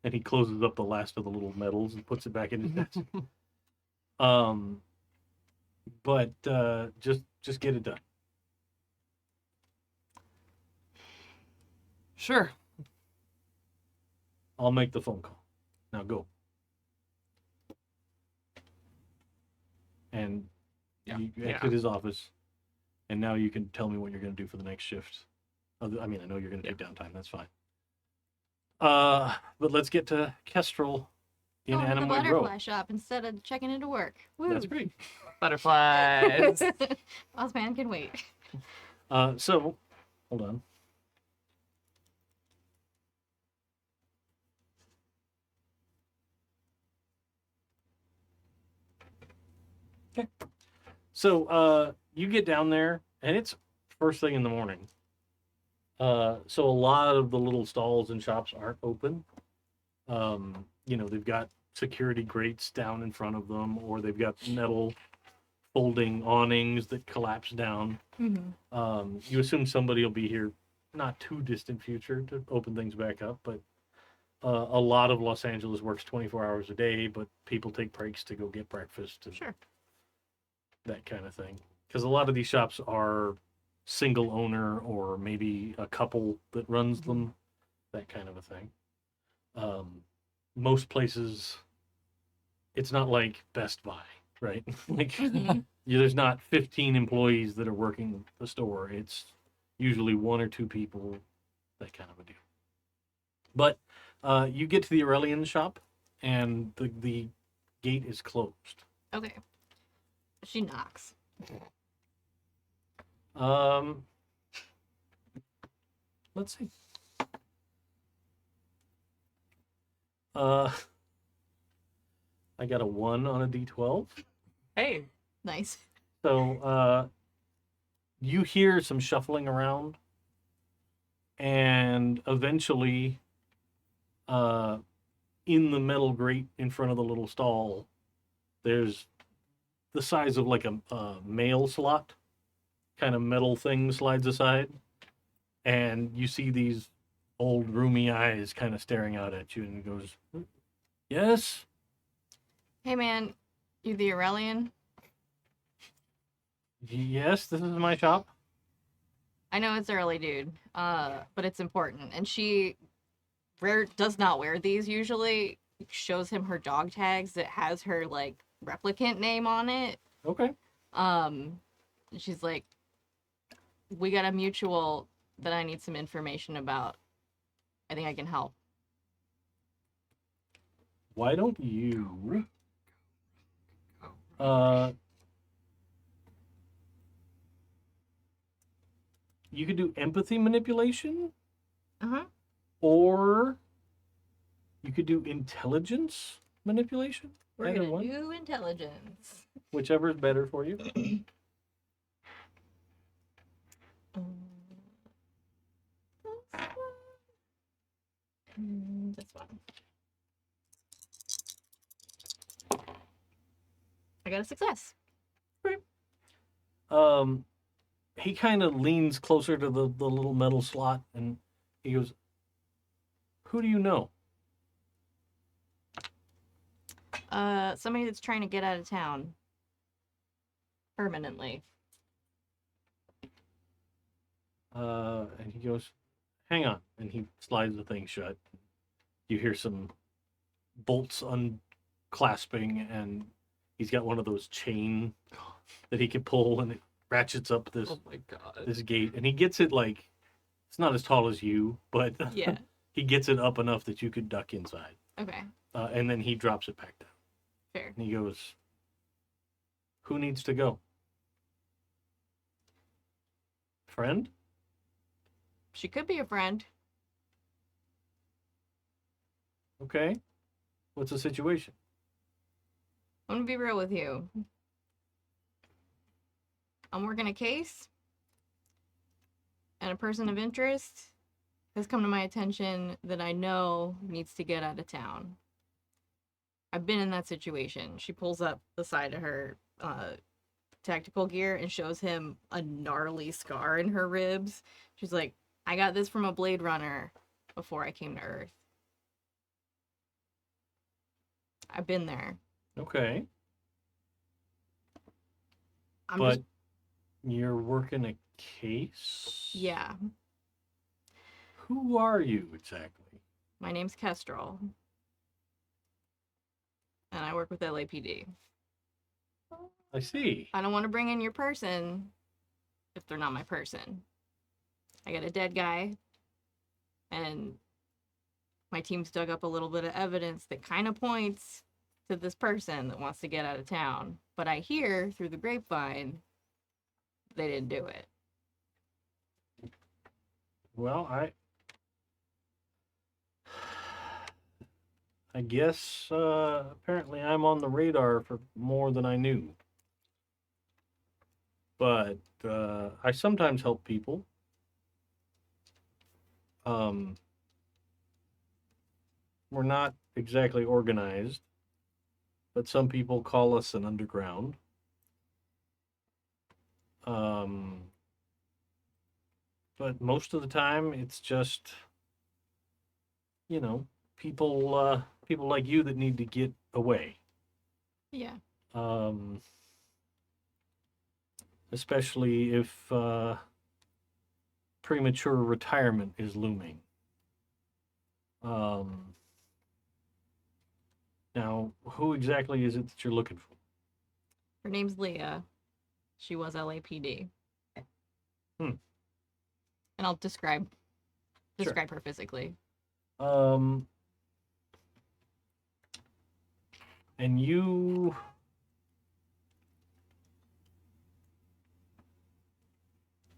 And he closes up the last of the little medals and puts it back in his desk. But just get it done. Sure. I'll make the phone call. Now go. And you exit his office, and now you can tell me what you're going to do for the next shift. I mean, I know you're going to take downtime. That's fine. But let's get to Kestrel in Going to the Animoid butterfly Row. shop instead of checking into work. Woo. That's great. Butterflies. Ozman can wait. So, hold on. Okay. So, you get down there, and it's first thing in the morning. So a lot of the little stalls and shops aren't open. You know, they've got security grates down in front of them, or they've got metal folding awnings that collapse down. Mm-hmm. You assume somebody will be here not too distant future to open things back up, but a lot of Los Angeles works 24 hours a day, but people take breaks to go get breakfast and Sure. that kind of thing. Because a lot of these shops are single owner or maybe a couple that runs them, that kind of a thing. Most places, it's not like Best Buy, right? Like Mhm. there's not 15 employees that are working the store. It's usually one or two people, that kind of a deal. But you get to the Aurelian shop, and the gate is closed. Okay. She knocks. Let's see. I got a 1 on a D12. Hey, Nice. So you hear some shuffling around, and eventually, in the metal grate in front of the little stall, there's the size of like a mail slot, kind of metal thing slides aside, and you see these old roomy eyes kind of staring out at you, and he goes, "Yes." Hey man, you the Aurelian? Yes, this is my shop. I know it's early, dude. But it's important. And she does not wear these usually. Shows him her dog tags that has her like replicant name on it. Okay. She's like, we got a mutual that I need some information about. I think I can help. Why don't you you could do empathy manipulation, Uh-huh. or you could do intelligence manipulation. We're Either gonna one, do intelligence. whichever is better for you. This one. I got a success. He kind of leans closer to the little metal slot, and he goes, "Who do you know?" Somebody that's trying to get out of town. Permanently. And he goes, "Hang on," and he slides the thing shut. You hear some bolts unclasping, and he's got one of those chain that he can pull, and it ratchets up this oh my god. this gate, and he gets it like it's not as tall as you, but Yeah. he gets it up enough that you could duck inside, Okay. and then he drops it back down. Fair. And he goes, "Who needs to go? Friend?" She could be a friend. Okay. What's the situation? I'm gonna be real with you. I'm working a case, and a person of interest has come to my attention that I know needs to get out of town. I've been in that situation. She pulls up the side of her tactical gear and shows him a gnarly scar in her ribs. She's like, I got this from a Bladerunner before I came to Earth. I've been there. Okay. I'm But just, you're working a case? yeah. Who are you exactly? My name's Kestrel. And I work with LAPD. I see. I don't want to bring in your person if they're not my person. I got a dead guy, and my team's dug up a little bit of evidence that kind of points to this person that wants to get out of town. But I hear through the grapevine they didn't do it. Well, I guess apparently I'm on the radar for more than I knew. But I sometimes help people. We're not exactly organized, but some people call us an underground. But most of the time, it's just, people like you that need to get away. Yeah. Especially if premature retirement is looming. Now, who exactly is it that you're looking for? Her name's Leah. She was LAPD. Hmm. And I'll describe her physically. And you...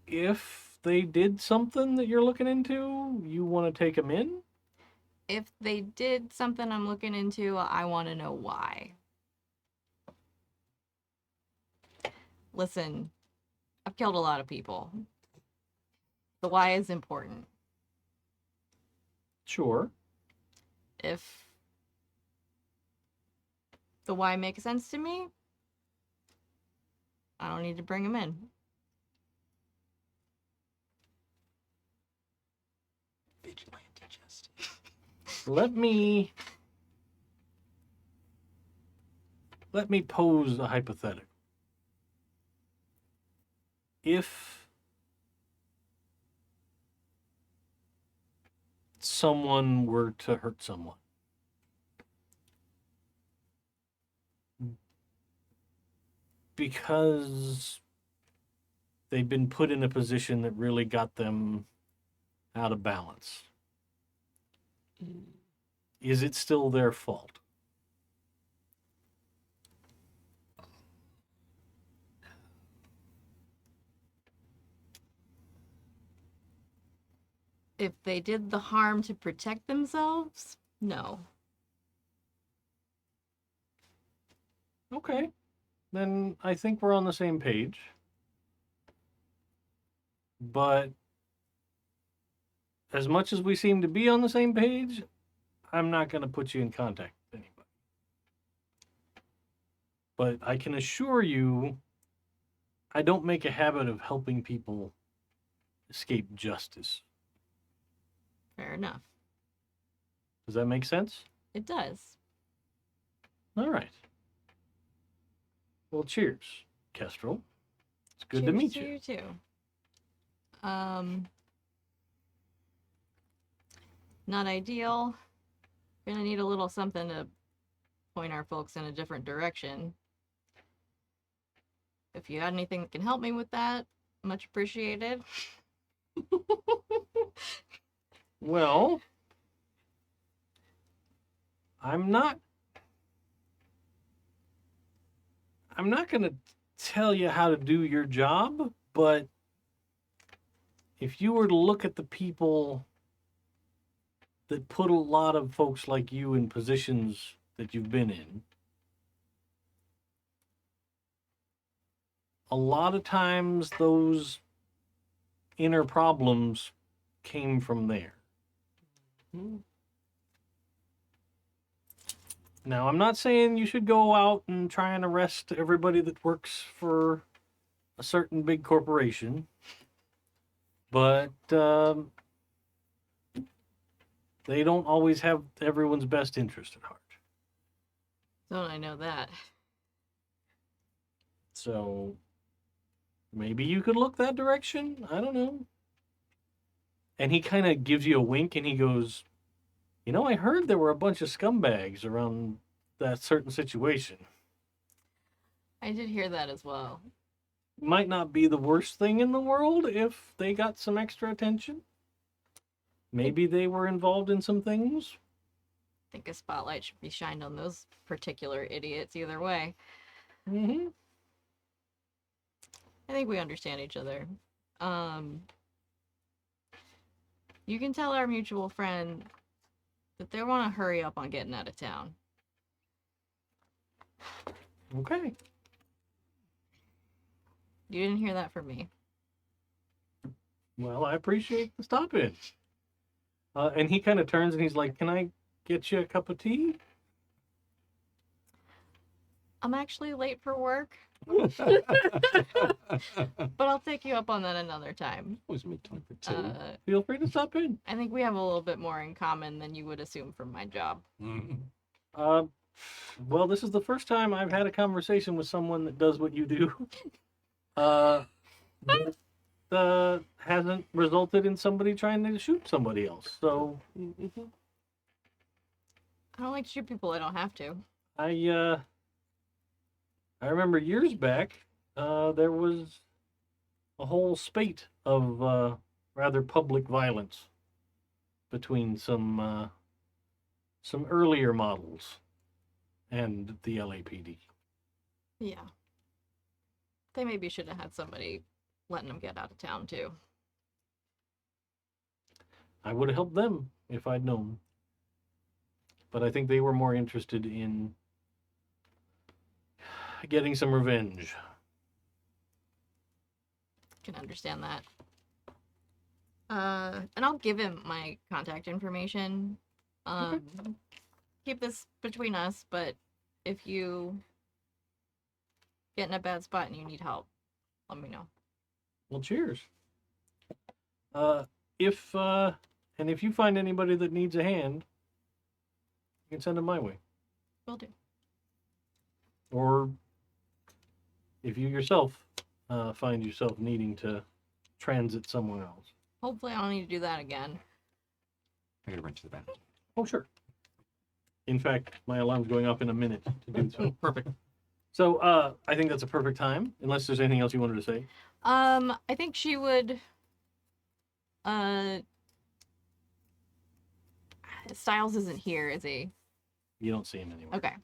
If they did something that you're looking into, you want to take them in? If they did something I'm looking into, I want to know why. Listen, I've killed a lot of people. The why is important. Sure. If the why makes sense to me, I don't need to bring them in. Vigilante justice. Let me pose a hypothetical. If someone were to hurt someone, because they've been put in a position that really got them out of balance, is it still their fault? If they did the harm to protect themselves, no. Okay. Then I think we're on the same page. But as much as we seem to be on the same page, I'm not going to put you in contact with anybody. But I can assure you, I don't make a habit of helping people escape justice. Fair enough. Does that make sense? It does. All right. Well, cheers, Kestrel. It's good to Cheers meet to you. you too. Not ideal. Gonna need a little something to point our folks in a different direction. If you got anything that can help me with that, much appreciated. Well, I'm not going to tell you how to do your job, but if you were to look at the people that put a lot of folks like you in positions that you've been in, a lot of times those inner problems came from there. Now, I'm not saying you should go out and try and arrest everybody that works for a certain big corporation, but they don't always have everyone's best interest at heart. Don't I know that? So maybe you could look that direction. I don't know. And he kind of gives you a wink and he goes, I heard there were a bunch of scumbags around that certain situation. I did hear that as well. Might not be the worst thing in the world if they got some extra attention. Maybe they were involved in some things. I think a spotlight should be shined on those particular idiots either way. Mm-hmm. I think we understand each other. You can tell our mutual friend that they want to hurry up on getting out of town. Okay. You didn't hear that from me. Well, I appreciate the stop in. And he kind of turns and he's like, "Can I get you a cup of tea?" I'm actually late for work, but I'll take you up on that another time. Always make time for two. Feel free to stop in. I think we have a little bit more in common than you would assume from my job. Well, this is the first time I've had a conversation with someone that does what you do. That hasn't resulted in somebody trying to shoot somebody else. So I don't like to shoot people I don't have to. I remember years back, there was a whole spate of rather public violence between some earlier models and the LAPD. Yeah. They maybe should have had somebody letting them get out of town, too. I would have helped them if I'd known. But I think they were more interested in getting some revenge. Can understand that. And I'll give him my contact information. Keep this between us, but if you get in a bad spot and you need help, let me know. Well, cheers. If you find anybody that needs a hand, you can send them my way. Will do. Or if you yourself find yourself needing to transit somewhere else. Hopefully I don't need to do that again. I gotta run to the bathroom. Oh, sure. In fact, my alarm's going off in a minute to do so. Perfect. So I think that's a perfect time, unless there's anything else you wanted to say. I think she would Styles isn't here, is he? You don't see him anywhere. Okay.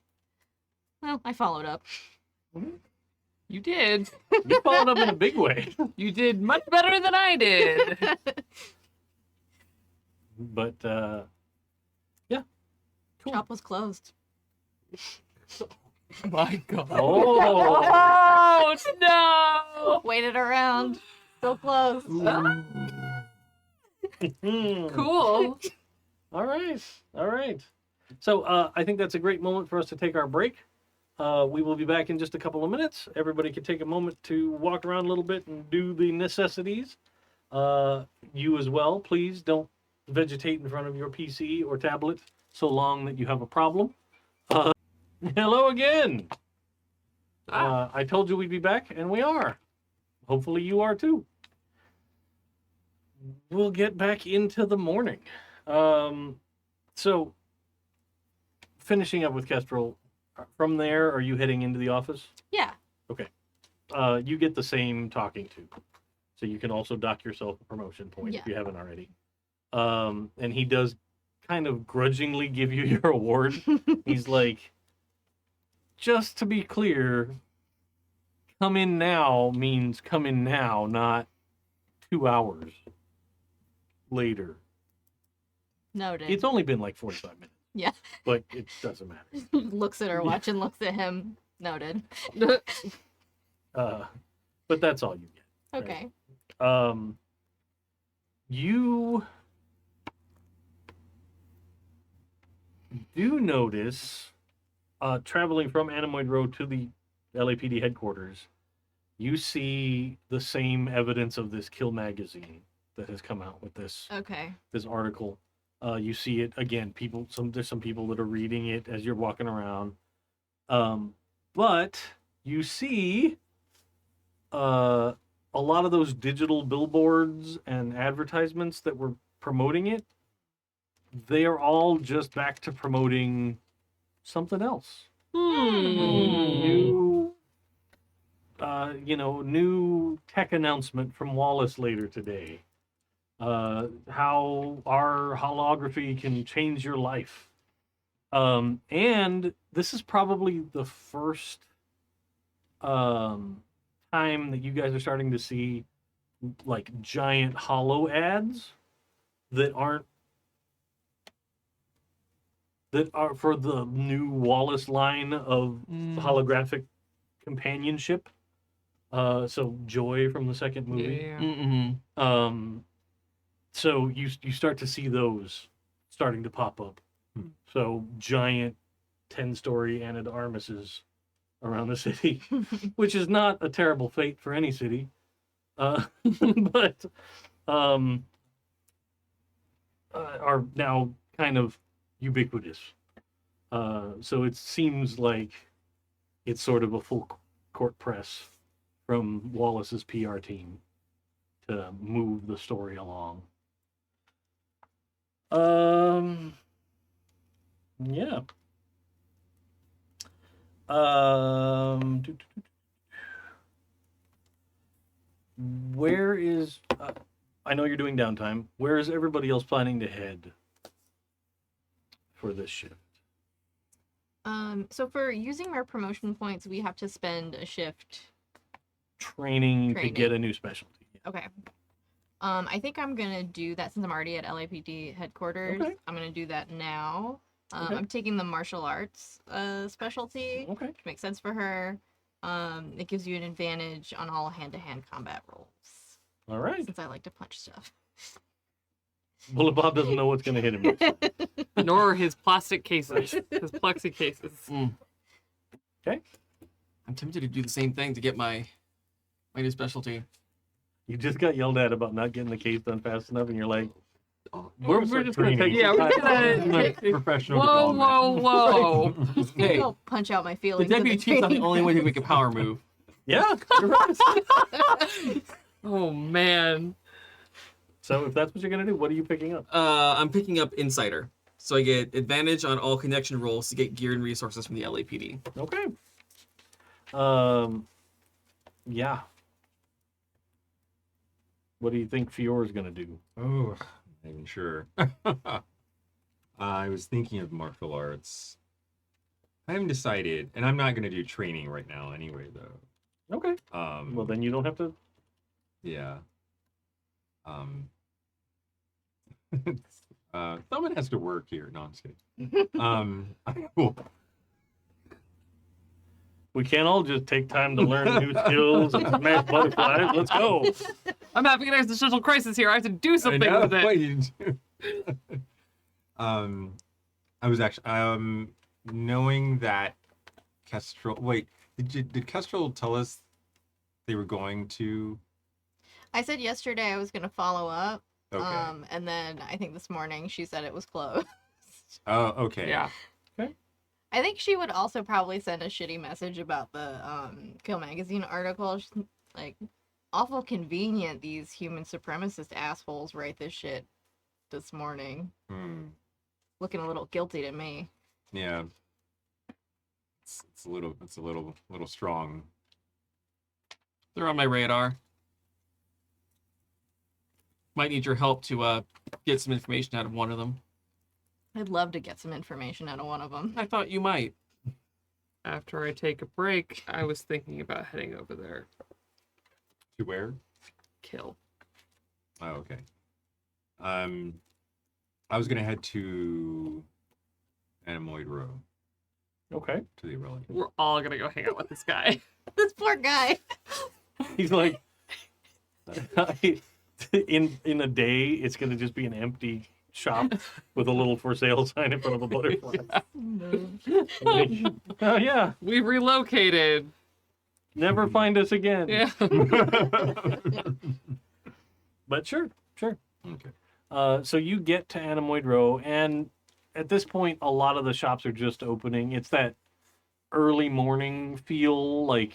Well, I followed up. You did. You followed up in a big way. You did much better than I did. But yeah. Cool. Shop was closed. My God. Oh. Oh no! Waited around. Still closed. Cool. All right. So I think that's a great moment for us to take our break. We will be back in just a couple of minutes. Everybody can take a moment to walk around a little bit and do the necessities. You as well, please don't vegetate in front of your PC or tablet so long that you have a problem. Hello again. I told you we'd be back, and we are. Hopefully you are too. We'll get back into the morning. So, finishing up with Kestrel, from there, are you heading into the office? Yeah. Okay. You get the same talking to. So you can also dock yourself a promotion point if you haven't already. And he does kind of grudgingly give you your award. He's like, just to be clear, come in now means come in now, not 2 hours later. Noted. It's only been like 45 minutes. Yeah. But it doesn't matter. Looks at her watch and looks at him. Noted. But that's all you get. Okay. You do notice, traveling from Animoid Road to the LAPD headquarters, you see the same evidence of this Kill magazine that has come out with this Okay. this article. You see it again. There's some people that are reading it as you're walking around. But you see a lot of those digital billboards and advertisements that were promoting it. They are all just back to promoting something else. New, new tech announcement from Wallace later today. How our holography can change your life. And this is probably the first time that you guys are starting to see like giant holo ads that are for the new Wallace line of holographic companionship. So Joy from the second movie. Yeah. So you start to see those starting to pop up. So giant 10-story Anna de Armases around the city, which is not a terrible fate for any city, but are now kind of ubiquitous. So it seems like it's sort of a full court press from Wallace's PR team to move the story along. Yeah. Where is I know you're doing downtime. Where is everybody else planning to head for this shift? So for using our promotion points, we have to spend a shift. Training to get a new specialty. Okay. I think I'm gonna do that since I'm already at LAPD headquarters. Okay. I'm gonna do that now. Okay. I'm taking the martial arts specialty, Okay. which makes sense for her. It gives you an advantage on all hand-to-hand combat rolls. All right. Since I like to punch stuff. Bullet Bob doesn't know what's going to hit him. Nor his plastic cases, his plexi cases. Okay. I'm tempted to do the same thing to get my new specialty. You just got yelled at about not getting the case done fast enough, and you're like, We're just going to take Yeah, some we're time. gonna- Professional Whoa, development. whoa, whoa. Hey, Go punch out my the feelings. deputy chief's not the only one who can make a power move. Yeah, you're right. Oh, man. So if that's what you're going to do, what are you picking up? I'm picking up Insider. So I get advantage on all connection rolls to get gear and resources from the LAPD. Okay. Yeah. What do you think Fjor is going to do? Oh, not even sure. I was thinking of martial arts. I haven't decided, and I'm not going to do training right now anyway, though. Okay. Well, then you don't have to. Yeah. Someone has to work here. No, I'm just kidding. I will. We can't all just take time to learn new skills and smash butterflies. Let's go. I'm having an existential crisis here. I have to do something I know, with it. what you do. I was actually knowing that Kestrel. Wait, did Kestrel tell us they were going to? I said yesterday I was gonna follow up. Okay. And then I think this morning she said it was closed. Oh, okay. Yeah. I think she would also probably send a shitty message about the Kill Magazine article. She's, like, awful convenient these human supremacist assholes write this shit this morning. Looking a little guilty to me. Yeah. It's a little strong. They're on my radar. Might need your help to get some information out of one of them. I'd love to get some information out of one of them. I thought you might. After I take a break, I was thinking about heading over there. To where? Kill. Oh, okay. I was gonna head to Anemoid Row, Okay. to the Irrelevant. We're all gonna go hang out with this guy. This poor guy. He's like, in a day, it's going to just be an empty shop with a little for sale sign in front of a butterfly. Oh, yeah. We've relocated. Never find us again. Yeah. But sure. Okay. So you get to Anemoid Row, and at this point, a lot of the shops are just opening. It's that early morning feel, like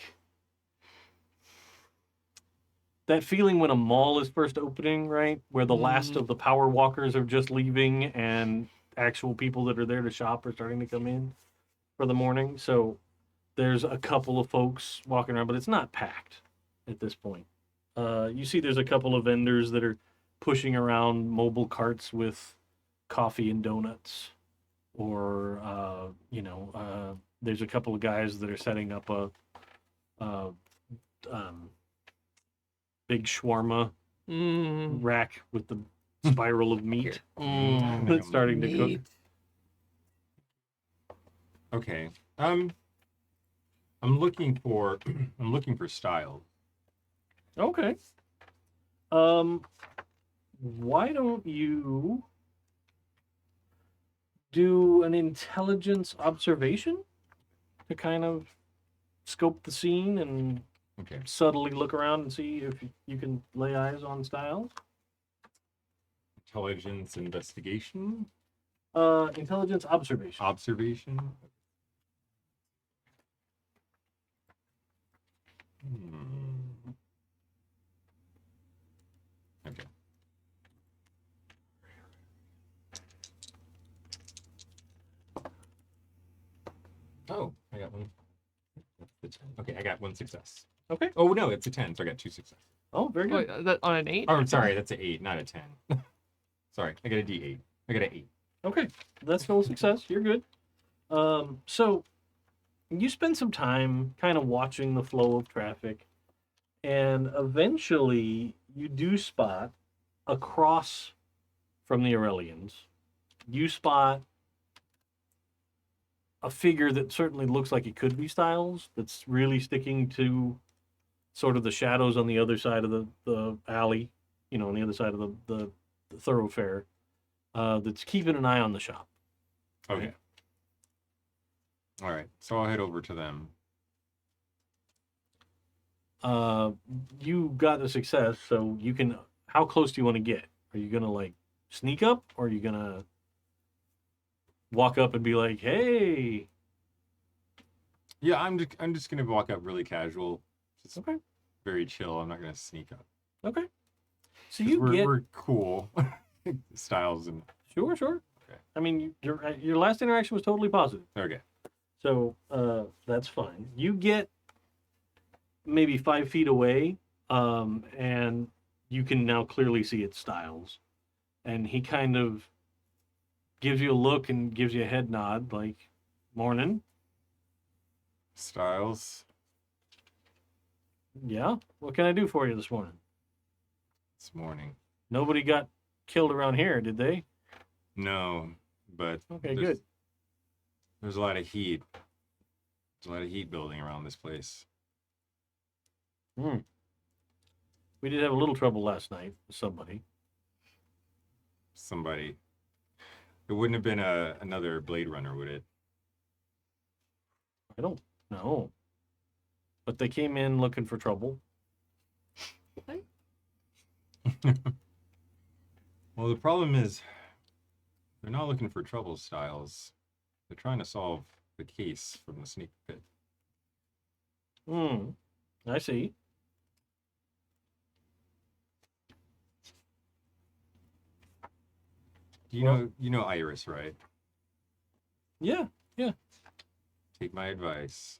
that feeling when a mall is first opening, right? Where the last of the power walkers are just leaving, and actual people that are there to shop are starting to come in for the morning. So there's a couple of folks walking around, but it's not packed at this point. You see there's a couple of vendors that are pushing around mobile carts with coffee and donuts, or there's a couple of guys that are setting up a big shawarma rack with the spiral of meat that's starting to cook. Okay. I'm looking for style. Okay. Why don't you do an intelligence observation to kind of scope the scene and Okay. subtly look around and see if you can lay eyes on Styles. Intelligence investigation. Intelligence observation. Observation. Hmm. Okay. Oh, I got one. That's the 10. Okay, I got one success. Okay. Oh no, it's a 10, so I got 2 successes. Oh, very good. Wait, that on an 8? Oh, I'm sorry, that's an 8, not a 10. Sorry, I got a D8. I got an 8. Okay, that's still a success. You're good. So you spend some time kind of watching the flow of traffic, and eventually you do spot across from the Aurelians. You spot a figure that certainly looks like it could be Styles, that's really sticking to sort of the shadows on the other side of the alley, on the other side of the thoroughfare, that's keeping an eye on the shop. Okay. All right, so I'll head over to them. You got a success, so you can. How close do you want to get? Are you gonna like sneak up, or are you gonna walk up and be like, "Hey"? Yeah, I'm just gonna walk up really casual, just Okay. very chill. I'm not gonna sneak up. Okay. So 'Cause you we're cool, Styles and sure. Okay. I mean, your last interaction was totally positive, okay. so that's fine. You get maybe 5 feet away, and you can now clearly see its Styles, and he kind of gives you a look and gives you a head nod, like, "Morning." Styles, Yeah. What can I do for you this morning? this morning. Nobody got killed around here, did they? No, but Okay, there's, good. There's a lot of heat. There's a lot of heat building around this place. Hmm. We did have a little trouble last night with somebody. Somebody. It wouldn't have been another Bladerunner, would it? I don't know. But they came in looking for trouble. Well, the problem is they're not looking for trouble, Styles. They're trying to solve the case from the sneak pit. Hmm. I see. You know Iris, right? Yeah. Take my advice.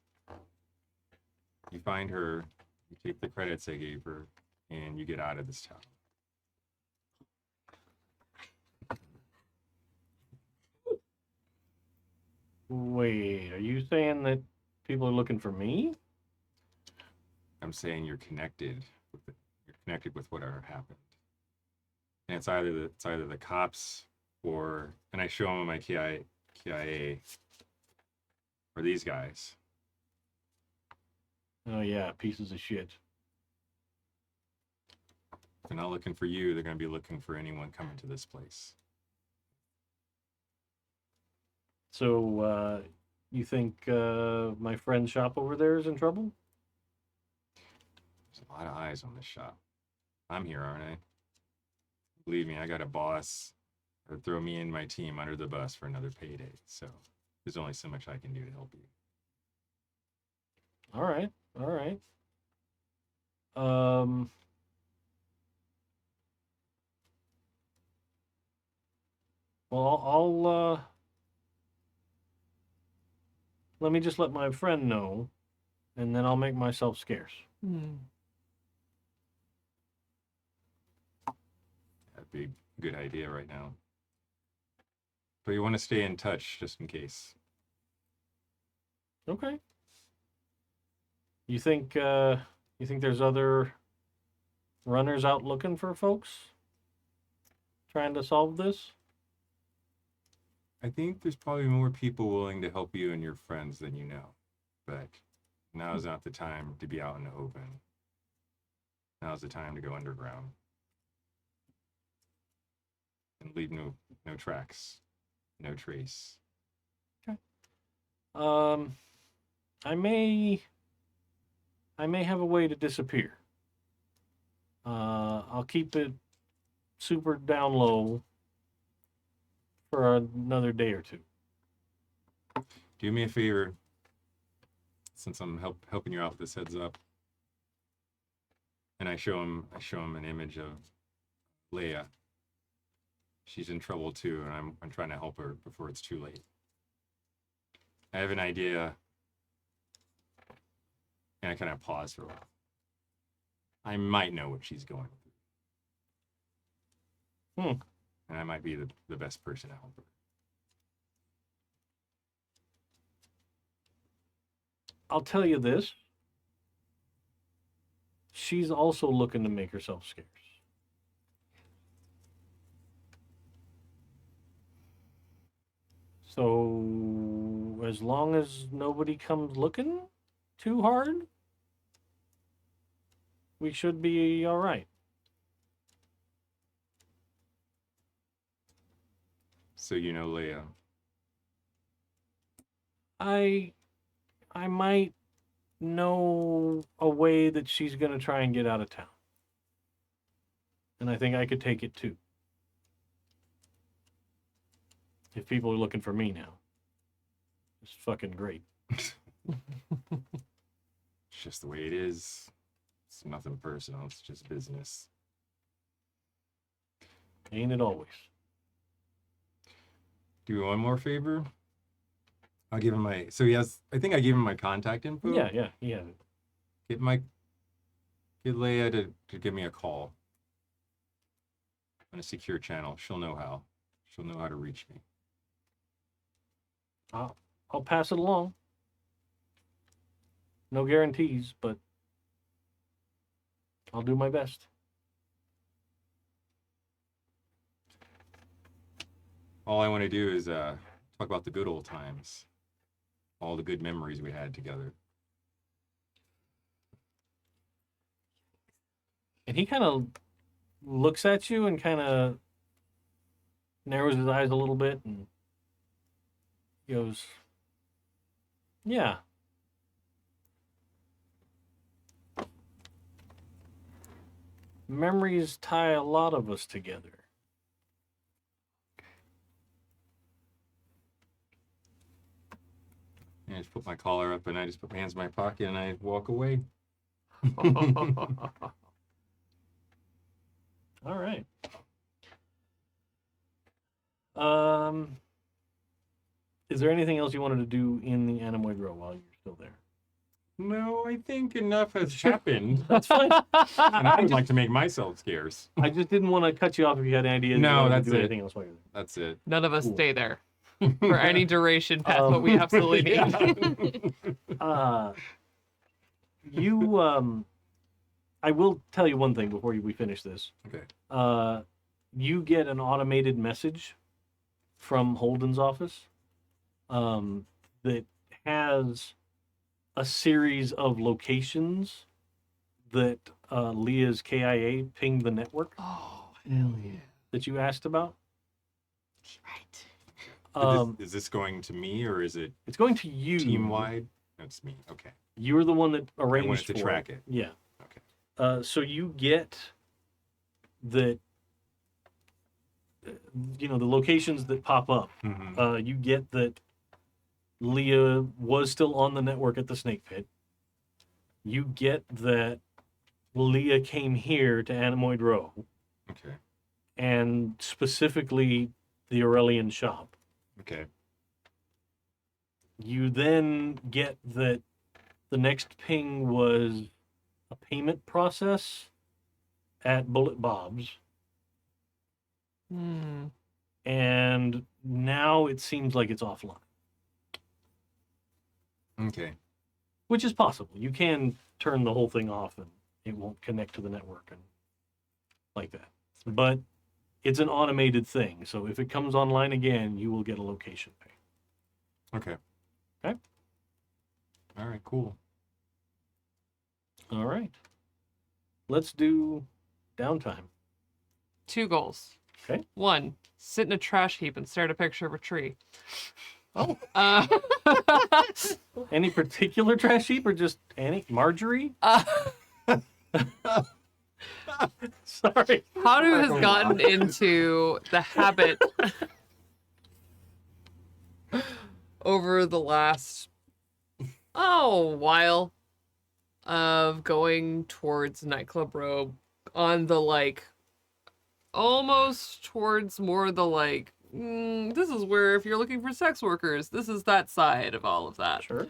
You find her, you take the credits I gave her, and you get out of this town. Wait, are you saying that people are looking for me? I'm saying you're connected with it. You're connected with whatever happened. And it's either the cops or, and I show them my KIA, or these guys. Oh yeah, pieces of shit. They're not looking for you. They're going to be looking for anyone coming to this place. So, you think my friend's shop over there is in trouble? There's a lot of eyes on this shop. I'm here, aren't I? Believe me, I got a boss. Or throw me and my team under the bus for another payday. So there's only so much I can do to help you. All right. Well, I'll let me just let my friend know, and then I'll make myself scarce. That'd be a good idea right now. But you want to stay in touch just in case. Okay. You think there's other runners out looking for folks trying to solve this? I think there's probably more people willing to help you and your friends than you know. But now's not the time to be out in the open. Now's the time to go underground. And leave no tracks, no trace. I may I may have a way to disappear. I'll keep it super down low for another day or two. Do me a favor, since I'm helping you out with this heads up. And I show him an image of Leia. She's in trouble too, and I'm trying to help her before it's too late. I have an idea, and I kind of pause for a while. I might know what she's going through. And I might be the best person to help her. I'll tell you this. She's also looking to make herself scarce. So, as long as nobody comes looking too hard, we should be all right. So you know Leia. I might know a way that she's going to try and get out of town. And I think I could take it too. If people are looking for me now. It's fucking great. It's just the way it is. It's nothing personal. It's just business. Ain't it always? Do one more favor. I'll give him my. So he has. I think I gave him my contact info. Yeah. Get Leia to give me a call on a secure channel. She'll know how. She'll know how to reach me. I'll pass it along. No guarantees, but I'll do my best. All I want to do is talk about the good old times. All the good memories we had together. And he kind of looks at you and kind of narrows his eyes a little bit and goes, yeah. Memories tie a lot of us together. And I just put my collar up and I just put my hands in my pocket and I walk away. All right. Is there anything else you wanted to do in the Animoid Row while you're still there? No, I think enough has happened. That's fine. And I would like to make myself scarce. I just didn't want to cut you off if you had any ideas. No, you wanted that's to do it. anything else while you're there. That's it. None of us Cool. stay there for any duration past what we absolutely need. I will tell you one thing before we finish this. Okay. You get an automated message from Holden's office that has a series of locations that Leah's KIA pinged the network Oh, hell yeah. that you asked about. Right. Is this going to me or is it It's going to you. team wide? No, it's me. Okay. You're the one that arranged I wanted to for track it. Yeah. Okay. So you get that. The locations that pop up. Mm-hmm. You get that Leah was still on the network at the Snake Pit. You get that Leah came here to Animoid Row, Okay. and specifically the Aurelian shop. Okay. You then get that the next ping was a payment process at Bullet Bob's. And now it seems like it's offline. Okay. Which is possible. You can turn the whole thing off and it won't connect to the network and like that. But it's an automated thing. So if it comes online again, you will get a location ping. Okay. Okay. All right. Cool. All right. Let's do downtime. 2 goals. Okay. 1, sit in a trash heap and stare at a picture of a tree. Oh. Uh, Any particular trash heap or just any? Marjorie? Sorry. Haru has gotten into the habit over the last while of going towards Nightclub Row on the like almost towards more the like this is where if you're looking for sex workers, this is that side of all of that. Sure.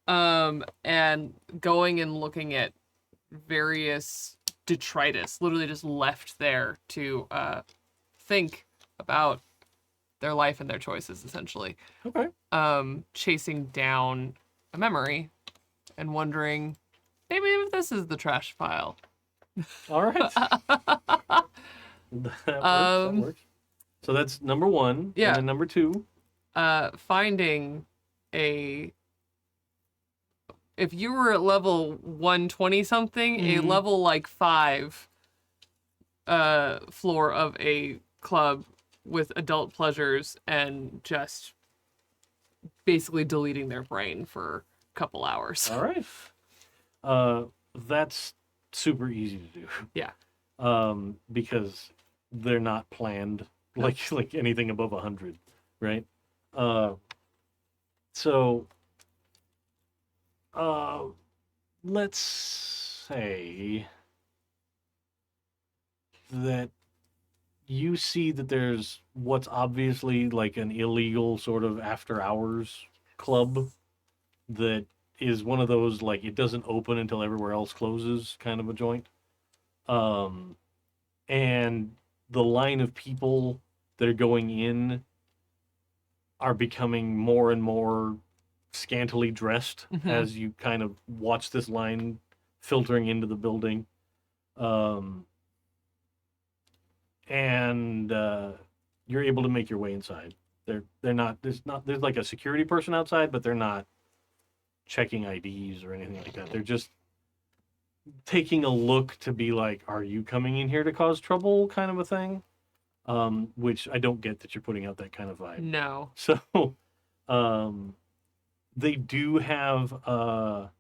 And going and looking at various detritus, literally just left there to think about their life and their choices, essentially. Okay. Chasing down a memory and wondering maybe if this is the trash pile. All right. That works. So that's number one. Yeah. And then number two. Finding if you were at level 120 something, a level like 5 floor of a club with adult pleasures and just basically deleting their brain for a couple hours. All right. That's super easy to do. Yeah. Because they're not planned like anything above 100, right? So let's say that you see that there's what's obviously like an illegal sort of after hours club that is one of those like it doesn't open until everywhere else closes kind of a joint. And the line of people that are going in are becoming more and more scantily dressed as you kind of watch this line filtering into the building. And you're able to make your way inside. They're not there's like a security person outside, but they're not checking IDs or anything like that. They're just taking a look to be like, are you coming in here to cause trouble kind of a thing? Which I don't get that you're putting out that kind of vibe. No. So they do have for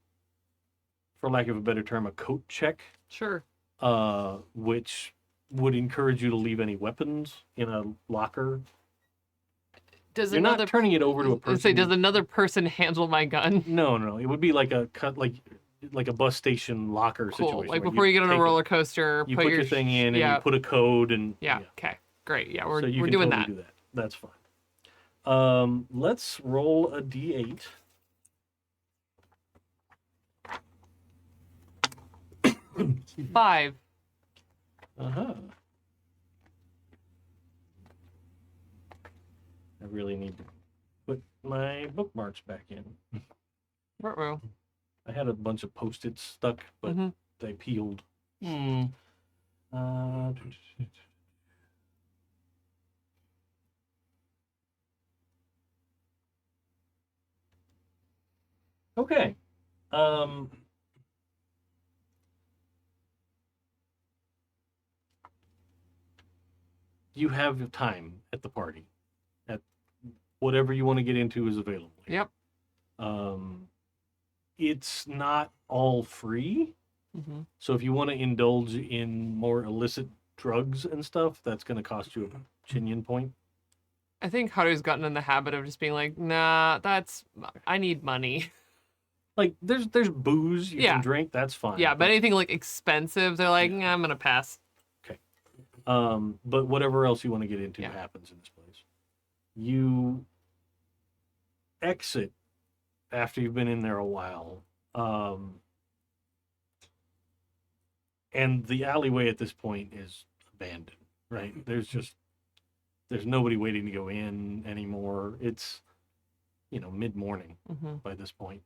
lack of a better term, a coat check, Sure. which would encourage you to leave any weapons in a locker. Does You're not turning it over to a person. Say, does another person handle my gun? No. It would be like a like a bus station locker Cool. situation. Like where before you get on a take roller coaster, you put your thing in and you put a code and Yeah. Okay. Great. Yeah, we're so you we're can doing totally that. do that. That's fine. Let's roll a d8. Five. Uh-huh. I really need to put my bookmarks back in. Ruh-roh. I had a bunch of Post-its stuck, but Mhm. they peeled. Okay. You have time at the party. At whatever you want to get into is available. Yep. It's not all free. Mm-hmm. So if you want to indulge in more illicit drugs and stuff, that's going to cost you a Chinian point. I think Haru's gotten in the habit of just being like, nah, I need money. Like there's booze you can drink, that's fine. Yeah, but anything like expensive, they're like, nah, I'm gonna pass. Okay. But whatever else you want to get into happens in this place. You exit after you've been in there a while. And the alleyway at this point is abandoned, right? There's nobody waiting to go in anymore. It's, mid-morning by this point.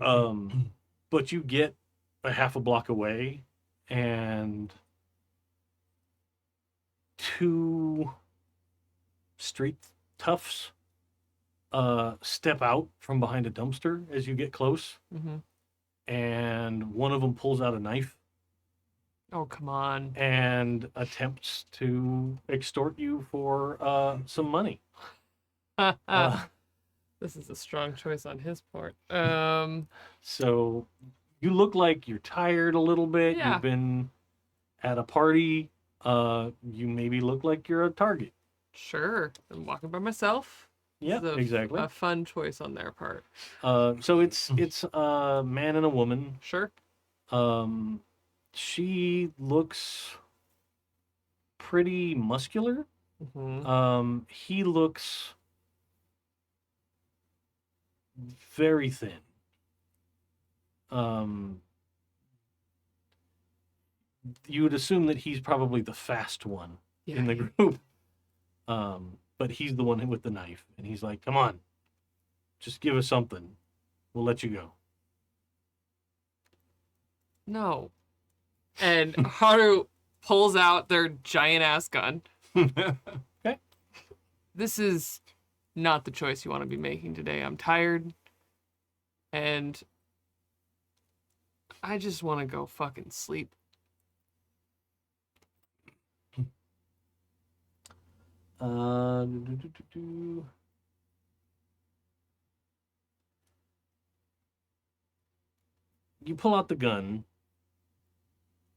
But you get a half a block away and two street toughs step out from behind a dumpster as you get close. And one of them pulls out a knife. Oh, come on. And attempts to extort you for some money. This is a strong choice on his part. So you look like you're tired a little bit. Yeah. You've been at a party. You maybe look like you're a target. Sure. I'm walking by myself. Yeah, This is exactly. a fun choice on their part. So it's a man and a woman. Sure. She looks pretty muscular. Mm-hmm. He looks very thin. You would assume that he's probably the fast one in the group. But he's the one with the knife, and he's like, "Come on, just give us something. We'll let you go." No. And Haru pulls out their giant ass gun. Okay. This is not the choice you want to be making today. I'm tired. And I just want to go fucking sleep. You pull out the gun.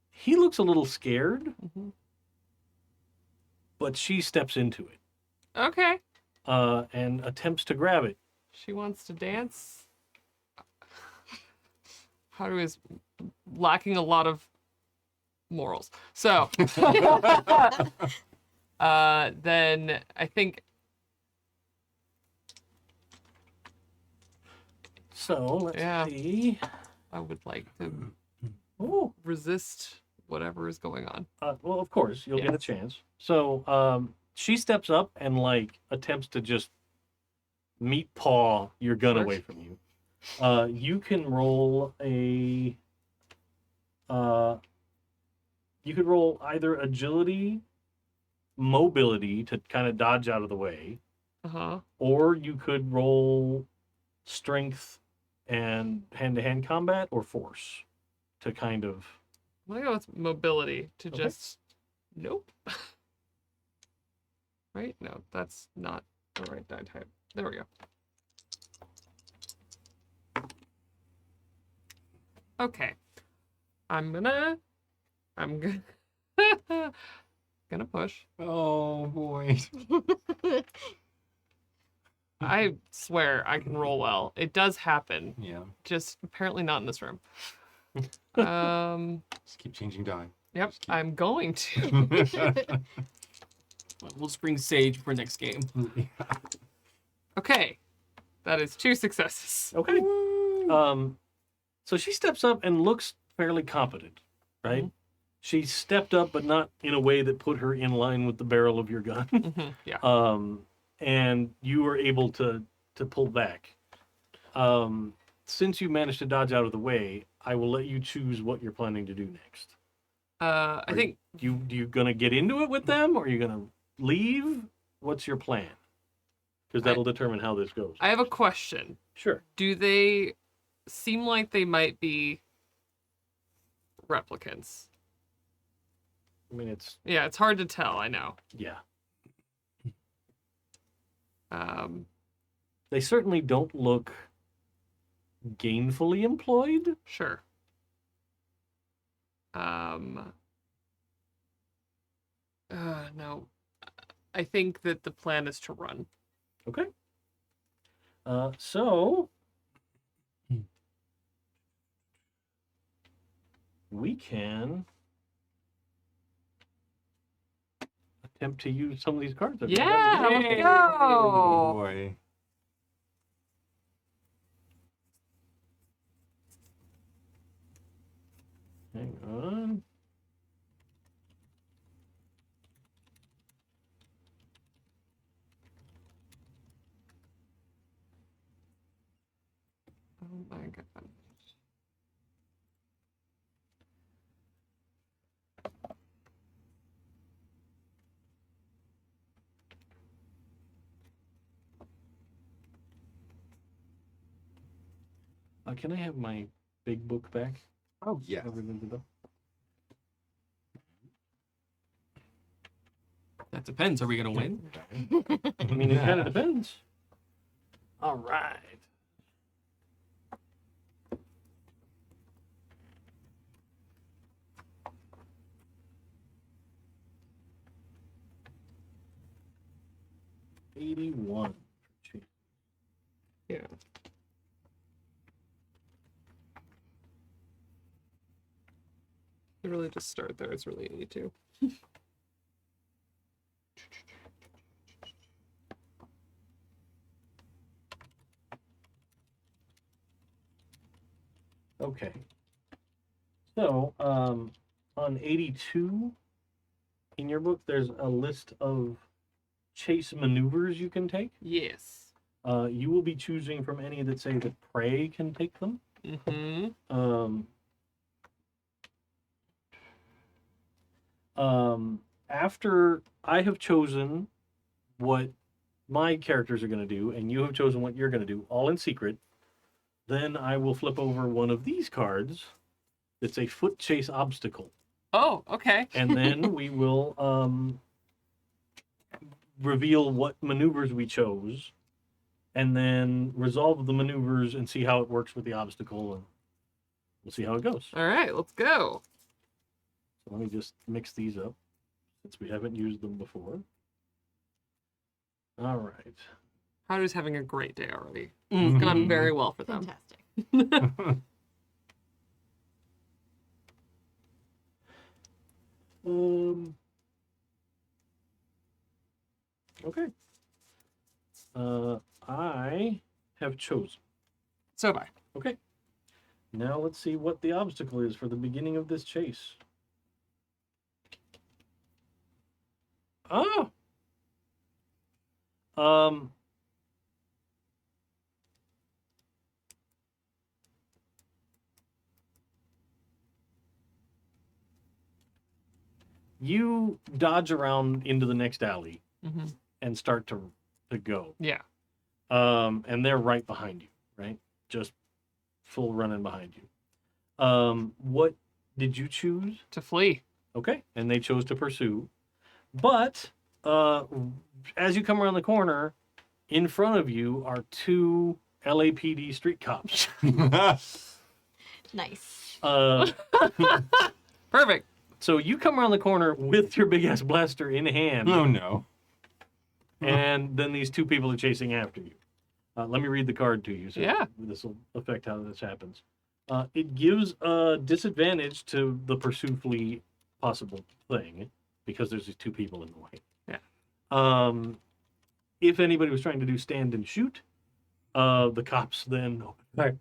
He looks a little scared, Mm-hmm. but she steps into it Okay. and attempts to grab it. She wants to dance. Haru is lacking a lot of morals. So, then I think So let's Yeah. see. I would like to Oh, resist whatever is going on. well, of course you'll get a Yes. chance. So she steps up and like attempts to just meat paw your gun Sure. away from you. You can roll a. You could roll either agility, mobility to kind of dodge out of the way, Uh-huh. or you could roll strength and hand-to-hand combat or force to kind of. I'm gonna go with mobility to Okay. just nope. Right? No, that's not the right die type. There we go. Okay. I'm gonna gonna push. Oh boy. I swear I can roll well. It does happen. Yeah. Just apparently not in this room. Just keep changing die. Yep, I'm going to. We'll just bring Sage for next game. Okay. That is 2 successes. Okay. So she steps up and looks fairly competent, right? Mhm. She stepped up, but not in a way that put her in line with the barrel of your gun. Yeah. And you were able to pull back. Since you managed to dodge out of the way, I will let you choose what you're planning to do next. I think Do you gonna get into it with them, or are you gonna leave? What's your plan? Because that'll determine how this goes. I have a question. Sure. Do they seem like they might be replicants? I mean, it's Yeah, it's hard to tell, I know. yeah. Um, They certainly don't look gainfully employed. sure. No. I think that the plan is to run. Okay. So we can attempt to use some of these cards. I've got. Yeah, let's Oh go. boy. Hang on. Oh my god. Can I have my big book back? Oh yeah. That depends. Are we gonna win? I mean, it kind of depends. All right. $81. Yeah. You really just start there. It's really easy too. Okay. So, on 82 in your book, there's a list of chase maneuvers you can take. Yes. You will be choosing from any that say that prey can take them. Mm-hmm. After I have chosen what my characters are going to do, and you have chosen what you're going to do, all in secret, then I will flip over one of these cards that's a foot chase obstacle. Oh, okay. And then we will reveal what maneuvers we chose, and then resolve the maneuvers and see how it works with the obstacle, and we'll see how it goes. All right, let's go. So let me just mix these up since we haven't used them before. All right. Haru's having a great day already. Mhm. It's gone very well for them. Fantastic. Okay. I have chosen. So have I. Okay. Now let's see what the obstacle is for the beginning of this chase. Oh. You dodge around into the next alley Mm-hmm. and start to go. Yeah. And they're right behind you, right? Just full running behind you. What did you choose? To flee. Okay, and they chose to pursue. But as you come around the corner, in front of you are two LAPD street cops. Nice. Perfect. So you come around the corner with your big ass blaster in hand, Oh no. and then these two people are chasing after you. Let me read the card to you. So Yeah. this will affect how this happens. It gives a disadvantage to the pursue flee possible thing because there's these two people in the way. Yeah. If anybody was trying to do stand and shoot, the cops then open fire.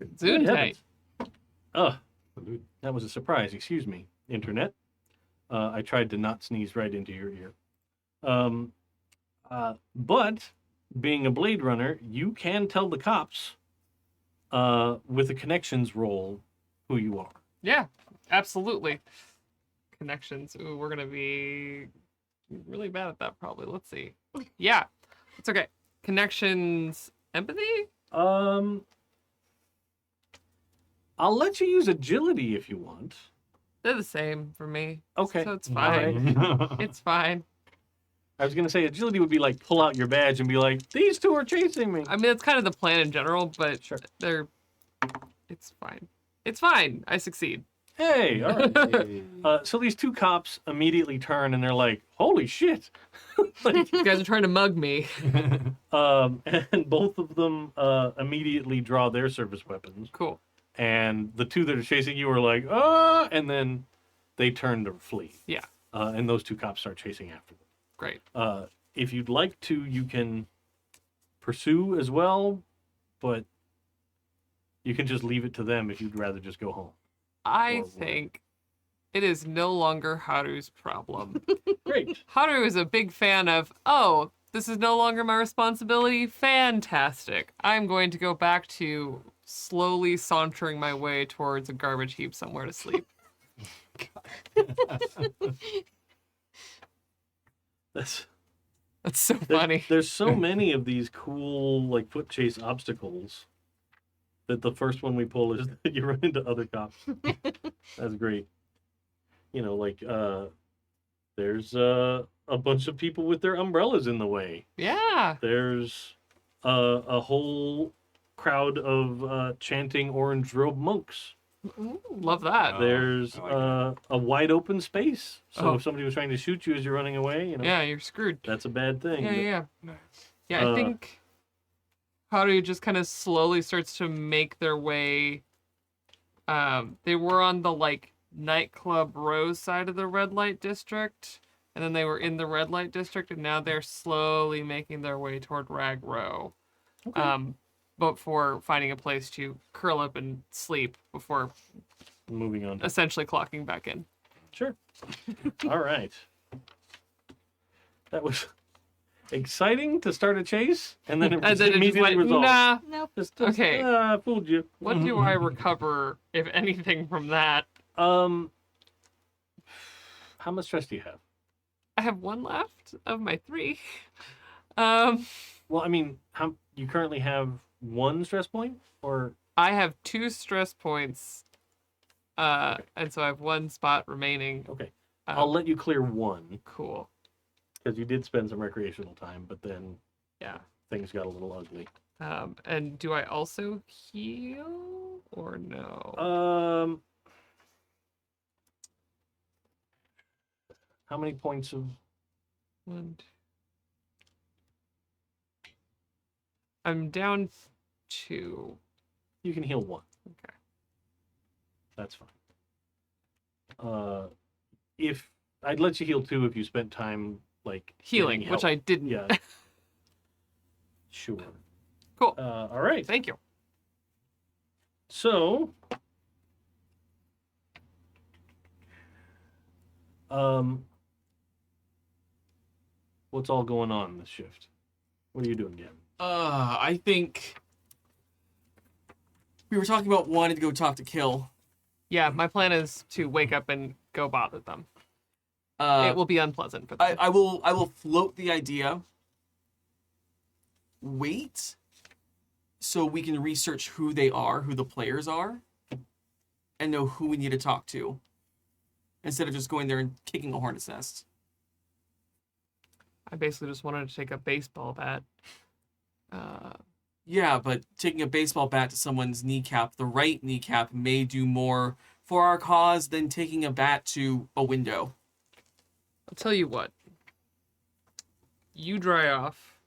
Good Zoom heavens. tight. That was a surprise. Excuse me, internet. I tried to not sneeze right into your ear. But being a Bladerunner, you can tell the cops with a connections roll who you are. Yeah, absolutely. Connections. Ooh, we're gonna be really bad at that probably. Let's see. Yeah, it's okay. Connections. Empathy. I'll let you use agility if you want. They're the same for me. Okay. So it's All fine. right. It's fine. I was going to say agility would be like pull out your badge and be like, these two are chasing me. I mean, that's kind of the plan in general, but Sure. it's fine. It's fine. I succeed. Hey, all right. So these two cops immediately turn and they're like, holy shit. Like, You guys are trying to mug me. and both of them immediately draw their service weapons. Cool. And the two that are chasing you are like, ah, and then they turn to flee. Yeah. And those two cops start chasing after them. Great. If you'd like to, you can pursue as well, but you can just leave it to them if you'd rather just go home. I Or- think it is no longer Haru's problem. Great. Haru is a big fan of, oh, this is no longer my responsibility. Fantastic. I'm going to go back to slowly sauntering my way towards a garbage heap somewhere to sleep. That's so funny. There's so many of these cool like foot chase obstacles that the first one we pull is that you run into other cops. That's great. You know, like there's a bunch of people with their umbrellas in the way. Yeah. There's a whole crowd of chanting orange robe monks. Ooh, love that. Oh, There's I like a wide open space. So Oh. if somebody was trying to shoot you as you're running away, you know, Yeah, you're screwed. that's a bad thing. Yeah, But- yeah. Nice. Yeah, I think Haru just kind of slowly starts to make their way. They were on the like nightclub Rose side of the red light district, and then they were in the red light district, and now they're slowly making their way toward Rag Row. But for finding a place to curl up and sleep before Moving on. essentially clocking back in. Sure. All right. That was exciting to start a chase, and then it And was then it just immediately went, resolved. nah. Nope. Just, Okay. Fooled you. What do I recover, if anything, from that? How much stress do you have? I have one left of my 3. Well, I mean, how you currently have 1 stress point, or I have 2 stress points, and so I have 1 spot remaining. okay, Um, I'll let you clear 1 Cool. because you did spend some recreational time, but then Yeah. things got a little ugly. And do I also heal or no? How many points of? 1, 2. I'm down 2. You can heal 1. Okay. That's fine. If I'd let you heal 2 if you spent time like Healing, getting which help. I didn't. Yeah. Sure. Cool. All right. Thank you. So, what's all going on this shift? What are you doing, Gavin? I think we were talking about wanting to go talk to Kill. Yeah, my plan is to wake up and go bother them. Uh, It will be unpleasant for them. I will float the idea. Wait, so we can research who they are, who the players are, and know who we need to talk to, instead of just going there and kicking a hornet's nest. I basically just wanted to take a baseball bat. Yeah, but taking a baseball bat to someone's kneecap, the right kneecap, may do more for our cause than taking a bat to a window. I'll tell you what. You dry off.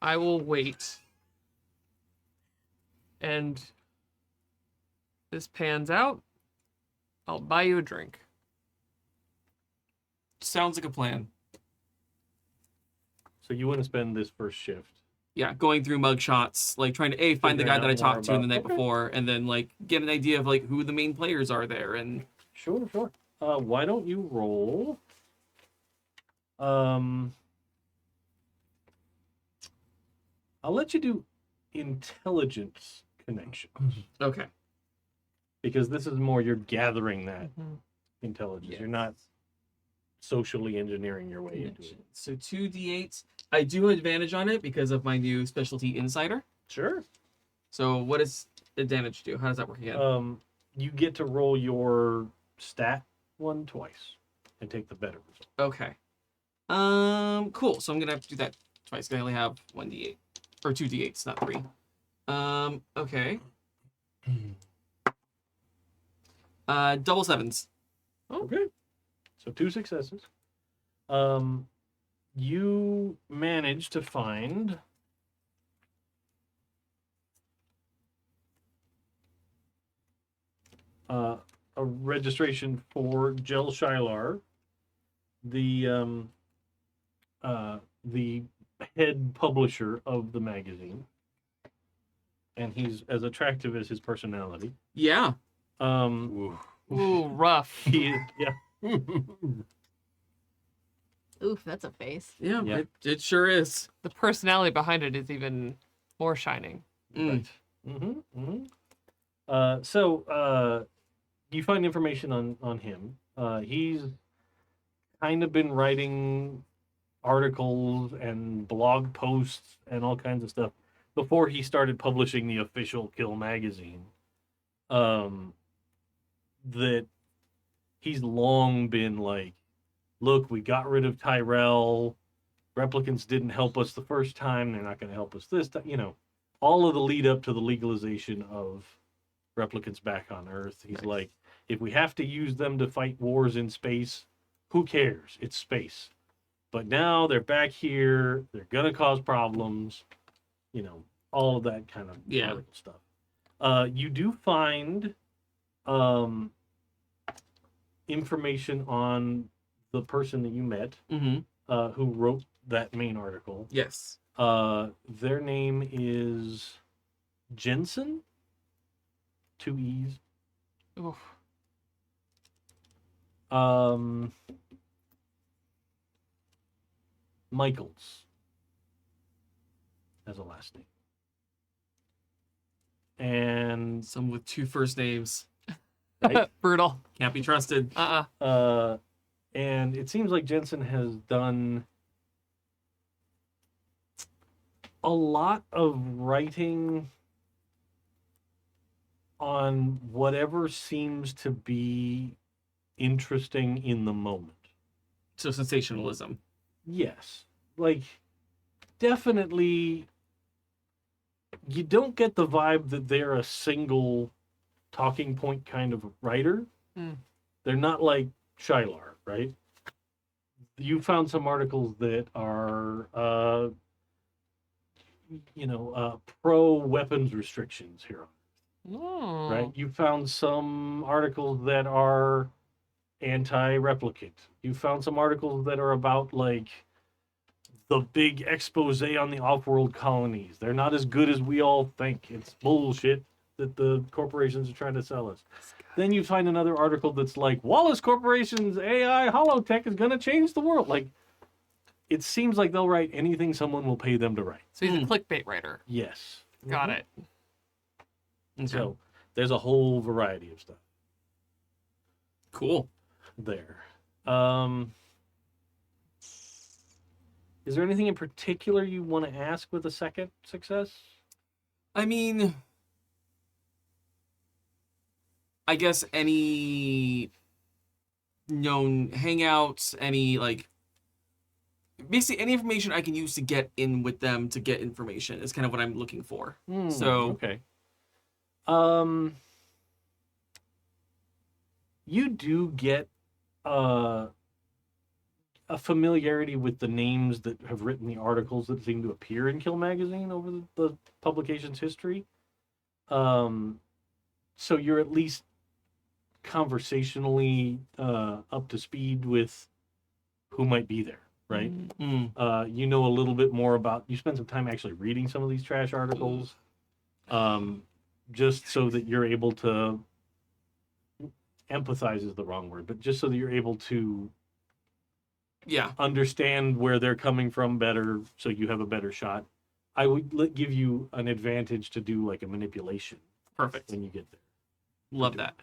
I will wait. And this pans out. I'll buy you a drink. Sounds like a plan. So you want to spend this first shift? Yeah, going through mugshots, like trying to find the Figuring guy out that I more talked to the about- night okay. before, and then like get an idea of like who the main players are there. And Sure, sure. Why don't you roll? I'll let you do intelligence connections okay, because this is more you're gathering that Mhm. intelligence. Yes. You're not socially engineering your way into it. so 2d8. I do have advantage on it because of my new specialty insider. Sure. So what does advantage do? How does that work again? You get to roll your stat one twice and take the better result. Okay. Cool. So I'm gonna have to do that twice. 'Cause I only have 1d8 or 2d8s, not 3. Okay. Double sevens. Okay. So 2 successes. You manage to find a registration for Jel Shilar, the head publisher of the magazine, and he's as attractive as his personality. Yeah. Um, Ooh. Ooh, rough. he yeah. Oof, that's a face. Yeah. Yeah. It sure is. The personality behind it is even more shining. Mm. So you find information on him. He's kind of been writing articles and blog posts and all kinds of stuff before he started publishing the official Kill magazine. That he's long been like look, we got rid of Tyrell. Replicants didn't help us the first time. They're not going to help us this time. You know, all of the lead up to the legalization of replicants back on Earth. He's Nice. like, if we have to use them to fight wars in space, who cares? It's space. But now they're back here. They're going to cause problems. You know, all of that kind of Yeah. article stuff. You do find information on the person that you met Mm-hmm. who wrote that main article. Yes. Their name is Jensen. 2 E's. Oof. Michaels as a last name. And Some with 2 first names. right? Brutal. Can't be trusted. And it seems like Jensen has done a lot of writing on whatever seems to be interesting in the moment. So sensationalism. Yes. Like, definitely, you don't get the vibe that they're a single talking point kind of writer. Mm. They're not like Shylar, right? You found some articles that are, pro weapons restrictions here, Oh. right? You found some articles that are anti-replicant. You found some articles that are about like the big expose on the off-world colonies. They're not as good as we all think. It's bullshit that the corporations are trying to sell us. Then you find another article that's like Wallace Corporation's AI holotech is going to change the world. Like, it seems like they'll write anything someone will pay them to write. So he's a clickbait writer. Yes. Got it. Okay. So there's a whole variety of stuff Cool. there. Is there anything in particular you want to ask with a second success? I mean, I guess any known hangouts, any like basically any information I can use to get in with them to get information is kind of what I'm looking for. So- okay. You do get a familiarity with the names that have written the articles that seem to appear in Kill Magazine over the publication's history. So you're at least conversationally up to speed with who might be there, right? You know a little bit more about. You spend some time actually reading some of these trash articles, just so that you're able to. Empathize is the wrong word, but just so that you're able to Yeah. understand where they're coming from better, so you have a better shot. I would give you an advantage to do like a manipulation Perfect. when you get there. Love that.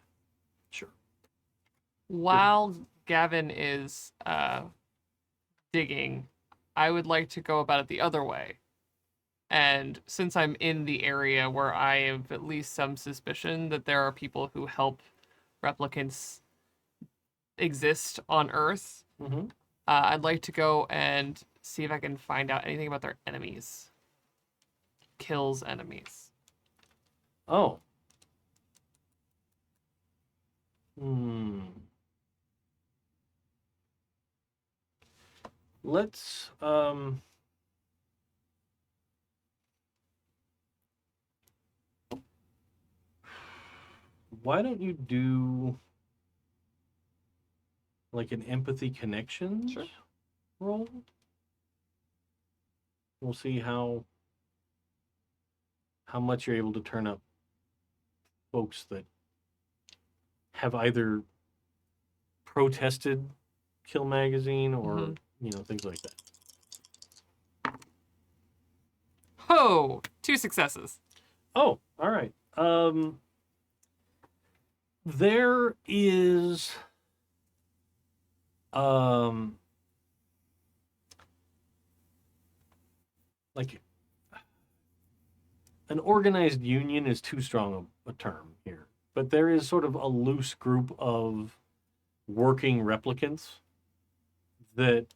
Sure. While Gavin is digging, I would like to go about it the other way. And since I'm in the area where I have at least some suspicion that there are people who help replicants exist on Earth, Mm-hmm. I'd like to go and see if I can find out anything about their enemies. Kills enemies. Oh. Let's why don't you do like an empathy connections Sure. roll? We'll see how much you're able to turn up folks that have either protested Kill Magazine or things like that. Ho! 2 successes. Oh, all right. There is like an organized union is too strong a term here, but there is sort of a loose group of working replicants that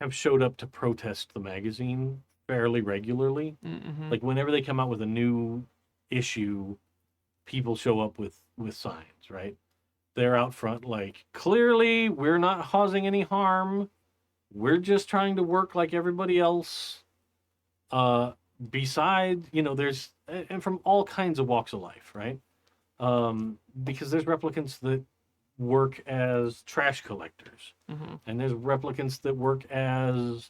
have showed up to protest the magazine fairly regularly. Mm-hmm. Like whenever they come out with a new issue, people show up with signs, right? They're out front like, clearly we're not causing any harm. We're just trying to work like everybody else. Besides, there's, and from all kinds of walks of life, right? Because there's replicants that work as trash collectors, Mm-hmm. and there's replicants that work as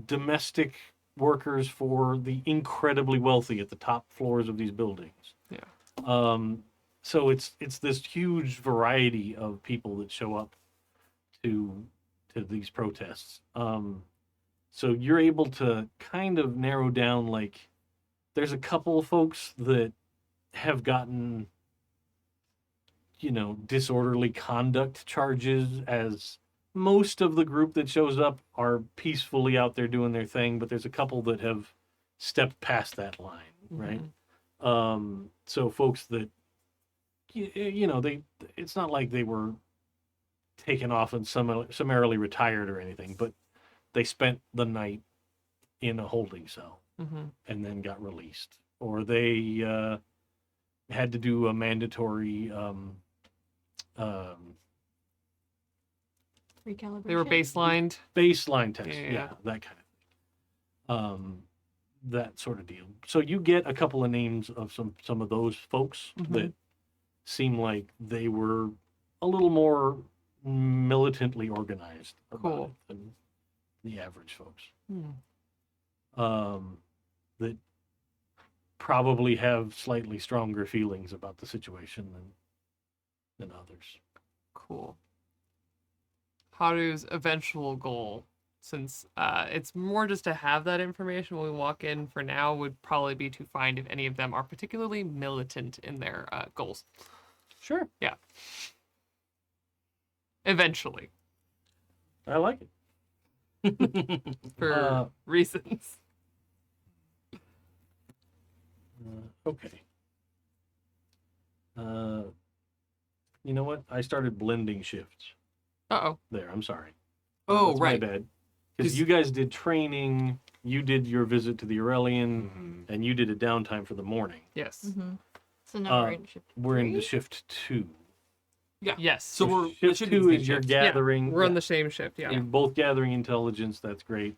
domestic workers for the incredibly wealthy at the top floors of these buildings. Yeah. So it's this huge variety of people that show up to these protests. So you're able to kind of narrow down, like, there's a couple of folks that have gotten, disorderly conduct charges, as most of the group that shows up are peacefully out there doing their thing, but there's a couple that have stepped past that line, right? So folks that, it's not like they were taken off and summarily retired or anything, but they spent the night in a holding cell Mm-hmm. and then got released, or they had to do a mandatory Recalibration. They were baselined. baseline test. Yeah. Yeah, that kind of thing. That sort of deal. So you get a couple of names of some of those folks that seem like they were a little more militantly organized about Cool. it than the average folks. Hmm. That probably have slightly stronger feelings about the situation than others. Cool. Haru's eventual goal, since it's more just to have that information when we walk in for now, would probably be to find if any of them are particularly militant in their goals. Sure. Yeah. Eventually. I like it. For reasons. Okay. You know what? I started blending shifts Uh-oh. there. I'm sorry. Oh, That's right. my bad. Because you guys did training, you did your visit to the Aurelian, and you did a downtime for the morning. Yes. Mm-hmm. So now we're in shift. We're into 3? shift 2. Yeah. Yes. So we're it Shift should be 2 the is same you're shift. gathering. We're on the same shift, yeah. You're both gathering intelligence. That's great.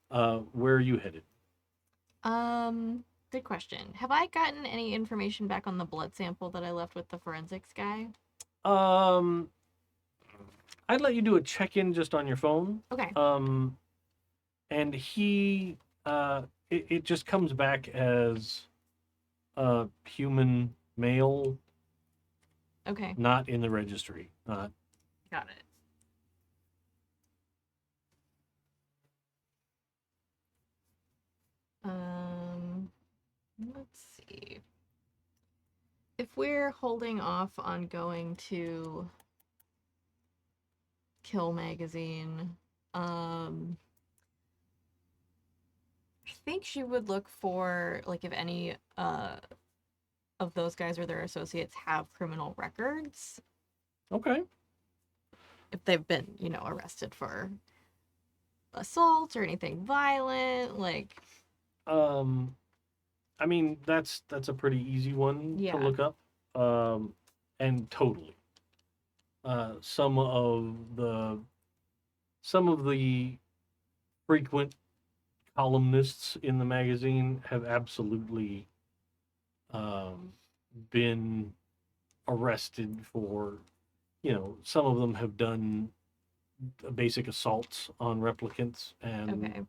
Where are you headed? Good question. Have I gotten any information back on the blood sample that I left with the forensics guy? I'd let you do a check-in just on your phone. Okay. And he, it just comes back as human male, Okay. not in the registry. Not. Got it. Let's see. If we're holding off on going to Kill Magazine, I think she would look for, like, if any of those guys or their associates have criminal records. Okay. If they've been, arrested for assault or anything violent, like. I mean, that's a pretty easy one Yeah. to look up. And totally. Some of the frequent columnists in the magazine have absolutely been arrested for, some of them have done basic assaults on replicants and Okay.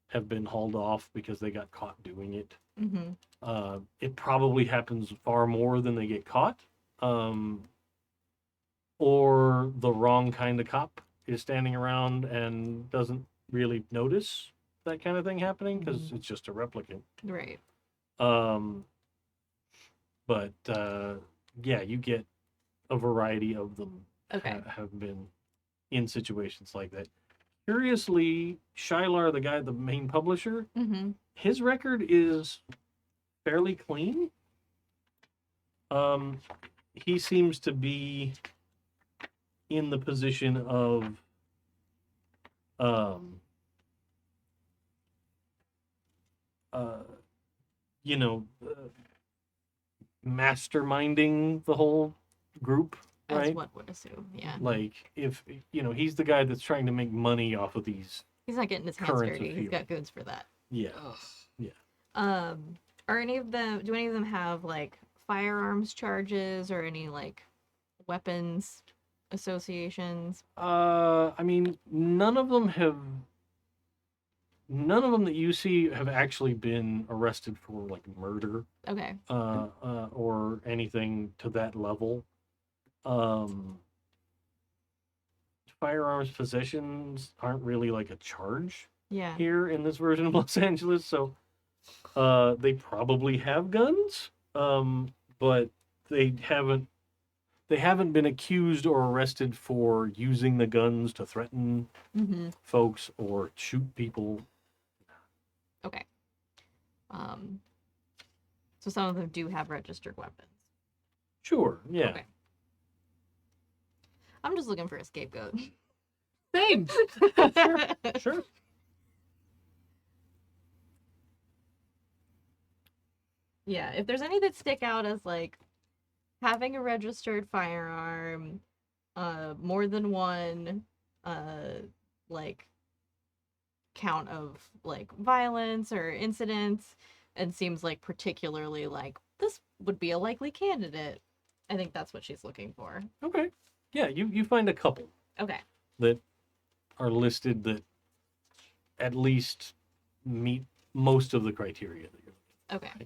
have been hauled off because they got caught doing it. Mm-hmm. It probably happens far more than they get caught. Or the wrong kind of cop is standing around and doesn't really notice that kind of thing happening because it's just a replicant. Right. But yeah, you get a variety of them Okay. have been in situations like that. Curiously, Shylar, the guy, the main publisher, Mm-hmm. his record is fairly clean. He seems to be in the position of um, you know, masterminding the whole group, As right? one would assume, yeah. Like, if, he's the guy that's trying to make money off of these. He's not getting his hands Currents of dirty. He's feeling. got goons for that. Yeah. Are any of them? Do any of them have like firearms charges or any like weapons associations? I mean, none of them that you see have actually been arrested for like murder, Okay. or anything to that level. Firearms possessions aren't really like a charge Yeah. here in this version of Los Angeles, so they probably have guns, but they haven't been accused or arrested for using the guns to threaten Mm-hmm. folks or shoot people. Okay. So some of them do have registered weapons. Sure, yeah. Okay. I'm just looking for a scapegoat. Same. Sure. Yeah, if there's any that stick out as like having a registered firearm, more than one, like count of like violence or incidents, and seems like particularly like this would be a likely candidate. I think that's what she's looking for. Okay. Yeah, you find a couple Okay. that are listed that at least meet most of the criteria that you're looking Okay. for.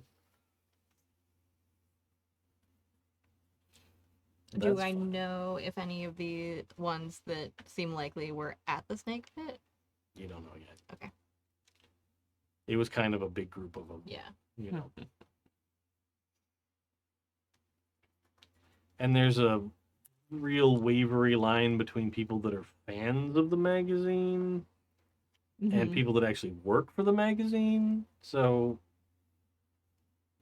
Do That's I fine. know if any of the ones that seem likely were at the snake pit? You don't know yet. Okay. It was kind of a big group of them, Yeah. you know. And there's a real wavery line between people that are fans of the magazine and Mhm. people that actually work for the magazine. So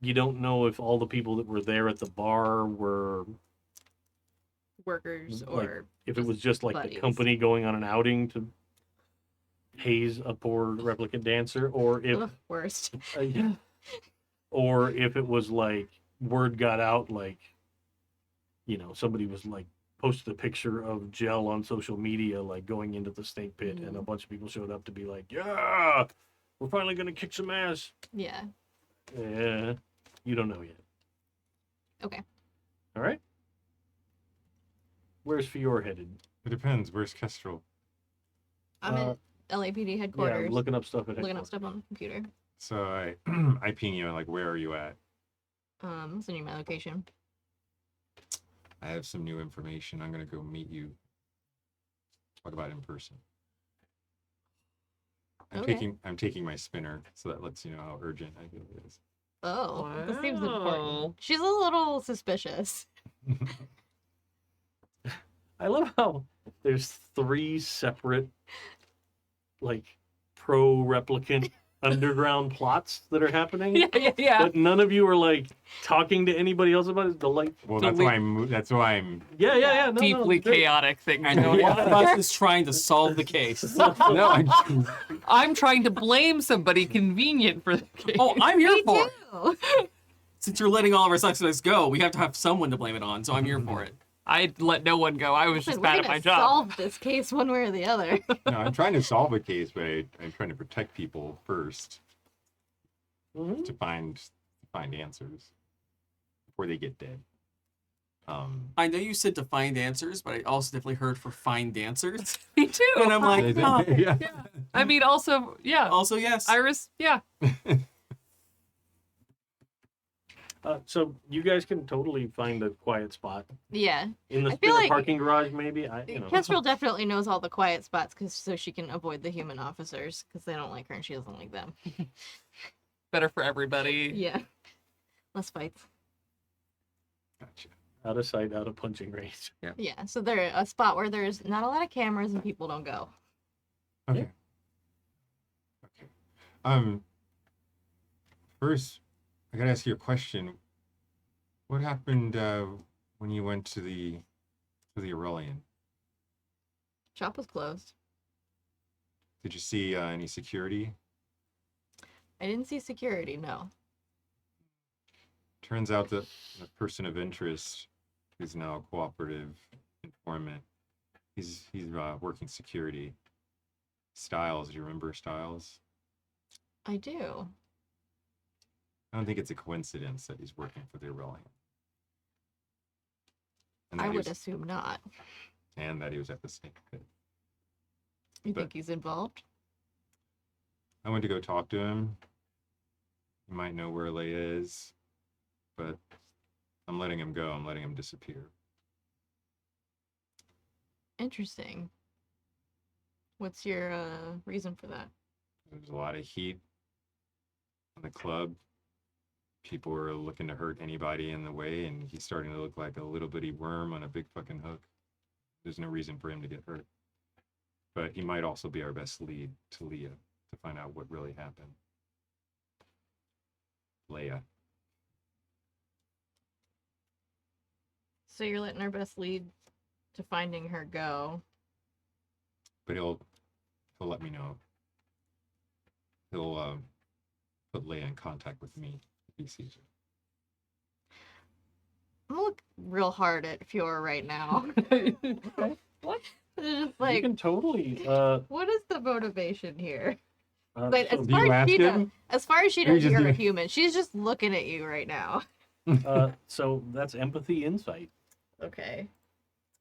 you don't know if all the people that were there at the bar were, Workers like, or if it was just like buddies. the company going on an outing to haze a poor replicant dancer, or if Ugh, worst. yeah. Or if it was like word got out, like, somebody was like posted a picture of Gel on social media, like going into the snake pit, and a bunch of people showed up to be like, yeah, we're finally gonna kick some ass. Yeah. Yeah, you don't know yet. Okay. All right. Where's Fjor headed? It depends. Where's Kestrel? I'm at LAPD headquarters. Yeah, looking up stuff at looking up headquarters. stuff on the computer. So I I ping you like, where are you at? I'll send you my location. I have some new information. I'm gonna go meet you. Talk about it in person. Okay. I'm taking my spinner, so that lets you know how urgent I feel it is. Oh, this seems Wow. important. She's a little suspicious. I love how there's 3 separate, like, pro-replicant underground plots that are happening. Yeah. But none of you are like talking to anybody else about it. Well, that's why I'm. That's why I'm. Yeah. No, Deeply great. chaotic thing And going one on. of us is trying to solve the case. No, I'm. I'm trying to blame somebody convenient for the case. Oh, I'm here Me for it. too. Since you're letting all of our suspects go, we have to have someone to blame it on, so I'm here for it. I'd let no one go. I was just We're bad at gonna my job. solve this case one way or the other. No, I'm trying to solve a case, but I'm trying to protect people first Mhm. to find answers before they get dead. I know you said to find answers, but I also definitely heard for find dancers. Me too. And I'm like, huh. yeah. I mean, also, yeah. Also, yes. Iris, yeah. So you guys can totally find a quiet spot Yeah. in the I feel spare like- parking garage, maybe. Kestrel definitely knows all the quiet spots so she can avoid the human officers because they don't like her and she doesn't like them. Better for everybody. Yeah. Less fights. Gotcha. Out of sight, out of punching range. Yeah. So they're a spot where there's not a lot of cameras and people don't go. Okay. Okay. First, I gotta ask you a question. What happened when you went to the Aurelian? Shop was closed. Did you see any security? I didn't see security, no. Turns out that the person of interest, who's now a cooperative informant, he's working security. Styles, do you remember Styles? I do. I don't think it's a coincidence that he's working for the Aurelian. And I that he would was- assume not. and that he was at the snake pit. You But- think he's involved? I went to go talk to him. He might know where Leia is, but I'm letting him go. I'm letting him disappear. Interesting. What's your reason for that? There's a lot of heat in the club. People were looking to hurt anybody in the way, and he's starting to look like a little bitty worm on a big fucking hook. There's no reason for him to get hurt. But he might also be our best lead to Leia to find out what really happened. Leia. So you're letting our best lead to finding her go. But he'll let me know. He'll put Leia in contact with me if he sees her. I'm gonna look real hard at Fjor right now. What? Just You like, can totally. what is the motivation here? So But as Do you far as ask she knows, him? as far as she Or you knows, just you're do a it? human. She's just looking at you right now. so that's empathy insight. Okay.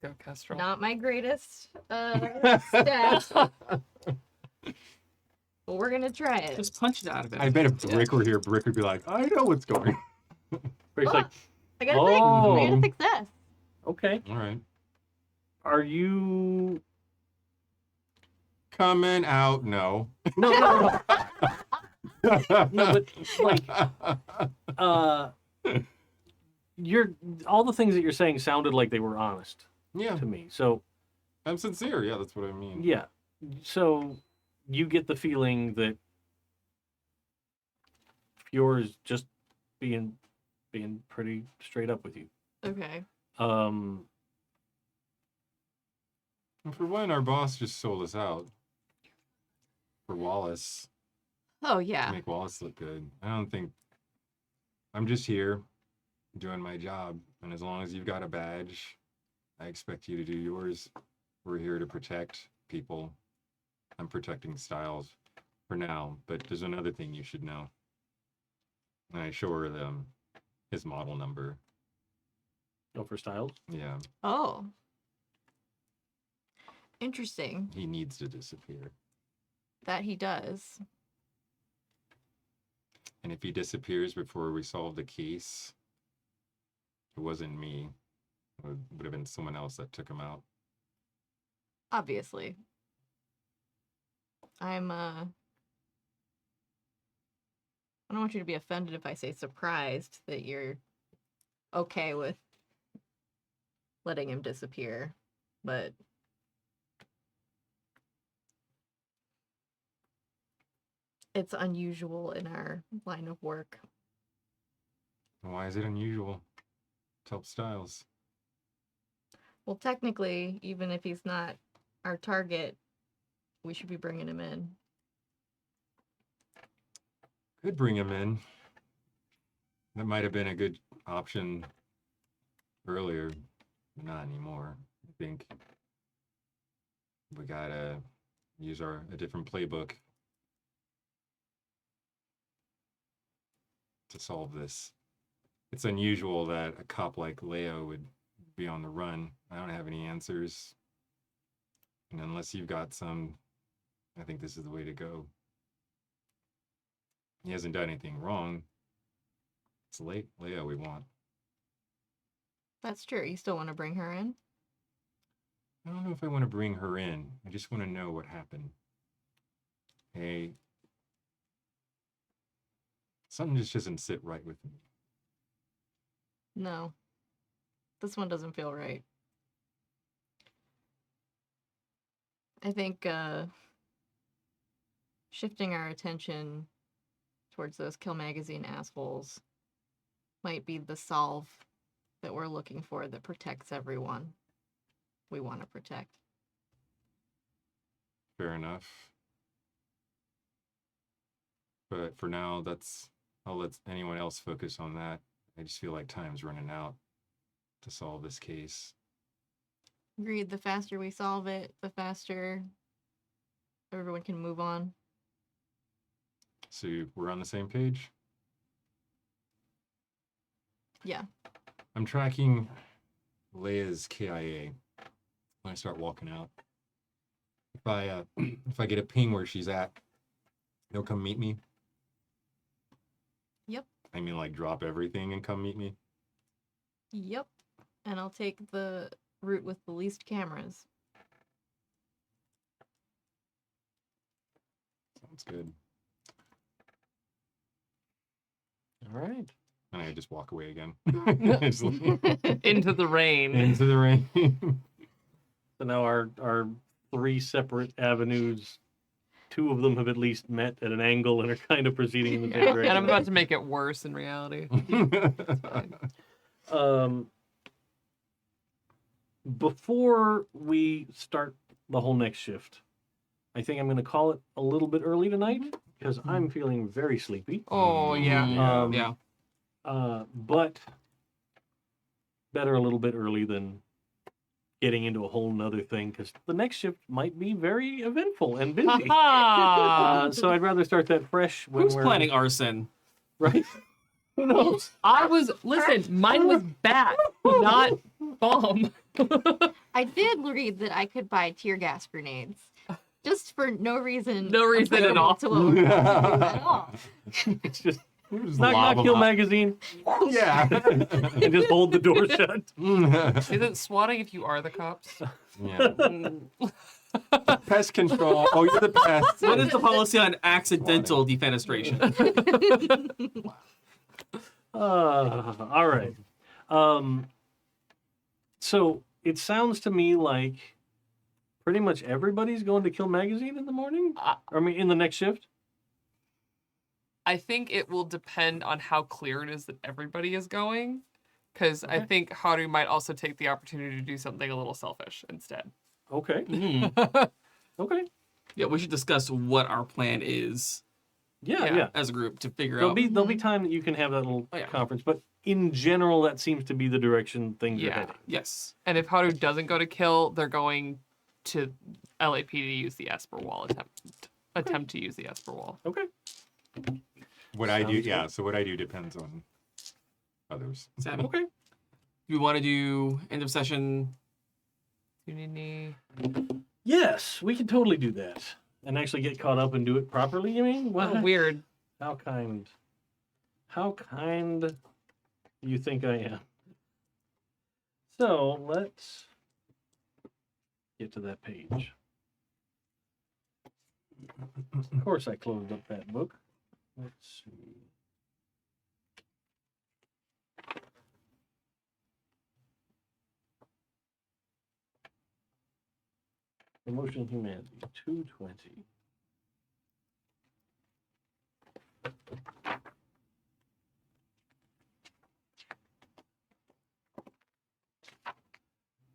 Let's go, Kestrel. Not my greatest stat, but we're gonna try it. Just punch it out of it. I bet if Brick were here, Brick would be like, I know what's going on. Where he's like, I got a six. Oh. I got a success. okay, All right. are you? Coming out, no. No, but like, you're all the things that you're saying sounded like they were honest yeah, to me. So I'm sincere. Yeah, that's what I mean. yeah, so you get the feeling that Fjord's just being pretty straight up with you. Okay. And for one, our boss just sold us out for Wallace. Oh To yeah. make Wallace look good. I don't think I'm just here doing my job, and as long as you've got a badge, I expect you to do yours. We're here to protect people. I'm protecting Styles for now, but there's another thing you should know. And I show her his model number. Go for Styles. Yeah, Oh. Interesting. he needs to disappear. That he does. And if he disappears before we solve the case, it wasn't me. It would have been someone else that took him out. Obviously. I don't want you to be offended if I say surprised that you're okay with letting him disappear, but it's unusual in our line of work. Why is it unusual? Help Styles. Well, technically, even if he's not our target, we should be bringing him in. Could bring him in. That might have been a good option earlier, but not anymore. I think we gotta use a different playbook to solve this. It's unusual that a cop like Leo would be on the run. I don't have any answers. And unless you've got some, I think this is the way to go. He hasn't done anything wrong. It's Leo we want. That's true. You still want to bring her in? I don't know if I want to bring her in. I just want to know what happened. Hey, something just doesn't sit right with me. No. This one doesn't feel right. I think shifting our attention towards those Kill Magazine assholes might be the solve that we're looking for that protects everyone we want to protect. Fair enough. but for now, I'll let anyone else focus on that. I just feel like time's running out to solve this case. Agreed. The faster we solve it, the faster everyone can move on. So we're on the same page? Yeah. I'm tracking Leia's KIA when I start walking out. If I get a ping where she's at, they'll come meet me. Yep. I mean, like drop everything and come meet me. Yep. And I'll take the route with the least cameras. Sounds good. All right. And I just walk away again. Into the rain. Into the rain. So now our 3 separate avenues, 2 of them have at least met at an angle and are kind of proceeding in the same And direction. I'm about to make it worse in reality. Before we start the whole next shift, I think I'm going to call it a little bit early tonight because I'm feeling very sleepy. Oh, yeah. Yeah. But better a little bit early than getting into a whole nother thing because the next shift might be very eventful and busy. So I'd rather start that fresh when Who's we're planning arson? right. Who knows? Listen, mine was bat, not bomb. I did read that I could buy tear gas grenades. Just for no reason. No reason at all. To what we're about to do at all. It's just Just knock lob knock kill 'em up. magazine Yeah. and just hold the door shut. Is it swatting if you are the cops? Yeah. Pest control. Oh, you're the pest. What is the policy on accidental defenestration? All right. So it sounds to me like pretty much everybody's going to kill magazine in the morning. I mean, in the next shift. I think it will depend on how clear it is that everybody is going. Because I think Haru might also take the opportunity to do something a little selfish instead. Okay. Mhm. Okay. Yeah, we should discuss what our plan is Yeah. Yeah. Yeah. as a group to figure There'll out. be time that you can have that little Oh, yeah. conference, but in general, that seems to be the direction things are Yeah. heading. Yes. And if Haru doesn't go to kill, they're going to LAP to use the Esper wall attempt to use the Esper wall. Okay. What I do, Sounds yeah. good. So what I do depends on others. Sammy, Okay. do we want to do end of session? Yes, we can totally do that and actually get caught up and do it properly. You mean? What? Oh, weird. How kind? How kind do you think I am? So let's get to that page. Of course, I closed up that book. Let's see. Emotion Humanity 220.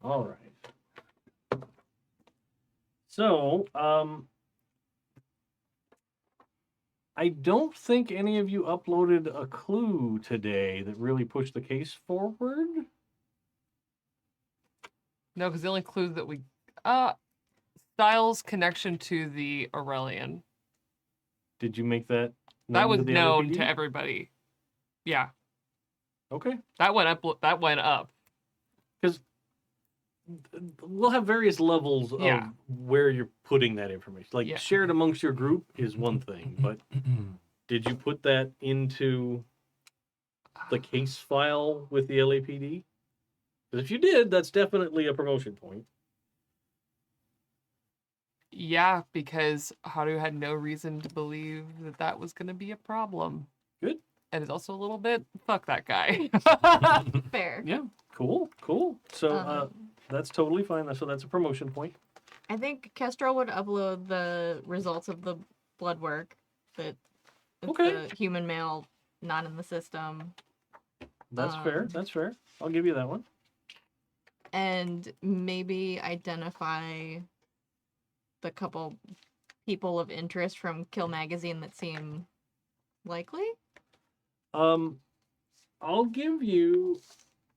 All right. So, I don't think any of you uploaded a clue today that really pushed the case forward. No, because the only clue that we... Styles' connection to the Aurelian. Did you make that? That known was to the known LAPD? to everybody. Yeah, Okay. that went up. That went up. Because we'll have various levels Yeah. of where you're putting that information. Like Yeah. shared amongst your group is one thing, but did you put that into the case file with the LAPD? Because if you did, that's definitely a promotion point. Yeah, because Haru had no reason to believe that that was going to be a problem. Good. And it's also a little bit, fuck that guy. Fair. Yeah. Cool. So Um, that's totally fine. So that's a promotion point. I think Kestrel would upload the results of the blood work that it's Okay. the human male not in the system, That's fair. That's fair. I'll give you that one. and maybe identify the couple people of interest from Kill Magazine that seem Likely? I'll give you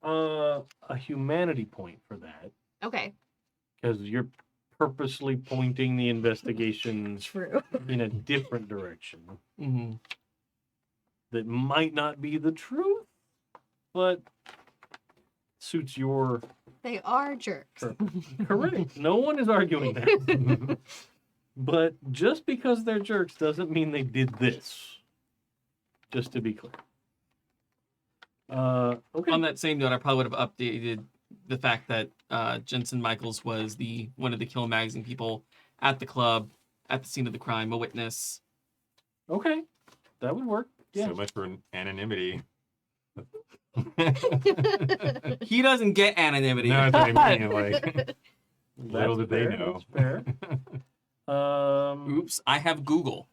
a humanity point for that Okay. because you're purposely pointing the investigation True. in a different direction Mm-hmm. that might not be the truth, but suits your They are jerks. purpose. Correct. No one is arguing that. But just because they're jerks doesn't mean they did this. Just to be clear. Okay. On that same note, I probably would have updated the fact that Jensen Michaels was one of the Kill Magazine people at the club, at the scene of the crime, a witness. Okay. That would work. Yeah. So much for anonymity. He doesn't get anonymity. No, that's what I mean. Like, little did they fair, know. That's fair. Oops, I have Google.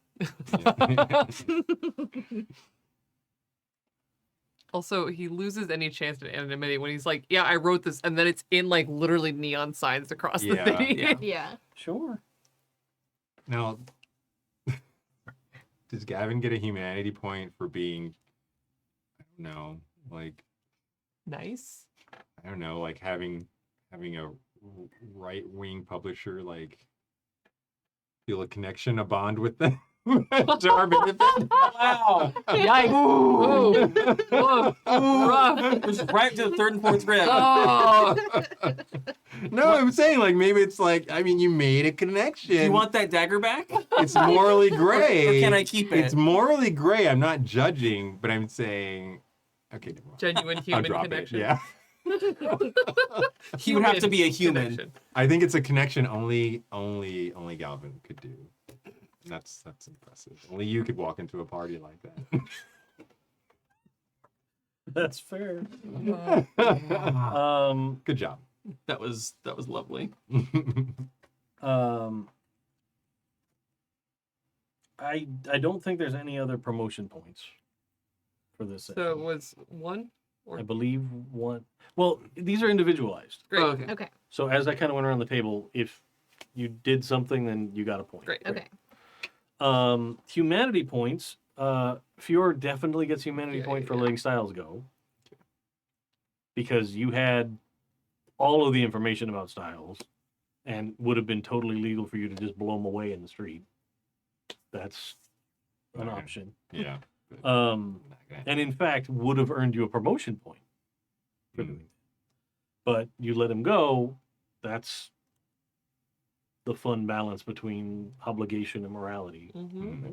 Also, he loses any chance at anonymity when he's like, "Yeah, I wrote this," and then it's in like literally neon signs across Yeah, the thing. yeah. Yeah. Sure. Now, does Gavin get a humanity point for being, I don't know, like, Nice. I don't know, like having a right-wing publisher like feel a connection, a bond with them? To our benefit? Wow. Yikes! Ooh. Whoa. Rough. It was right to the third and fourth rib. Oh. No, I'm saying like maybe it's like, I mean, you made a connection. Do you want that dagger back? It's morally gray. Or can I keep it? It's morally gray. I'm not judging, but I'm saying, okay, never mind. Genuine I'll human drop connection. it. Yeah, He would have to be a human. connection. I think it's a connection only Gavin could do. That's impressive. Only you could walk into a party like that. That's fair. Good job. That was lovely. I don't think there's any other promotion points for this So it session. was one or I believe one. Well, these are individualized. great. Oh, okay. Okay. So as I kind of went around the table, if you did something, then you got a point. Great. Okay. Humanity points. Fjor definitely gets humanity Yeah, point yeah, for yeah. letting Styles go. Because you had all of the information about Styles and would have been totally legal for you to just blow him away in the street. That's an Okay. option. Yeah. And in fact, would have earned you a promotion point for doing that. But you let him go. That's the fun balance between obligation and morality. Mm-hmm.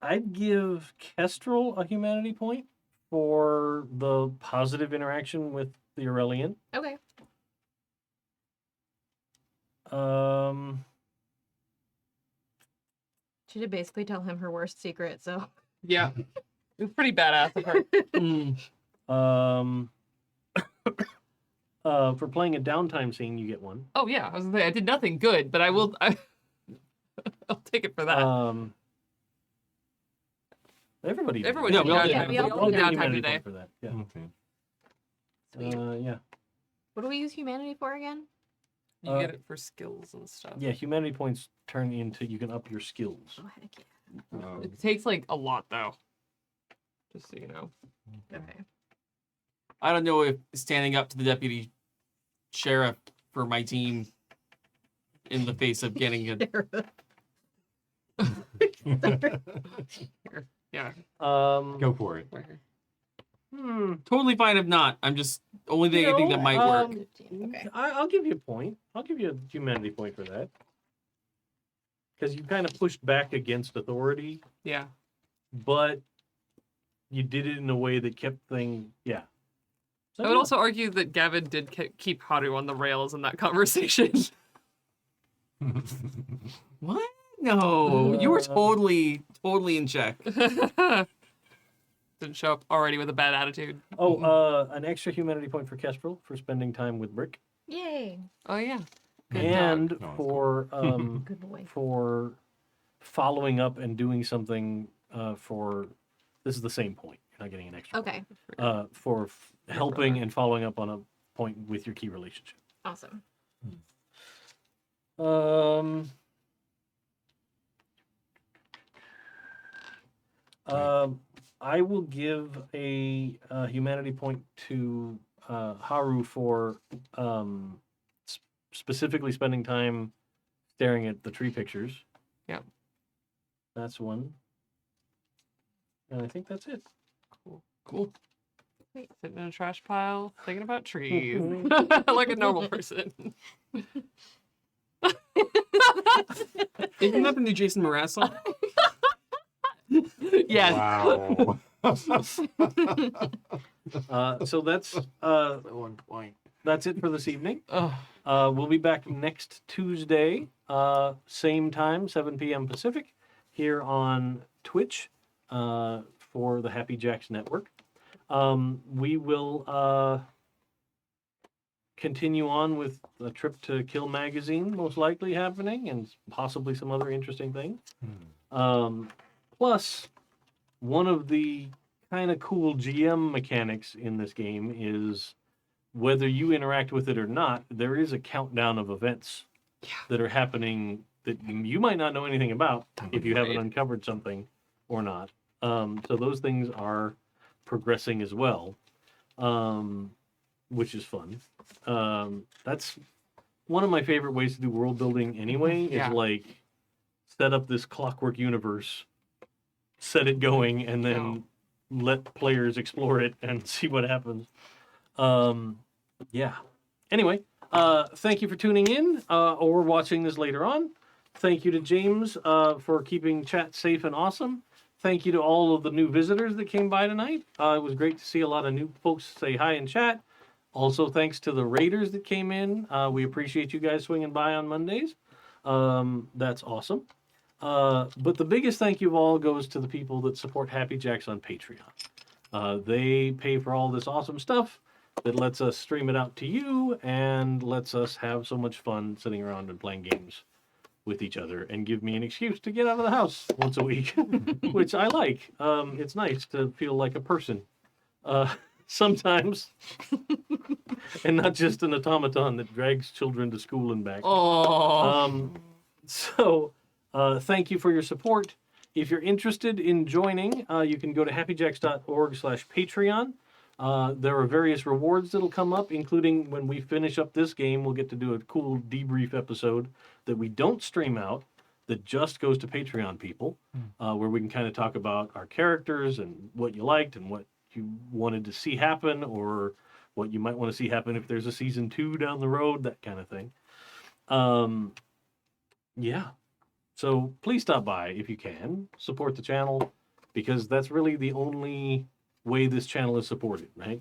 I'd give Kestrel a humanity point for the positive interaction with the Aurelian. Okay. She did basically tell him her worst secret, so. Yeah. It was pretty badass of her. For playing a downtime scene, you get one. Oh yeah, I was gonna say I did nothing good, but I'll take it for that. Everybody. Everyone Yeah, did we all downtime. did. Yeah, we all all did did get downtime humanity today. point for that. Yeah. Okay. Yeah. What do we use humanity for again? You get it for skills and stuff. Yeah. Humanity points turn into you can up your skills. Oh, heck yeah. It takes like a lot though. Just so you know. Okay. I don't know if standing up to the deputy sheriff for my team in the face of getting a Yeah. Go for it. Right here. totally fine if not. I'm just only thing I think that might work. 15. Okay. I'll give you a point. I'll give you a humanity point for that. Because you kind of pushed back against authority, Yeah. but you did it in a way that kept things. Yeah. So, I would yeah. also argue that Gavin did keep Haru on the rails in that conversation. What? No, you were totally in check. Didn't show up already with a bad attitude. Oh, an extra humanity point for Kestrel for spending time with Brick, Yay. Oh yeah. Good and dog. No, it's for Good boy. for following up and doing something for. This is the same point. You're not getting an extra. Okay. For helping and following up on a point with your key relationship. Awesome. I will give a humanity point to Haru for specifically spending time staring at the tree pictures. Yep. That's one. And I think that's it. Cool. Sitting in a trash pile, thinking about trees. Like a normal person. Isn't that the new Jason Mraz song? Yes. Wow. So that's One point. that's it for this evening. Ugh. We'll be back next Tuesday, same time, 7 p.m. Pacific, here on Twitch for the Happy Jacks Network. We will continue on with the trip to Kill Magazine, most likely happening, and possibly some other interesting things. Plus, one of the kind of cool GM mechanics in this game is whether you interact with it or not, there is a countdown of events that are happening that you might not know anything about if you haven't uncovered something or not. So those things are progressing as well, which is fun. That's one of my favorite ways to do world building anyway, is like set up this clockwork universe, set it going, and then let players explore it and see what happens. Yeah. Anyway, thank you for tuning in or watching this later on. Thank you to James for keeping chat safe and awesome. Thank you to all of the new visitors that came by tonight. It was great to see a lot of new folks say hi in chat. Also, thanks to the raiders that came in. We appreciate you guys swinging by on Mondays. That's awesome. But the biggest thank you of all goes to the people that support Happy Jacks on Patreon. They pay for all this awesome stuff that lets us stream it out to you and lets us have so much fun sitting around and playing games with each other and give me an excuse to get out of the house once a week, which I like. It's nice to feel like a person sometimes and not just an automaton that drags children to school and back. So thank you for your support. If you're interested in joining, you can go to happyjacks.org/Patreon. There are various rewards that'll come up, including when we finish up this game, we'll get to do a cool debrief episode that we don't stream out, that just goes to Patreon people, where we can kind of talk about our characters and what you liked and what you wanted to see happen, or what you might want to see happen if there's a season 2 down the road, that kind of thing. Yeah. So please stop by if you can, support the channel, because that's really the only way this channel is supported, right?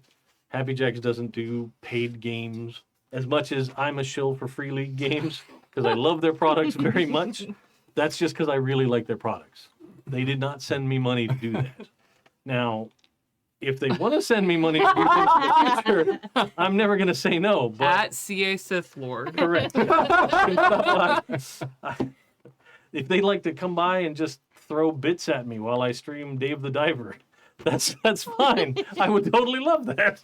Happy Jacks doesn't do paid games as much as I'm a shill for Free League games because I love their products very much. That's just because I really like their products. They did not send me money to do that. Now, if they want to send me money to do things in the future, I'm never going to say no. But At CA Sith Lord. correct. If they'd like to come by and just throw bits at me while I stream Dave the Diver, that's fine. I would totally love that.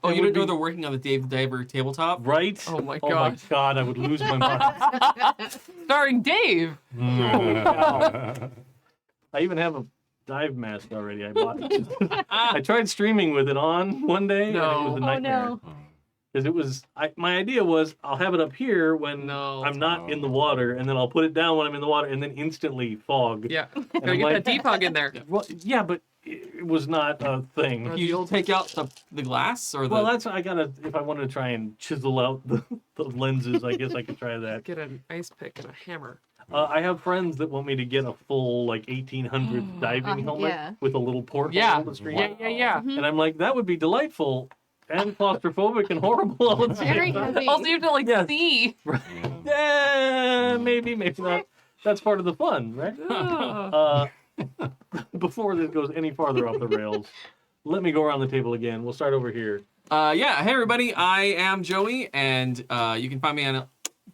Oh, It you would don't know be- they're working on the Dave the Diver tabletop? Right? Oh my Oh my gosh. god, I would lose my mind. Starring Dave. I even have a dive mask already. I bought it. I tried streaming with it on one day, and it was No. a Oh, nightmare. no. Because it was, my idea was I'll have it up here when No. I'm not in the water, and then I'll put it down when I'm in the water, and then instantly fog. Yeah. And Gotta I'm get like, that debug in there. well, yeah, but it was not a thing. You'll take out the glass or the... Well, that's, I gotta, if I wanted to try and chisel out the lenses, I guess I could try that. Get an ice pick and a hammer. I have friends that want me to get a full, like, 1800 diving helmet yeah. with a little porthole Yeah. on the screen. Yeah. And I'm like, that would be delightful and claustrophobic and horrible all at the Very same time. heavy. Also, you have to like Yes. see. Yeah, maybe not. That's part of the fun, right? Ugh. Before this goes any farther off the rails, let me go around the table again. We'll start over here. Yeah, hey everybody, I am Joey, and you can find me on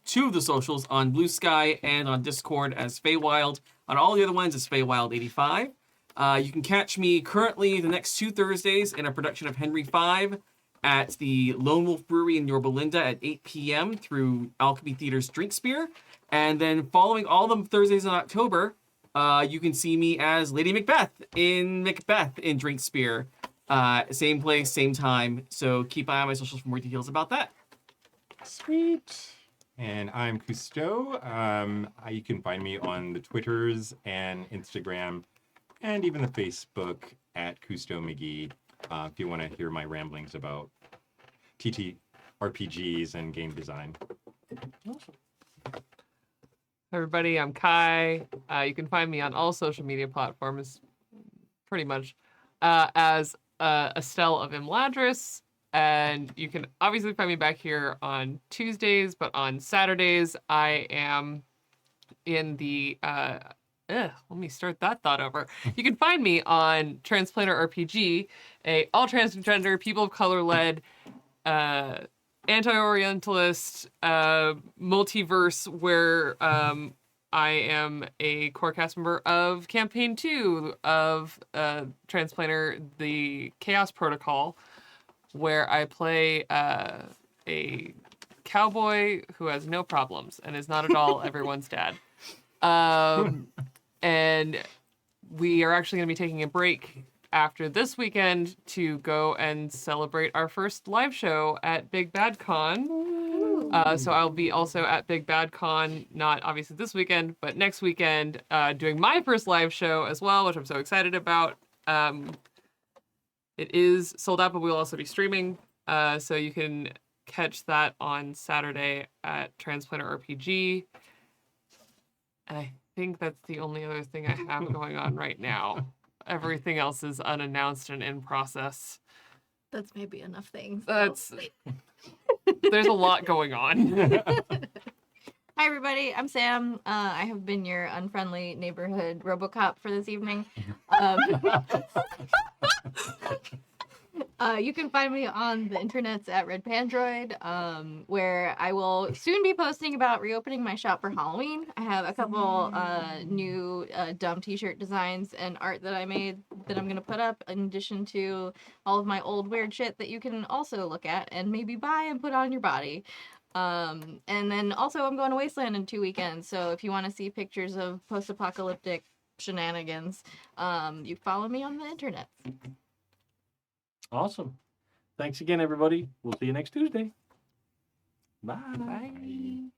2 of the socials, on Blue Sky and on Discord as Feywild. On all the other ones, it's Feywild85. You can catch me currently the next 2 Thursdays in a production of Henry V at the Lone Wolf Brewery in Yorba Linda at 8 p.m. through Alchemy Theater's Drinkspear. And then following all the Thursdays in October, you can see me as Lady Macbeth in Drinkspear. Same place, same time. So keep an eye on my socials for more details about that. Sweet. And I'm Cousteau. You can find me on the Twitters and Instagram and even the Facebook at Cousteau Magee if you want to hear my ramblings about RPGs and game design. Awesome. Everybody, I'm Kai. You can find me on all social media platforms, pretty much, as Estelle of Imladris. And you can obviously find me back here on Tuesdays, but on Saturdays, I am in the... let me start that thought over. You can find me on Transplanter RPG, a all-transgender, people of color-led, anti-orientalist multiverse where I am a core cast member of Campaign 2 of Transplanter, the Chaos Protocol, where I play a cowboy who has no problems and is not at all everyone's dad. And we are actually going to be taking a break after this weekend to go and celebrate our first live show at Big Bad Con. So I'll be also at Big Bad Con, not obviously this weekend, but next weekend, doing my first live show as well, which I'm so excited about. It is sold out, but we'll also be streaming. So you can catch that on Saturday at Transplanter RPG. And I think that's the only other thing I have going on right now. Everything else is unannounced and in process. That's maybe enough things. There's a lot going on. Hi, everybody. I'm Sam. I have been your unfriendly neighborhood RoboCop for this evening. You can find me on the internets at Red Pandroid, where I will soon be posting about reopening my shop for Halloween. I have a couple new dumb t-shirt designs and art that I made that I'm going to put up, in addition to all of my old weird shit that you can also look at and maybe buy and put on your body. And then also I'm going to Wasteland in 2 weekends, so if you want to see pictures of post-apocalyptic shenanigans, you follow me on the internet. Awesome. Thanks again, everybody. We'll see you next Tuesday. Bye. Bye.